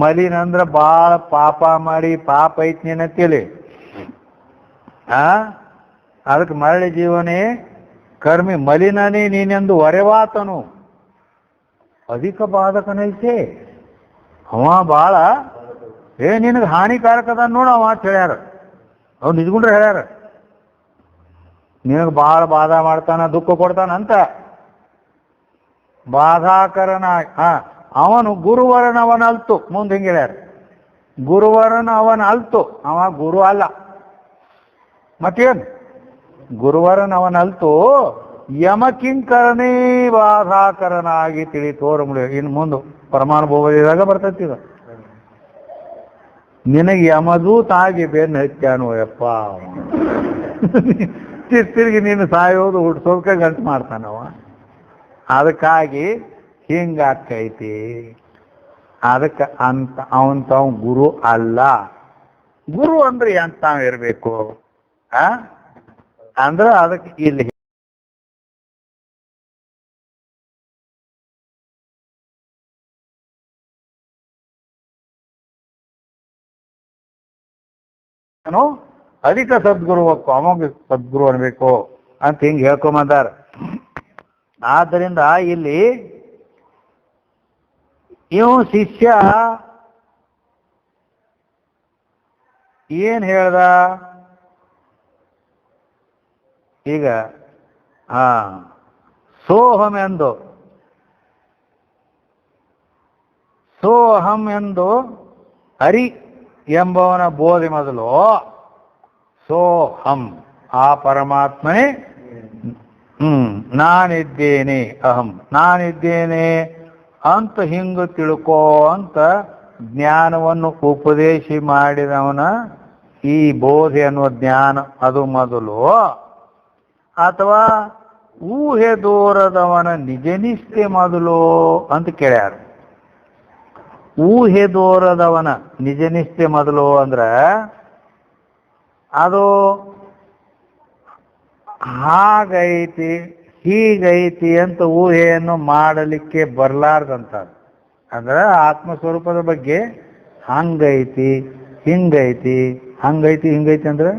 ಮಲಿನ ಅಂದ್ರೆ ಭಾಳ ಪಾಪ ಮಾಡಿ ಪಾಪ ಐತಿ ನೀನಂತೇಳಿ ಅದಕ್ಕೆ ಮರಳಿ ಜೀವನೇ ಕರ್ಮಿ ಮಲಿನನೇ ನೀನೆಂದು ವರೆವಾತನು ಅಧಿಕ ಬಾಧಕನೈತೆ. ಅವ ಭಾಳ ನಿನಗೆ ಹಾನಿಕಾರಕ ಅದ ನೋಡು ಅವ ಅಂತ ಹೇಳ್ಯಾರ. ಅವ್ರು ನಿಜ್ಗುಂಡ್ರೆ ಹೇಳ್ಯಾರ, ನಿನಗೆ ಭಾಳ ಬಾಧ ಮಾಡ್ತಾನ, ದುಃಖ ಕೊಡ್ತಾನಂತ. ಬಾಧಾಕರನ ಅವನು ಗುರುವರನ ಅವನ ಅಲ್ತು. ಮುಂದೆ ಹಿಂಗೆ ಹೇಳ್ಯಾರ, ಗುರುವರನ ಅವನ ಅಲ್ತು, ಅವ ಗುರು ಅಲ್ಲ. ಮತ್ತೇನು? ಗುರುವರನ ಅವನ ಅಲ್ತು ಯಮಕಿಂಕರನೇ ಬಾಧಾಕರನಾಗಿ ತಿಳಿ ತೋರಮುಡಿ. ಇನ್ನು ಮುಂದೆ ಪರಮಾನುಭವದಾಗ ಬರ್ತೈತಿ ಇದು. ನಿನಗೆ ಯಮದೂತ ಆಗಿ ಬೆನ್ನು ಹತ್ಯಾನು ಯಪ್ಪ. ತಿರ್ಗಿ ನೀನು ಸಾಯೋದು ಹುಡ್ಸೋಕ ಗಂಟು ಮಾಡ್ತಾನವ. ಅದಕ್ಕಾಗಿ ಹಿಂಗಾಕೈತಿ. ಅದಕ್ಕೆ ಅಂತ ಅವಂತವ್ ಗುರು ಅಲ್ಲ. ಗುರು ಅಂದ್ರೆ ಎಂತ ಇರಬೇಕು ಅಂದ್ರೆ ಅದಕ್ಕೆ ಇಲ್ಲಿ ಅಧಿಕ ಸದ್ಗುರು ಅಮೋಘ ಸದ್ಗುರು ಅನ್ಬೇಕು ಅಂತ ಹಿಂಗ್ ಹೇಳ್ಕೊಂಬಂದಾರ. ಆದ್ದರಿಂದ ಇಲ್ಲಿ ಇವು ಶಿಷ್ಯ ಏನ್ ಹೇಳ್ದ ಈಗ ಸೋಹಂ ಎಂದು ಹರಿ ಎಂಬವನ ಬೋಧೆ ಮೊದಲು ಸೋಹಂ ಆ ಪರಮಾತ್ಮನೇ ನಾನಿದ್ದೇನೆ ಅಹಂ ನಾನಿದ್ದೇನೆ ಅಂತ ಹಿಂಗ ತಿಳ್ಕೋ ಅಂತ ಜ್ಞಾನವನ್ನು ಉಪದೇಶ ಮಾಡಿದವನ ಈ ಬೋಧೆ ಅನ್ನುವ ಜ್ಞಾನ ಅದು ಮೊದಲು, ಅಥವಾ ಊಹೆ ದೂರದವನ ನಿಜನಿಷ್ಠೆ ಮೊದಲು ಅಂತ ಕೇಳ್ಯಾರ. ಊಹೆ ದೂರದವನ ನಿಜನಿಷ್ಠೆ ಮೊದಲು ಅಂದ್ರೆ ಅದು ಹಾಗೈತಿ ಹೀಗೈತಿ ಅಂತ ಊಹೆಯನ್ನು ಮಾಡಲಿಕ್ಕೆ ಬರಲಾರ್ದಂತ. ಅಂದ್ರೆ ಆತ್ಮಸ್ವರೂಪದ ಬಗ್ಗೆ ಹಂಗೈತಿ ಹಿಂಗೈತಿ ಹಿಂಗೈತಿ ಅಂದ್ರೆ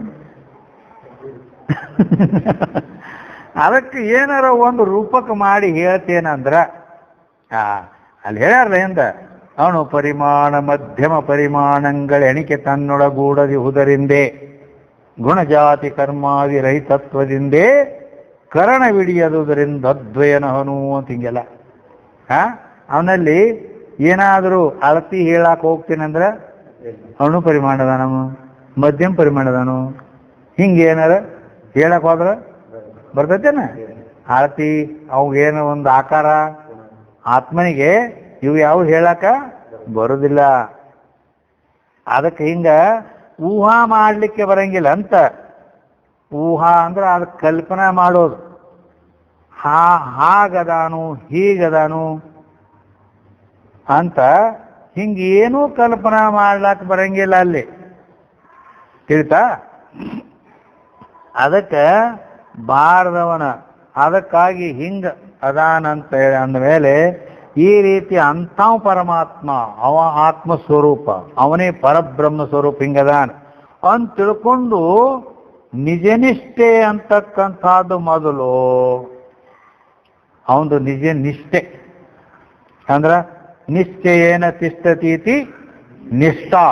ಅದಕ್ಕೆ ಏನಾರ ಒಂದು ರೂಪಕ ಮಾಡಿ ಹೇಳ್ತೇನಂದ್ರ ಅಲ್ಲಿ ಹೇಳ್ಯಾರಲ್ಲ ಎಂದ ಅವನು ಪರಿಮಾಣ ಮಧ್ಯಮ ಪರಿಮಾಣಗಳ ಎಣಿಕೆ ತನ್ನೊಳಗೂಡದಿಹುದರಿಂದೇ ಗುಣಜಾತಿ ಕರ್ಮಾದಿ ರಹಿತತ್ವದಿಂದೇ ಕರಣವಿಡಿಯದುದರಿಂದ ಅದ್ವಯನಹನು ಅಂತ ಹಿಂಗೆಲ್ಲ ಅವನಲ್ಲಿ ಏನಾದರೂ ಅಳತಿ ಹೇಳಾಕ ಹೋಗ್ತೀನಂದ್ರ ಅವನು ಪರಿಮಾಣದಾನು ಮಧ್ಯಮ ಪರಿಮಾಣದಾನು ಹಿಂಗೇನಾರ ಹೇಳಕ್ ಹೋದ್ರ ಬರ್ತೈತೇನ ಅಳತಿ ಅವಾಗೇನು ಒಂದು ಆಕಾರ ಆತ್ಮನಿಗೆ ಇವು ಯಾವ ಹೇಳಾಕ ಬರುದಿಲ್ಲ. ಅದಕ್ಕೆ ಹಿಂಗ ಊಹಾ ಮಾಡ್ಲಿಕ್ಕೆ ಬರಂಗಿಲ್ಲ ಅಂತ. ಊಹಾ ಅಂದ್ರೆ ಅದಕ್ಕೆ ಕಲ್ಪನಾ ಮಾಡೋದು. ಹಾಗದಾನು ಹೀಗದಾನು ಅಂತ ಹಿಂಗೇನೂ ಕಲ್ಪನಾ ಮಾಡ್ಲಾಕ ಬರಂಗಿಲ್ಲ ಅಲ್ಲಿ, ತಿಳಿತಾ? ಅದಕ್ಕೆ ಬಾರದವನ ಅದಕ್ಕಾಗಿ ಹಿಂಗ ಅದಾನಂತ ಹೇಳಿ ಅಂದಮೇಲೆ ಈ ರೀತಿ ಅಂಥವ ಪರಮಾತ್ಮ ಅವ ಆತ್ಮಸ್ವರೂಪ ಅವನೇ ಪರಬ್ರಹ್ಮ ಸ್ವರೂಪ ಹಿಂಗದಾನ ಅಂತ ತಿಳ್ಕೊಂಡು ನಿಜನಿಷ್ಠೆ ಅಂತಕ್ಕಂಥದ್ದು ಮೊದಲು ಅವನು ನಿಜ ನಿಷ್ಠೆ ಅಂದ್ರ ನಿಶ್ಚಯೇನ ತಿಷ್ಠತೀತಿ ನಿಷ್ಠಾ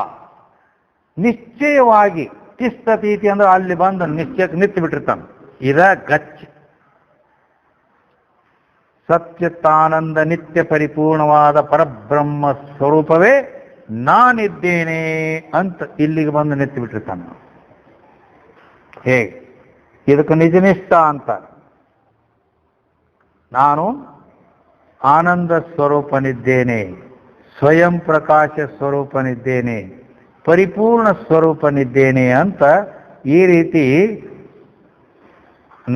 ನಿಶ್ಚಯವಾಗಿ ತಿಷ್ಠತೀತಿ ಅಂದ್ರೆ ಅಲ್ಲಿ ಬಂದು ನಿಶ್ಚಯಕ್ಕೆ ನಿಂತು ಬಿಟ್ಟಿರ್ತಾನೆ. ಇದ ಗಚ್ಚ ಸತ್ಯತಾನಂದ ನಿತ್ಯ ಪರಿಪೂರ್ಣವಾದ ಪರಬ್ರಹ್ಮ ಸ್ವರೂಪವೇ ನಾನಿದ್ದೇನೆ ಅಂತ ಇಲ್ಲಿಗೆ ಬಂದು ನಿಂತು ಬಿಟ್ಟಿರ್ತಾನೆ. ಹೇಗೆ ಇದಕ್ಕೆ ನಿಜನಿಷ್ಠ ಅಂತ. ನಾನು ಆನಂದ ಸ್ವರೂಪನಿದ್ದೇನೆ, ಸ್ವಯಂ ಪ್ರಕಾಶ ಸ್ವರೂಪನಿದ್ದೇನೆ, ಪರಿಪೂರ್ಣ ಸ್ವರೂಪನಿದ್ದೇನೆ ಅಂತ ಈ ರೀತಿ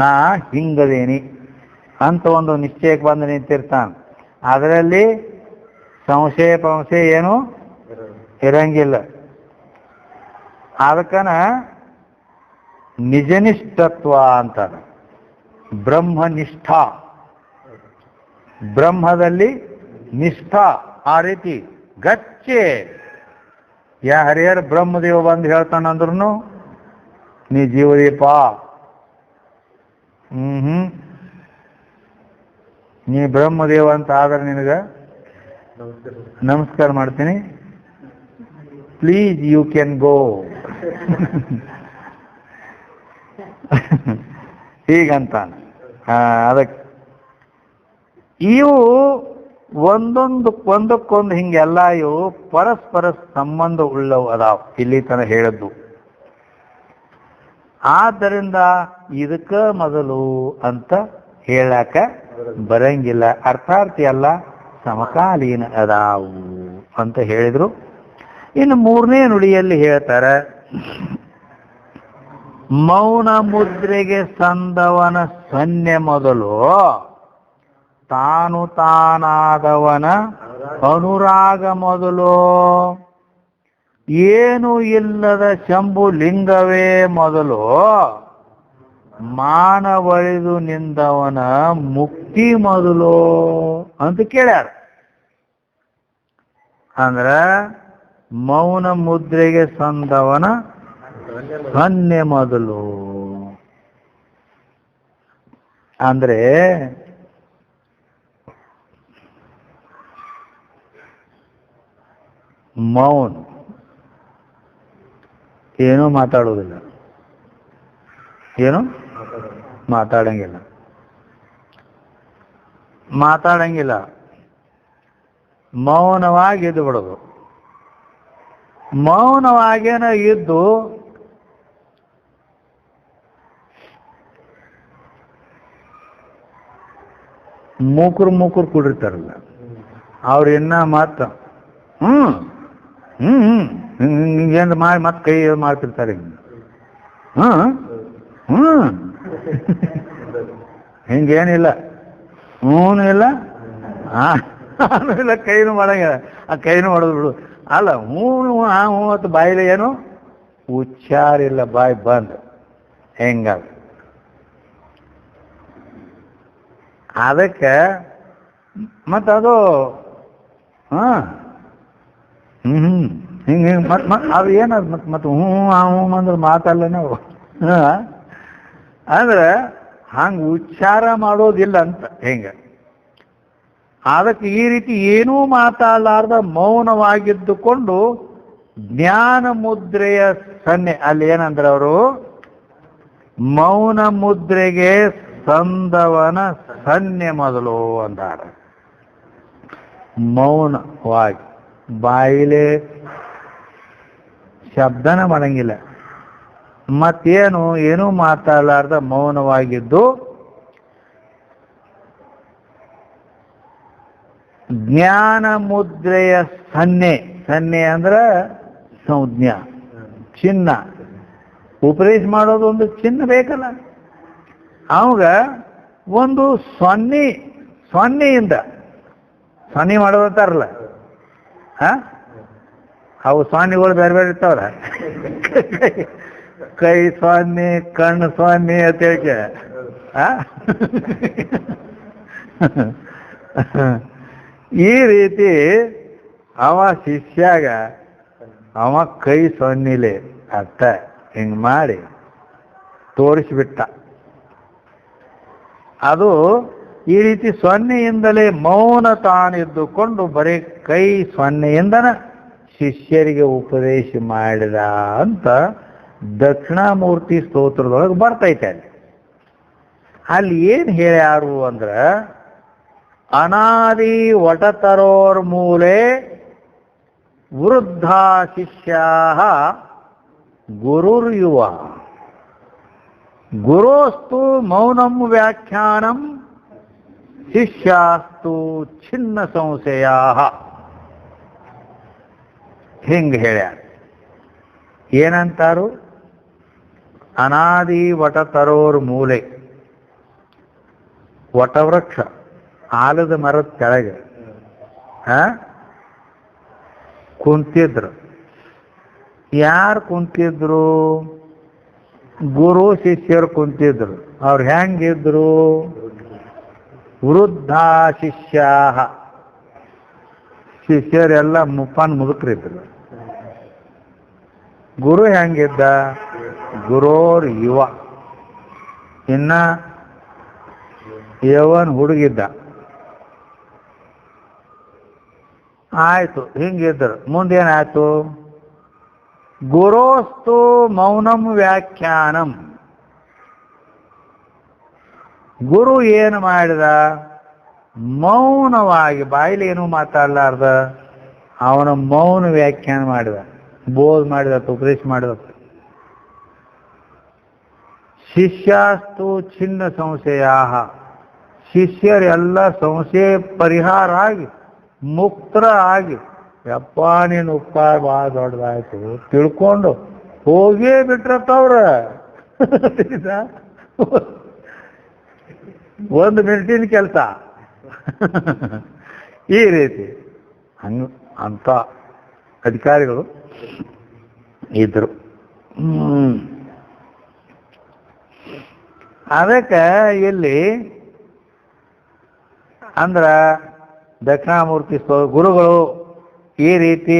ನಾ ಹಿಂಗದೇನಿ ಅಂತ ಒಂದು ನಿಶ್ಚಯಕ್ಕೆ ಬಂದು ನಿಂತಿರ್ತಾನೆ. ಅದರಲ್ಲಿ ಸಂಶಯ ಏನು ಇರಂಗಿಲ್ಲ. ಅದಕ್ಕನ ನಿಜನಿಷ್ಠತ್ವ ಅಂತಾರೆ. ಬ್ರಹ್ಮನಿಷ್ಠ, ಬ್ರಹ್ಮದಲ್ಲಿ ನಿಷ್ಠಾ ಆ ರೀತಿ ಗಚ್ಚೆ. ಹರಿಹರ ಬ್ರಹ್ಮದೇವ ಬಂದು ಹೇಳ್ತಾನಂದ್ರೂ ನೀ ಜೀವದೀಪ, ನೀ ಬ್ರಹ್ಮದೇವ ಅಂತ ಆದ್ರೆ ನಿನಗೆ ನಮಸ್ಕಾರ ಮಾಡ್ತೀನಿ, ಪ್ಲೀಸ್ ಯು ಕ್ಯಾನ್ ಗೋ ಹೀಗಂತಾನ. ಅದಕ್ಕೆ ಇವು ಒಂದಕ್ಕೊಂದು ಹಿಂಗೆಲ್ಲ ಇವು ಪರಸ್ಪರ ಸಂಬಂಧ ಉಳ್ಳವು ಅದಾವ ಇಲ್ಲಿ ತನ ಹೇಳಿದ್ದು. ಆದ್ದರಿಂದ ಇದಕ್ಕ ಮೊದಲು ಅಂತ ಹೇಳಕ ಬರಂಗಿಲ್ಲ. ಅರ್ಥಾರ್ಥಿ ಅಲ್ಲ, ಸಮಕಾಲೀನ ಅದಾವು ಅಂತ ಹೇಳಿದ್ರು. ಇನ್ನು ಮೂರನೇ ನುಡಿಯಲ್ಲಿ ಹೇಳ್ತಾರೆ, ಮೌನ ಮುದ್ರೆಗೆ ಸಂದವನ ಸನ್ನೆ ಮೊದಲು ತಾನು ತಾನಾದವನ ಅನುರಾಗ ಮೊದಲು. ಏನು ಇಲ್ಲದ ಶಂಭು ಲಿಂಗವೇ ಮೊದಲು ಮಾನವಳಿದು ನಿಂದವನ ಮುಕ್ತಿ ಮೊದಲು ಅಂತ ಕೇಳ್ಯಾರ. ಅಂದ್ರ ಮೌನ ಮುದ್ರೆಗೆ ಸಂದವನ ಸನ್ನೆ ಮೊದಲು ಅಂದ್ರೆ ಮೌನ ಏನೂ ಮಾತಾಡೋದಿಲ್ಲ, ಏನು ಮಾತಾಡಂಗಿಲ್ಲ, ಮೌನವಾಗಿ ಇದ್ದು ಬಿಡೋದು. ಮೌನವಾಗೇನ ಇದ್ದು ಮೂಕರು ಕುಡಿರ್ತಾರಲ್ಲ ಅವ್ರು ಇನ್ನ ಮತ್ತ ಹಿಂಗೇನ್ ಮಾಡಿ ಮತ್ತೆ ಕೈ ಮಾಡ್ತಿರ್ತಾರೆ. ಹಿಂಗೇನಿಲ್ಲ, ಇಲ್ಲ ಇಲ್ಲ, ಕೈನು ಮಾಡಂಗಿಲ್ಲ. ಆ ಕೈನು ಮಾಡೋದು ಬಿಡು. ಅಲ್ಲ ಹ್ಞೂ ಮತ್ತು ಬಾಯಿಲೆ ಏನು ಉಚ್ಚಾರಿಲ್ಲ, ಬಾಯಿ ಬಂದ್ ಹೆಂಗ. ಅದಕ್ಕೆ ಮತ್ತದು ಹಿಂಗೆ ಅದು ಏನದು ಮತ್ತೆ ಅಂದ್ರೆ ಮಾತಲ್ಲನೇ ಅಂದ್ರೆ ಹಂಗೆ ಉಚ್ಚಾರ ಮಾಡೋದಿಲ್ಲ ಅಂತ ಹೆಂಗ. ಅದಕ್ಕೆ ಈ ರೀತಿ ಏನೂ ಮಾತಾಡಲಾರ್ದ ಮೌನವಾಗಿದ್ದುಕೊಂಡು ಜ್ಞಾನ ಮುದ್ರೆಯ ಸನ್ನೆ, ಅಲ್ಲಿ ಏನಂದ್ರೆ ಅವರು ಮೌನ ಮುದ್ರೆಗೆ ಸಂದವನ ಸನ್ನೆ ಮೊದಲು ಅಂದಾರ. ಮೌನವಾಗಿ ಬಾಯಿಲೆ ಶಬ್ದನ ಮಾಡಂಗಿಲ್ಲ, ಮತ್ತೇನು ಏನೂ ಮಾತಾಡಲಾರ್ದ ಮೌನವಾಗಿದ್ದು ಜ್ಞಾನ ಮುದ್ರೆಯ ಸನ್ನೆ ಅಂದ್ರೆ ಸಂಜ್ಞಾ, ಚಿನ್ನ. ಉಪದೇಶ ಮಾಡೋದು ಒಂದು ಚಿನ್ನ ಬೇಕಲ್ಲ. ಅವಾಗ ಒಂದು ಸೊನ್ನೆಯಿಂದ ಸೊನ್ನೆ ಮಾಡೋದಂತಾರಲ್ಲ, ಅವು ಸೊನ್ನೆಗಳು ಬೇರೆ ಬೇರೆ ಇರ್ತಾವ್ರ. ಕೈ ಸೊನ್ನೆ, ಕಣ್ಣು ಸೊನ್ನೆ ಅಂತ ಹೇಳಿ ಈ ರೀತಿ ಅವ ಶಿಷ್ಯಾಗ ಅವ ಕೈ ಸೊನ್ನಿಲೆ ಅತ್ತ ಹಿಂಗ್ ಮಾಡಿ ತೋರಿಸ್ಬಿಟ್ಟ. ಅದು ಈ ರೀತಿ ಸೊನ್ನೆಯಿಂದಲೇ ಮೌನ ತಾನಿದ್ದುಕೊಂಡು ಬರೀ ಕೈ ಸೊನ್ನೆಯಿಂದನ ಶಿಷ್ಯರಿಗೆ ಉಪದೇಶ ಮಾಡಿದ ಅಂತ ದಕ್ಷಿಣಾಮೂರ್ತಿ ಸ್ತೋತ್ರದೊಳಗೆ ಬರ್ತೈತೆ. ಅಲ್ಲಿ ಏನು ಹೇಳ್ಯಾರು ಅಂದ್ರ, ಅನಾದಿ ವಟತರೋರ್ ಮೂಲೆ ವೃದ್ಧ ಶಿಷ್ಯಾ ಗುರುರ್ಯುವ ಗುರೋಸ್ತು ಮೌನಂ ವ್ಯಾಖ್ಯಾನಂ ಶಿಷ್ಯಾಸ್ತು ಛಿನ್ನ ಸಂಶಯ. ಹಿಂಗೆ ಹೇಳ್ಯಾರ. ಏನಂತಾರು? ಅನಾದಿ ವಟತರೋರ್ ಮೂಲೆ, ವಟವೃಕ್ಷ ಆಲದ ಮರದ ಕೆಳಗೆ ಕುಂತಿದ್ರು. ಯಾರು ಕುಂತಿದ್ರು? ಗುರು ಶಿಷ್ಯರು ಕುಂತಿದ್ರು. ಅವ್ರು ಹೆಂಗಿದ್ರು? ವೃದ್ಧ ಶಿಷ್ಯ, ಶಿಷ್ಯರೆಲ್ಲ ಮುದುಕರಿದ್ರು. ಗುರು ಹೆಂಗಿದ್ದ? ಗುರೋರ್ ಯುವ, ಇನ್ನ ಯವನ್ ಹುಡುಗಿದ್ದ. ಆಯ್ತು, ಹಿಂಗಿದ್ರು. ಮುಂದೇನಾಯ್ತು? ಗುರೋಸ್ತು ಮೌನಂ ವ್ಯಾಖ್ಯಾನಂ, ಗುರು ಏನು ಮಾಡಿದ? ಮೌನವಾಗಿ ಬಾಯಿಲಿ ಏನು ಮಾತಾಡಲಾರ್ದ ಅವನ ಮೌನ ವ್ಯಾಖ್ಯಾನ ಮಾಡಿದ, ಬೋಧ್ ಮಾಡಿದ, ಉಪದೇಶ ಮಾಡಿದ. ಶಿಷ್ಯಾಸ್ತು ಛಿನ್ನ ಸಂಶಯ, ಶಿಷ್ಯರೆಲ್ಲ ಸಂಶಯ ಪರಿಹಾರ ಆಗಿ ಮುಕ್ತರ ಆಗಿ, ಯಪ್ಪ ನೀನು ಉಪಕಾರ ಭಾಳ ದೊಡ್ಡದಾಯ್ತು ತಿಳ್ಕೊಂಡು ಹೋಗೇ ಬಿಟ್ರತ್ತವ್ರ. ಒಂದು ಮಿನಿಟಿನ ಕೆಲಸ. ಈ ರೀತಿ ಅಂತ ಅಧಿಕಾರಿಗಳು ಇದ್ರು. ಅದಕ್ಕೆ ಇಲ್ಲಿ ಅಂದ್ರ ದಕ್ಷಿಣಾಮೂರ್ತಿ ಗುರುಗಳು ಈ ರೀತಿ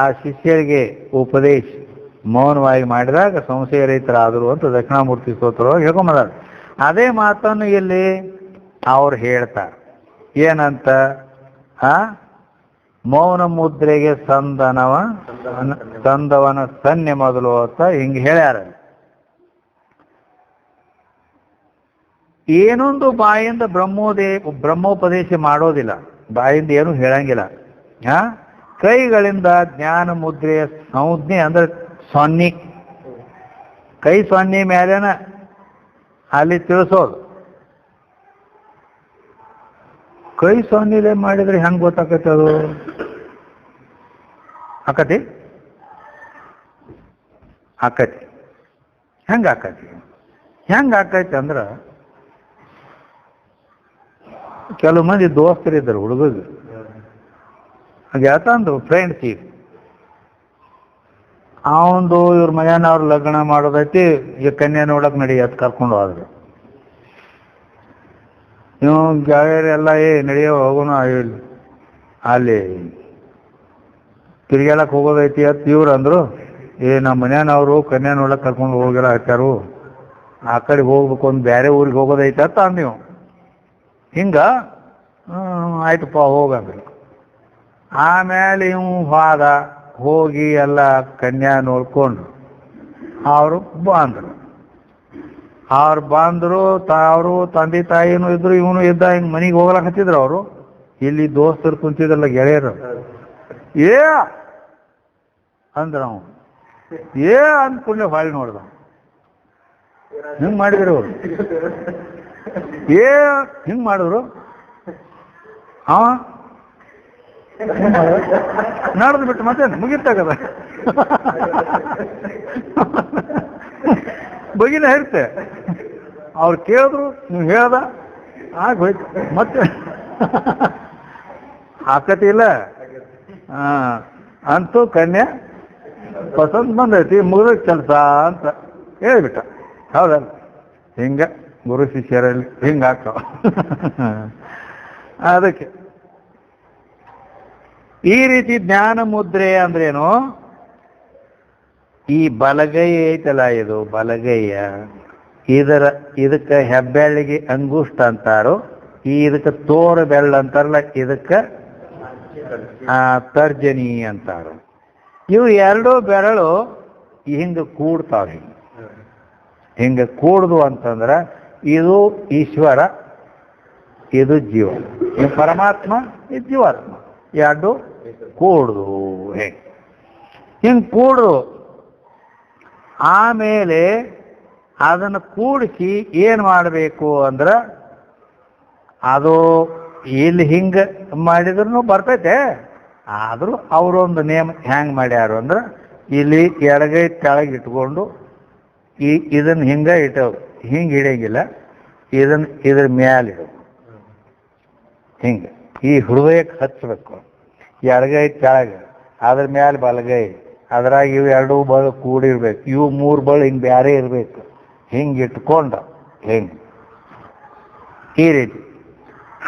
ಆ ಶಿಷ್ಯರಿಗೆ ಉಪದೇಶ ಮೌನವಾಗಿ ಮಾಡಿದಾಗ ಸಂಶಯ ರಹಿತರಾದರು ಅಂತ ದಕ್ಷಿಣಾಮೂರ್ತಿ ಸ್ತೋತ್ರವಾಗಿ ಹೇಳ್ಕೊಂಬಂದಾರ. ಅದೇ ಮಾತನ್ನು ಇಲ್ಲಿ ಅವ್ರು ಹೇಳ್ತಾರೆ. ಏನಂತ? ಮೌನ ಮುದ್ರೆಗೆ ಸಂದವನ ಸನ್ನೆ ಮೊದಲು ಅಂತ ಹಿಂಗೆ ಹೇಳ್ಯಾರ. ಏನೊಂದು ಬಾಯಿಂದ ಬ್ರಹ್ಮೋಪದೇಶ ಮಾಡೋದಿಲ್ಲ, ಬಾಯಿಂದ ಏನು ಹೇಳಂಗಿಲ್ಲ. ಕೈಗಳಿಂದ ಜ್ಞಾನ ಮುದ್ರೆಯ ಸಂಜ್ಞೆ ಅಂದ್ರೆ ಸೊನ್ನಿ, ಕೈ ಸೊನ್ನಿ ಮೇಲೆನ ಅಲ್ಲಿ ತಿಳಿಸೋದು. ಕೈ ಸೊನ್ನಿಲೆ ಮಾಡಿದ್ರೆ ಹೆಂಗೆ ಗೊತ್ತಾಕೈತೆ? ಅದು ಆಕತಿ ಹೆಂಗೆ ಆಕೈತಿ ಅಂದ್ರೆ, ಕೆಲವು ಮಂದಿ ದೋಸ್ತರಿದ್ದರು ಹುಡುಗರು, ಯಾತಂದು ಫ್ರೆಂಡ್ಸ್, ಈಗ ಅವಂದು ಇವ್ರ ಮನೆಯವ್ರ ಲಗ್ನ ಮಾಡೋದೈತಿ, ಈಗ ಕನ್ಯಾ ನೋಡಕ್ ನಡಿ ಅಂತ ಕರ್ಕೊಂಡು ಹೋದ್ರು. ನೀವು ಗೆಳೆಯರೆಲ್ಲ ನಡೆಯೋ ಹೋಗೋಣ ಅಲ್ಲಿ ತಿರ್ಗಾಡಕ್ ಹೋಗೋದೈತಿ ಅಂತ ಇವ್ರು ಅಂದ್ರು. ನಮ್ಮ ಮನೆಯವ್ರು ಕನ್ಯಾ ನೋಡಕ್ ಕರ್ಕೊಂಡು ಹೋಗಿಲ್ಲ ಹಚ್ಚಾರು, ಆ ಕಡೆ ಹೋಗ್ಬೇಕು, ಒಂದು ಬೇರೆ ಊರಿಗೆ ಹೋಗೋದೈತಿ ಅಂತ ಅಂದೀವು. ಹಿಂಗ ಆಯ್ತಪ್ಪ ಹೋಗಂದ್ರಿ. ಆಮೇಲೆ ಇವು ಹೋಗಿ ಎಲ್ಲ ಕನ್ಯಾ ನೋಡ್ಕೊಂಡು ಅವರು ಬಂದರು. ಅವರು ತಂದೆ ತಾಯಿನೂ ಇದ್ರು, ಇವನು ಇದ್ದ. ಹಿಂಗೆ ಮನೆಗೆ ಹೋಗ್ಲಕ್ ಹತ್ತಿದ್ರು. ಅವರು ಇಲ್ಲಿ ದೋಸ್ತರು ಕುಂತಿದ್ರಲ್ಲ ಗೆಳೆಯರು, ಅಂದ್ರ ಅವನು ಅಂದ್ಕೊಂಡೆ ಹೊಳ್ಳಿ ನೋಡ್ದ. ಹಿಂಗ್ ಮಾಡಿದ್ರು ಅವರು, ಹಿಂಗ್ ಮಾಡಿದ್ರು. ನಡೆದು ಬಿಟ್ಟು ಮತ್ತೆ ಮುಗಿತಾಗದ ಬಗಿನ ಇರುತ್ತೆ. ಅವ್ರು ಕೇಳಿದ್ರು, ನೀವು ಹೇಳ್ದ ಆಗೋಯ್ತು. ಮತ್ತೆ ಆಕತಿ ಇಲ್ಲ. ಅಂತೂ ಕನ್ಯಾ ಪಸಂದ್ ಬಂದೈತಿ, ಮುಗಿದ ಕೆಲಸ ಅಂತ ಹೇಳ್ಬಿಟ್ಟ. ಹೌದಲ್ಲ? ಹಿಂಗ ಗುರು ಶಿಷ್ಯರಲ್ಲಿ ಹಿಂಗಾಗ್ತಾವ. ಅದಕ್ಕೆ ಈ ರೀತಿ ಜ್ಞಾನ ಮುದ್ರೆ ಅಂದ್ರೇನು? ಈ ಬಲಗೈ ಐತಲ್ಲ, ಇದು ಬಲಗೈಯ, ಇದಕ್ಕೆ ಹೆಬ್ಬೆಳ್ಳಿಗೆ ಅಂಗುಷ್ಟ ಅಂತಾರೋ, ಇದಕ್ಕೆ ತೋರ ಬೆಳ್ಳ ಅಂತಾರಲ್ಲ, ಇದಕ್ಕೆ ತರ್ಜನಿ ಅಂತಾರ. ಇವು ಎರಡೂ ಬೆರಳು ಹಿಂಗೆ ಕೂಡ್ತಾವ. ಹಿಂಗೆ ಕೂಡ್ದು ಅಂತಂದ್ರೆ ಇದು ಈಶ್ವರ, ಇದು ಜೀವ. ಇದು ಪರಮಾತ್ಮ, ಇದು ಜೀವಾತ್ಮ. ಎರಡು ಕೂಡ್ದು ಹಿಂಗೆ ಕೂಡ್ದು ಆಮೇಲೆ ಅದನ್ನು ಕೂಡಿಸಿ ಏನು ಮಾಡಬೇಕು ಅಂದ್ರೆ, ಅದು ಇಲ್ಲಿ ಹಿಂಗೆ ಮಾಡಿದ್ರು ಬರ್ತೈತೆ. ಆದರೂ ಅವರೊಂದು ನೇಮ ಹ್ಯಾಂಗೆ ಮಾಡ್ಯಾರು ಅಂದ್ರೆ, ಇಲ್ಲಿ ಎಡಗೈ ಕೆಳಗೆ ಇಟ್ಕೊಂಡು ಇದನ್ನು ಹಿಂಗೆ ಇಟ್ಟವು. ಹಿಂಗೆ ಹಿಡಿಯಂಗಿಲ್ಲ, ಇದ್ರ ಮ್ಯಾಲೆ ಇಡವು. ಹಿಂಗೆ ಈ ಹೃದಯಕ್ಕೆ ಹಚ್ಚಬೇಕು. ಎಡಗೈ ಕೆಳಗೆ, ಅದ್ರ ಮ್ಯಾಲೆ ಬಲಗೈ, ಅದ್ರಾಗ ಇವು ಎರಡು ಬಳು ಕೂಡಿರ್ಬೇಕು. ಇವು ಮೂರು ಬಳು ಹಿಂಗೆ ಬೇರೆ ಇರಬೇಕು. ಹಿಂಗೆ ಇಟ್ಕೊಂಡು ಹಿಂಗೆ ಈ ರೀತಿ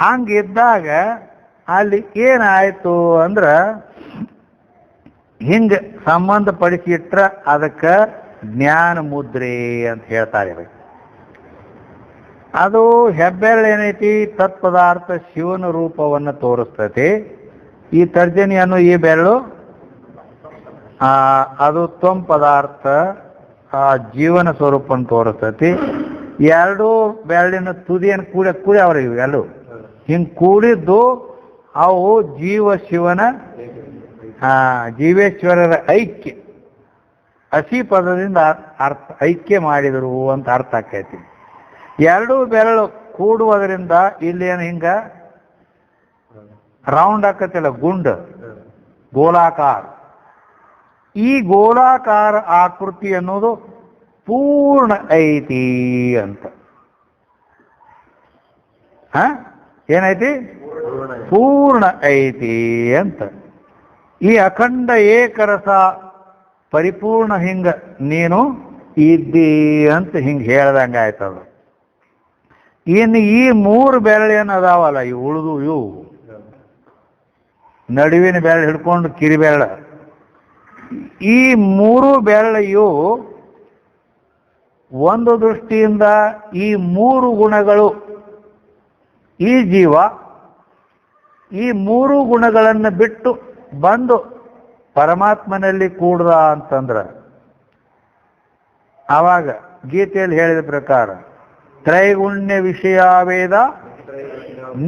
ಹಂಗಿದ್ದಾಗ ಅಲ್ಲಿ ಏನಾಯ್ತು ಅಂದ್ರೆ, ಹಿಂಗೆ ಸಂಬಂಧಪಡಿಸಿ ಇಟ್ರ ಅದಕ್ಕೆ ಜ್ಞಾನ ಮುದ್ರೆ ಅಂತ ಹೇಳ್ತಾರೆ. ಅದು ಹೆಬ್ಬೆರಳು ಏನೈತಿ, ತತ್ಪದಾರ್ಥ ಶಿವನ ರೂಪವನ್ನು ತೋರಿಸ್ತೈತಿ. ಈ ತರ್ಜನಿ ಅನ್ನೋ ಈ ಬೆರಳು ಅದು ತ್ವಂ ಪದಾರ್ಥ ಜೀವನ ಸ್ವರೂಪವನ್ನು ತೋರಿಸ್ತೈತಿ. ಎರಡೂ ಬೆರಳಿನ ತುದಿಯನ್ನು ಕೂಡಿ ಅವ್ರ ಇವು ಎರಡು ಹಿಂಗೆ ಕೂಡಿದ್ದು ಅವು ಶಿವನ ಜೀವೇಶ್ವರರ ಐಕ್ಯ, ಹಸಿ ಪದದಿಂದ ಐಕ್ಯ ಮಾಡಿದರು ಅಂತ ಅರ್ಥ ಆಕೈತಿ. ಎರಡೂ ಬೆರಳು ಕೂಡುವುದರಿಂದ ಇಲ್ಲೇನು ಹಿಂಗ ರೌಂಡ್ ಆಕತಿಲ್ಲ, ಗುಂಡು ಗೋಲಾಕಾರ. ಈ ಗೋಲಾಕಾರ ಆಕೃತಿ ಅನ್ನೋದು ಪೂರ್ಣ ಐತಿ ಅಂತ. ಏನೈತಿ? ಪೂರ್ಣ ಐತಿ ಅಂತ. ಈ ಅಖಂಡ ಏಕರಸ ಪರಿಪೂರ್ಣ ಹಿಂಗ ನೀನು ಇದ್ದಿ ಅಂತ ಹಿಂಗೆ ಹೇಳ್ದಂಗೆ ಆಯ್ತದ. ಇನ್ನು ಈ 3 ಬೆರಳೇನು ಅದಾವಲ್ಲ, ಇವು ಉಳಿದು ಇವು ನಡುವಿನ ಬೆರಳು ಹಿಡ್ಕೊಂಡು ಕಿರಿಬೆರಳ, ಈ 3 ಬೆರಳು ಇವು ಒಂದು ದೃಷ್ಟಿಯಿಂದ ಈ 3 ಗುಣಗಳು ಈ ಜೀವ ಈ 3 ಗುಣಗಳನ್ನು ಬಿಟ್ಟು ಬಂದು ಪರಮಾತ್ಮನಲ್ಲಿ ಕೂಡ್ದ ಅಂತಂದ್ರ ಆವಾಗ ಗೀತೆಯಲ್ಲಿ ಹೇಳಿದ ಪ್ರಕಾರ ತ್ರೈಗುಣ್ಯ ವಿಷಯ ವೇದ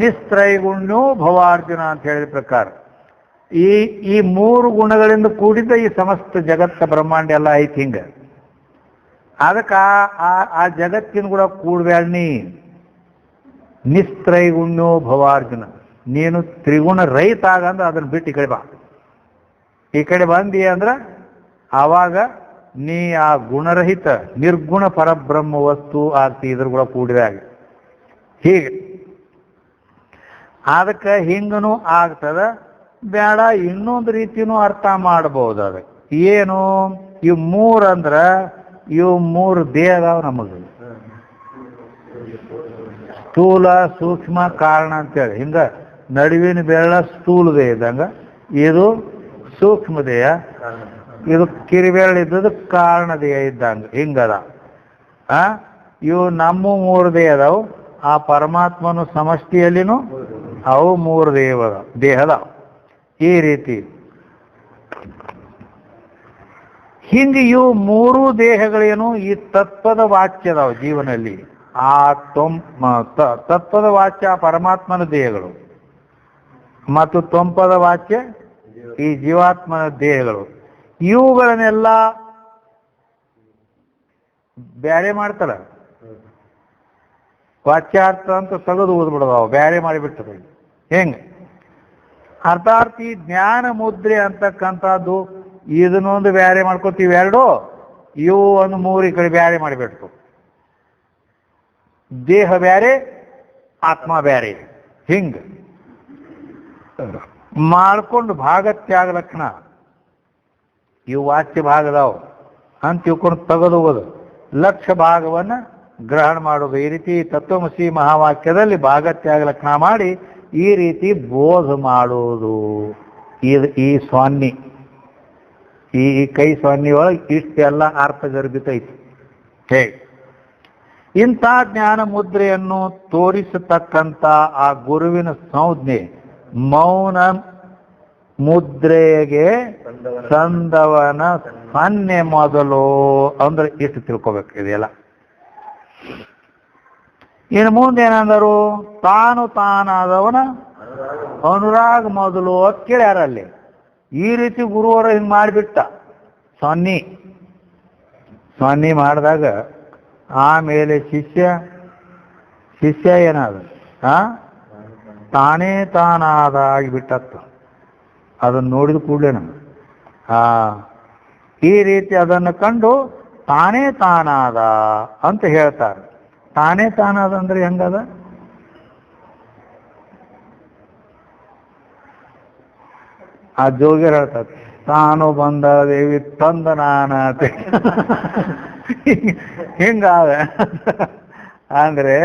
ನಿಸ್ತ್ರೈಗುಣ್ಯೋ ಭವಾರ್ಜುನ ಅಂತ ಹೇಳಿದ ಪ್ರಕಾರ ಈ 3 ಗುಣಗಳಿಂದ ಕೂಡಿದ ಈ ಸಮಸ್ತ ಜಗತ್ತ ಬ್ರಹ್ಮಾಂಡ ಎಲ್ಲ ಐತಿ. ಹಿಂಗ ಅದಕ್ಕೆ ಆ ಜಗತ್ತಿನ ಕೂಡ ಕೂಡ್ಬೇಡಿ, ನಿಸ್ತ್ರೈಗುಣ್ಯೋ ಭವಾರ್ಜುನ, ನೀನು ತ್ರಿಗುಣ ರಹಿತ ಆಗಂದ್ರೆ ಅದನ್ನ ಬಿಟ್ಟು ಈ ಕಡೆ ಬಾ. ಈ ಕಡೆ ಬಂದಿ ಅಂದ್ರೆ ಆವಾಗ ನೀ ಆ ಗುಣರಹಿತ ನಿರ್ಗುಣ ಪರಬ್ರಹ್ಮ ವಸ್ತು ಆಗ್ತಿ, ಇದ್ರ ಕೂಡ ಕೂಡಿದಾಗ ಹೀಗೆ. ಅದಕ್ಕೆ ಹಿಂಗನೂ ಆಗ್ತದ. ಬೇಡ ಇನ್ನೊಂದು ರೀತಿನೂ ಅರ್ಥ ಮಾಡಬಹುದು. ಅದಕ್ಕೆ ಏನು, ಇವು 3 ಅಂದ್ರೆ ಇವು 3 ದೇಹ ಅದಾವ ನಮಗೆ, ಸ್ಥೂಲ ಸೂಕ್ಷ್ಮ ಕಾರಣ ಅಂತೇಳಿ. ಹಿಂಗ ನಡುವಿನ ಬೆರಳ ಸ್ಥೂಲ ದೇಹ ಇದ್ದಂಗ, ಇದು ಸೂಕ್ಷ್ಮ ದೇಹ, ಇದು ಕಿರಿಬೆರಳು ಇದ್ದದ್ದು ಕಾರಣ ದೇಹ ಇದ್ದಂಗ ಹಿಂಗದ. ಇವು ನಮ್ಮ 3 ದೇಹ ಅದಾವು, ಆ ಪರಮಾತ್ಮನು ಸಮಷ್ಟಿಯಲ್ಲಿನೂ ಅವು 3 ದೇಹದ ಈ ರೀತಿ. ಹಿಂಗೆ ಇವು 3 ದೇಹಗಳೇನು ಈ ತತ್ವದ ವಾಚ್ಯದಾವ ಜೀವನಲ್ಲಿ. ಆ ತತ್ವದ ವಾಚ್ಯ ಪರಮಾತ್ಮನ ದೇಹಗಳು ಮತ್ತು ತೊಂಪದ ವಾಚ್ಯ ಈ ಜೀವಾತ್ಮನ ದೇಹಗಳು. ಇವುಗಳನ್ನೆಲ್ಲ ಬ್ಯಾರೆ ಮಾಡ್ತಾರ, ವಾಚ್ಯಾರ್ಥ ಅಂತ ತೆಗೆದು ಓದ್ಬಿಡೋದು, ಬ್ಯಾರೆ ಮಾಡಿಬಿಡ್ತದೆ. ಹೆಂಗೆ ಅರ್ಥಾತ್ ಈ ಜ್ಞಾನ ಮುದ್ರೆ ಅಂತಕ್ಕಂಥದ್ದು ಇದನ್ನೊಂದು ಬ್ಯಾರೆ ಮಾಡ್ಕೋತೀವಿ, 2 ಇವು ಒಂದು 3 ಈ ಕಡೆ ಬ್ಯಾರೆ ಮಾಡಿಬಿಡ್ತು. ದೇಹ ಬ್ಯಾರೆ ಆತ್ಮ ಬ್ಯಾರೆ ಹಿಂಗ ಮಾಡ್ಕೊಂಡು ಭಾಗತ್ಯಾಗ ಲಕ್ಷಣ ಇವು ವಾಚ್ಯ ಭಾಗದಾವು ಅಂತ ತಿಳ್ಕೊಂಡು ತೆಗೆದು ಹೋಗೋದು, ಲಕ್ಷ ಭಾಗವನ್ನು ಗ್ರಹಣ ಮಾಡೋದು. ಈ ರೀತಿ ತತ್ವಮಸಿ ಮಹಾವಾಕ್ಯದಲ್ಲಿ ಭಾಗತ್ಯಾಗ ಲಕ್ಷಣ ಮಾಡಿ ಈ ರೀತಿ ಬೋಧ ಮಾಡೋದು. ಈ ಸ್ವಾನ್ನಿ, ಈ ಕೈ ಸ್ವಾನ್ನಿ ಒಳಗೆ ಇಷ್ಟೆಲ್ಲ ಅರ್ಥಗರ್ಭಿತ ಐತಿ. ಹೇಗೆ ಇಂಥ ಜ್ಞಾನ ಮುದ್ರೆಯನ್ನು ತೋರಿಸತಕ್ಕಂಥ ಆ ಗುರುವಿನ ಸಂಜ್ಞೆ ಮೌನ ಮುದ್ರೆಗೆ ಸಂದವನ ಸನ್ನೆ ಮೊದಲು ಅಂದ್ರೆ ಇಷ್ಟು ತಿಳ್ಕೊಬೇಕು ಇದೆಲ್ಲ. ಇನ್ನು ಮುಂದೆ ಏನಂದರು, ತಾನು ತಾನಾದವನ ಅನುರಾಗ ಮೊದಲು ಅಂತ ಕೇಳ್ಯಾರಲ್ಲಿ. ಈ ರೀತಿ ಗುರುವರ ಹಿಂಗೆ ಮಾಡಿಬಿಟ್ಟ ಸೊನ್ನಿ ಮಾಡಿದಾಗ ಆಮೇಲೆ ಶಿಷ್ಯ ಏನಾದ ತಾನೇ ತಾನಾದ ಆಗಿಬಿಟ್ಟತ್ತ. ಅದನ್ನು ನೋಡಿದ ಕೂಡಲೇ ನಮ್ಗೆ ಈ ರೀತಿ ಅದನ್ನು ಕಂಡು ತಾನೇ ತಾನಾದ ಅಂತ ಹೇಳ್ತಾರೆ. ತಾನೇ ತಾನಾದ ಅಂದ್ರೆ ಹೆಂಗದ? ಆ ಜೋಗಿಯರ್ ಹೇಳ್ತಾರೆ, ತಾನು ಬಂದ ದೇವಿ ತಂದ ನಾನ ಹಿಂಗಾದ ಅಂದ್ರೆ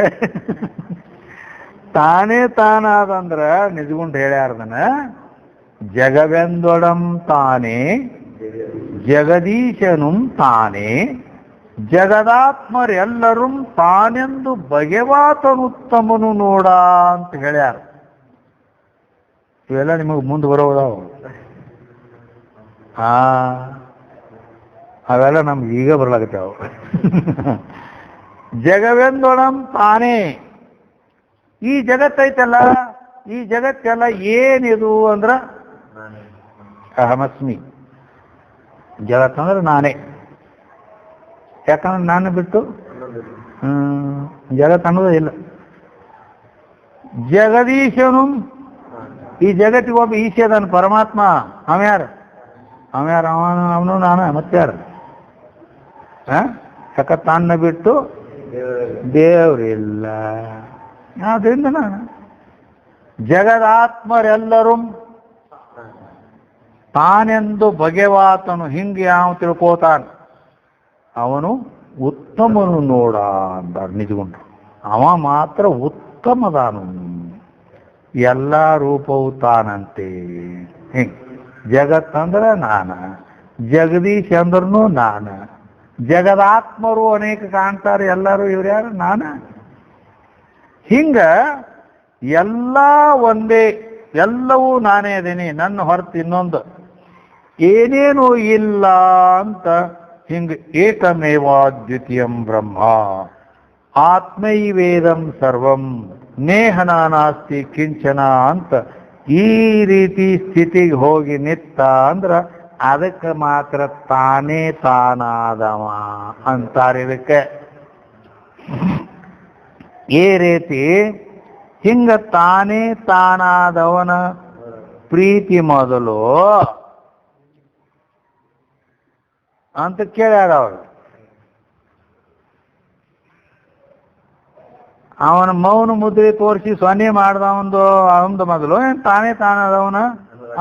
ತಾನೇ ತಾನಾದಂದ್ರ ನಿಜಗುಂಡು ಹೇಳ್ಯಾರ್ದನ ಜಗವೆಂದೊಡಂ ತಾನೇ ಜಗದೀಶನು ತಾನೇ ಜಗದಾತ್ಮರೆಲ್ಲರೂ ತಾನೆಂದು ಬಗೆವಾತನುತ್ತಮನು ನೋಡ ಅಂತ ಹೇಳ್ಯಾರ. ಇವೆಲ್ಲ ನಿಮಗೆ ಮುಂದೆ ಬರೋದಾವ. ಅವೆಲ್ಲ ನಮ್ಗೆ ಈಗ ಬರ್ಲಾಗತ್ತಾವ. ಜಗವೆಂದೊಡಂ ತಾನೇ, ಈ ಜಗತ್ತೈತಲ್ಲ, ಈ ಜಗತ್ತೆಲ್ಲ ಏನಿದು ಅಂದ್ರ ಅಹಮಸ್ಮಿ. ಜಗತ್ತಂದ್ರೆ ನಾನೇ, ಯಾಕಂದ್ರೆ ನಾನು ಬಿಟ್ಟು ಜಗತ್ ಅನ್ನೋದೇ ಇಲ್ಲ. ಜಗದೀಶನು, ಈ ಜಗತ್ತಿಗೆ ಒಬ್ಬ ಈಶ್ವರನ ಪರಮಾತ್ಮ. ಅವ್ಯಾರು ಅವನು ನಾನು ಮತ್ತಾರು? ತಾನ್ನ ಬಿಟ್ಟು ದೇವರಿಲ್ಲ. ಆದ್ರಿಂದ ನಾನು ಜಗದಾತ್ಮರೆಲ್ಲರೂ ತಾನೆಂದು ಬಗೆವಾತನು ಹಿಂಗೆ ಯಾವ ತಿಳ್ಕೋತಾನ ಅವನು ಉತ್ತಮನು ನೋಡ ಅಂದಾರ ನಿಜಗೊಂಡು. ಅವ ಮಾತ್ರ ಉತ್ತಮದಾನು, ಎಲ್ಲ ರೂಪವು ತಾನಂತೆ. ಹಿಂಗೆ ಜಗತ್ತಂದ್ರೆ ನಾನ, ಜಗದೀಶ್ ಅಂದ್ರೂ ನಾನ, ಜಗದಾತ್ಮರು ಅನೇಕ ಕಾಣ್ತಾರೆ, ಎಲ್ಲರೂ ಇವ್ರ್ಯಾರು ನಾನ. ಹಿಂಗ ಎಲ್ಲ ಒಂದೇ, ಎಲ್ಲವೂ ನಾನೇ ಅದೇನಿ, ನನ್ನ ಹೊರತು ಇನ್ನೊಂದು ಏನೇನೂ ಇಲ್ಲ ಅಂತ ಹಿಂಗ ಏಕಮೇವಾದ್ವಿತೀಯಂ ಬ್ರಹ್ಮ ಆತ್ಮೈವೇದಂ ಸರ್ವಂ ನೇಹ ನಾಸ್ತಿ ಕಿಂಚನ ಅಂತ ಈ ರೀತಿ ಸ್ಥಿತಿಗೆ ಹೋಗಿ ನಿತ್ತ ಅಂದ್ರ ಅದಕ್ಕೆ ಮಾತ್ರ ತಾನೇ ತಾನಾದವ ಅಂತಾರೆ. ಇದಕ್ಕೆ ಈ ರೀತಿ ಹಿಂಗ ತಾನೇ ತಾನಾದವನ ಪ್ರೀತಿ ಮೊದಲು ಅಂತ ಕೇಳ್ಯಾರ ಅವರು. ಅವನ ಮೌನ ಮುದ್ರೆ ತೋರಿಸಿ ಸೊನ್ನೆ ಮಾಡ್ದವನು ಅವಂದು ಮೊದಲು, ಏನ್ ತಾನೇ ತಾನಾದವನ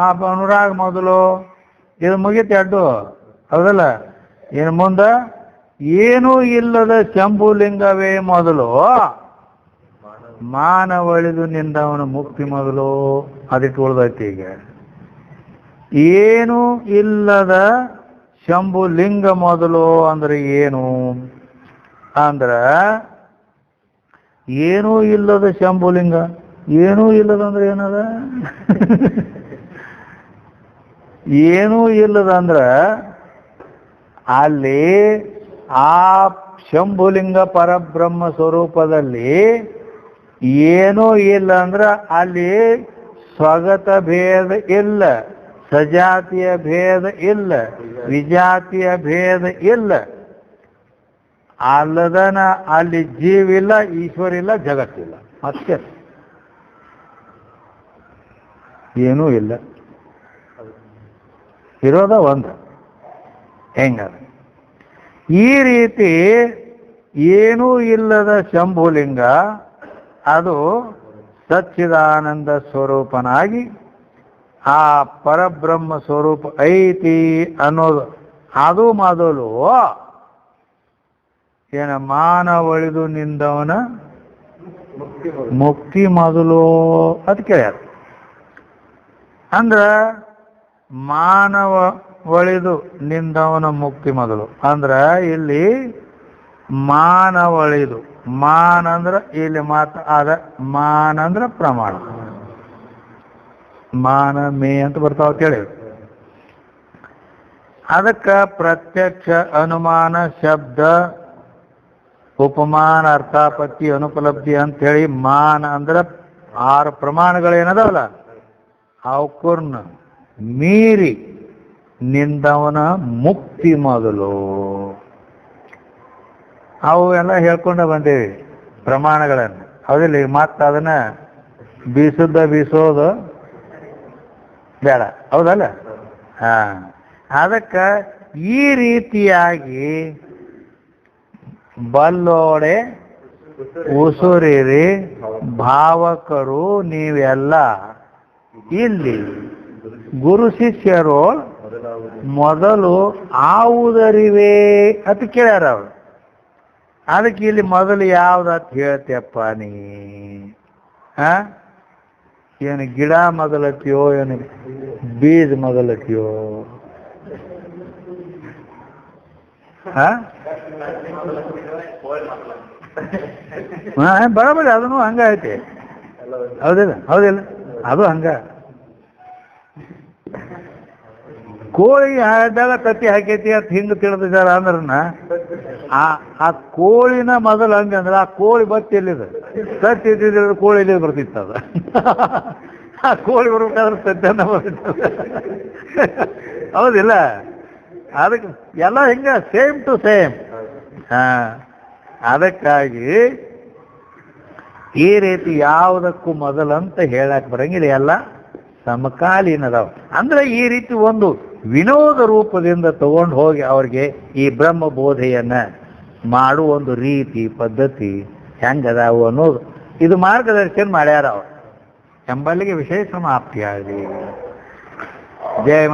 ಆ ಅನುರಾಗ ಮೊದಲು? ಇದು ಮುಗಿತು ಅಡ್ಡು, ಹೌದಲ್ಲ? ಇನ್ನು ಮುಂದ ಏನೂ ಇಲ್ಲದ ಶಂಭುಲಿಂಗವೇ ಮೊದಲು, ಮಾನವಳಿದು ನಿಂದವನ ಮುಕ್ತಿ ಮೊದಲು. ಅದಿಟ್ಟು ಉಳ್ದೈತಿ. ಈಗ ಏನೂ ಇಲ್ಲದ ಶಂಭುಲಿಂಗ ಮೊದಲು ಅಂದ್ರೆ ಏನು ಅಂದ್ರ, ಏನೂ ಇಲ್ಲದ ಶಂಭುಲಿಂಗ, ಏನೂ ಇಲ್ಲದಂದ್ರೆ ಏನದ? ಏನೂ ಇಲ್ಲದಂದ್ರ ಅಲ್ಲಿ ಆ ಶಂಭುಲಿಂಗ ಪರಬ್ರಹ್ಮ ಸ್ವರೂಪದಲ್ಲಿ ಏನೂ ಇಲ್ಲ ಅಂದ್ರ ಅಲ್ಲಿ ಸ್ವಗತ ಭೇದ ಇಲ್ಲ, ಸಜಾತಿಯ ಭೇದ ಇಲ್ಲ, ವಿಜಾತಿಯ ಭೇದ ಇಲ್ಲ. ಅಲ್ಲದನ ಅಲ್ಲಿ ಜೀವಿಲ್ಲ, ಈಶ್ವರ ಇಲ್ಲ, ಜಗತ್ತಿಲ್ಲ, ಮತ್ತೆ ಏನೂ ಇಲ್ಲ. ಇರೋದ ಒಂದು. ಹೆಂಗದ? ಈ ರೀತಿ ಏನೂ ಇಲ್ಲದ ಶಂಭುಲಿಂಗ ಅದು ಸಚ್ಚಿದಾನಂದ ಸ್ವರೂಪನಾಗಿ ಆ ಪರಬ್ರಹ್ಮ ಸ್ವರೂಪ ಐತಿ ಅನ್ನೋದು. ಅದು ಮೊದಲು ಏನ ಮಾನವಳಿದು ನಿಂದವನ ಮುಕ್ತಿ ಮೊದಲು ಅದು ಕೇಳ್ಯಾರ. ಅಂದ್ರ ಮಾನವ ಒಳಿದು ನಿಂದವನ ಮುಕ್ತಿ ಮೊದಲು ಅಂದ್ರ ಇಲ್ಲಿ ಮಾನವಳಿದು, ಮಾನ ಅಂದ್ರ ಇಲ್ಲಿ ಮಾತ್ರ ಅದ, ಮಾನ ಅಂದ್ರ ಪ್ರಮಾಣ, ಮಾನ ಮೇ ಅಂತ ಬರ್ತಾವ ಅಂತೇಳಿ. ಅದಕ್ಕ ಪ್ರತ್ಯಕ್ಷ ಅನುಮಾನ ಶಬ್ದ ಉಪಮಾನ ಅರ್ಥಾಪತ್ತಿ ಅನುಪಲಬ್ಧಿ ಅಂತೇಳಿ ಮಾನ ಅಂದ್ರ 6 ಪ್ರಮಾಣಗಳೇನದವಲ್ಲ ಅವಕೂರ್ನ ಮೀರಿ ನಿಂದವನ ಮುಕ್ತಿ ಮೊದಲು. ಅವು ಎಲ್ಲ ಹೇಳ್ಕೊಂಡ ಬಂದೇವಿ ಪ್ರಮಾಣಗಳನ್ನು, ಹೌದಿಲ್ಲ? ಈಗ ಮತ್ತೆ ಅದನ್ನ ಬೀಸೋದು ಬೇಡ, ಹೌದಲ್ಲ? ಹಾ, ಅದಕ್ಕ ಈ ರೀತಿಯಾಗಿ ಬಲ್ಲೋಡೆ ಉಸುರಿರಿ ಭಾವಕರು ನೀವೆಲ್ಲ ಇಲ್ಲಿ ಗುರು ಶಿಷ್ಯರು ಮೊದಲು ಆವುದರಿವೆ ಅಂತ ಕೇಳ್ಯಾರ ಅವರು. ಅದಕ್ಕೆ ಇಲ್ಲಿ ಮೊದಲು ಯಾವ್ದತ್ ಹೇಳ್ತೇಪ್ಪ ನೀ? ಏನು ಗಿಡ ಮೊದಲತ್ತೀಯೋ, ಏನು ಬೀಜ ಮೊದಲತ್ತೀಯೋ? ಬರೋಬರಿ, ಅದನ್ನು ಹಂಗ ಐತಿ, ಹೌದಿಲ್ಲ? ಹೌದಿಲ್ಲ, ಅದು ಹಂಗ. ಕೋಳಿ ಹಾಕಿದಾಗ ತತ್ತಿ ಹಾಕೈತಿ ಅಂತ ಹಿಂಗೆ ತಿಳಿದಿದ್ದಾರ ಅಂದ್ರನ ಆ ಕೋಳಿನ ಮೊದಲು ಹಂಗಂದ್ರೆ ಆ ಕೋಳಿ ಬತ್ತಿ ಎಲ್ಲಿದೆ? ತತ್ತಿ ಇದ್ದಿದ್ರೆ ಕೋಳಿ ಎಲ್ಲಿ ಬರ್ತಿತ್ತದ? ಆ ಕೋಳಿ ಬರ್ಬೇಕಾದ್ರೆ ತತ್ತಿಯನ್ನ ಬರ್ತಿತ್ತದ, ಹೌದಿಲ್ಲ? ಅದಕ್ಕೆ ಎಲ್ಲ ಹಿಂಗ ಸೇಮ್ ಟು ಸೇಮ್. ಅದಕ್ಕಾಗಿ ಈ ರೀತಿ ಯಾವುದಕ್ಕೂ ಮೊದಲಂತ ಹೇಳಕ್ ಬರಂಗಿಲ್ಲ, ಎಲ್ಲ ಸಮಕಾಲೀನದವ. ಅಂದ್ರೆ ಈ ರೀತಿ ಒಂದು ವಿನೋದ ರೂಪದಿಂದ ತಗೊಂಡು ಹೋಗಿ ಅವ್ರಿಗೆ ಈ ಬ್ರಹ್ಮ ಬೋಧೆಯನ್ನ ಮಾಡುವ ಒಂದು ರೀತಿ ಪದ್ಧತಿ ಹೆಂಗದಾವು ಅನ್ನೋದು ಇದು ಮಾರ್ಗದರ್ಶನ ಮಾಡ್ಯಾರ ಅವ್ರು ಎಂಬಲ್ಲಿಗೆ ವಿಷಯ ಸಮಾಪ್ತಿಯಾಗಲಿ. ಜಯ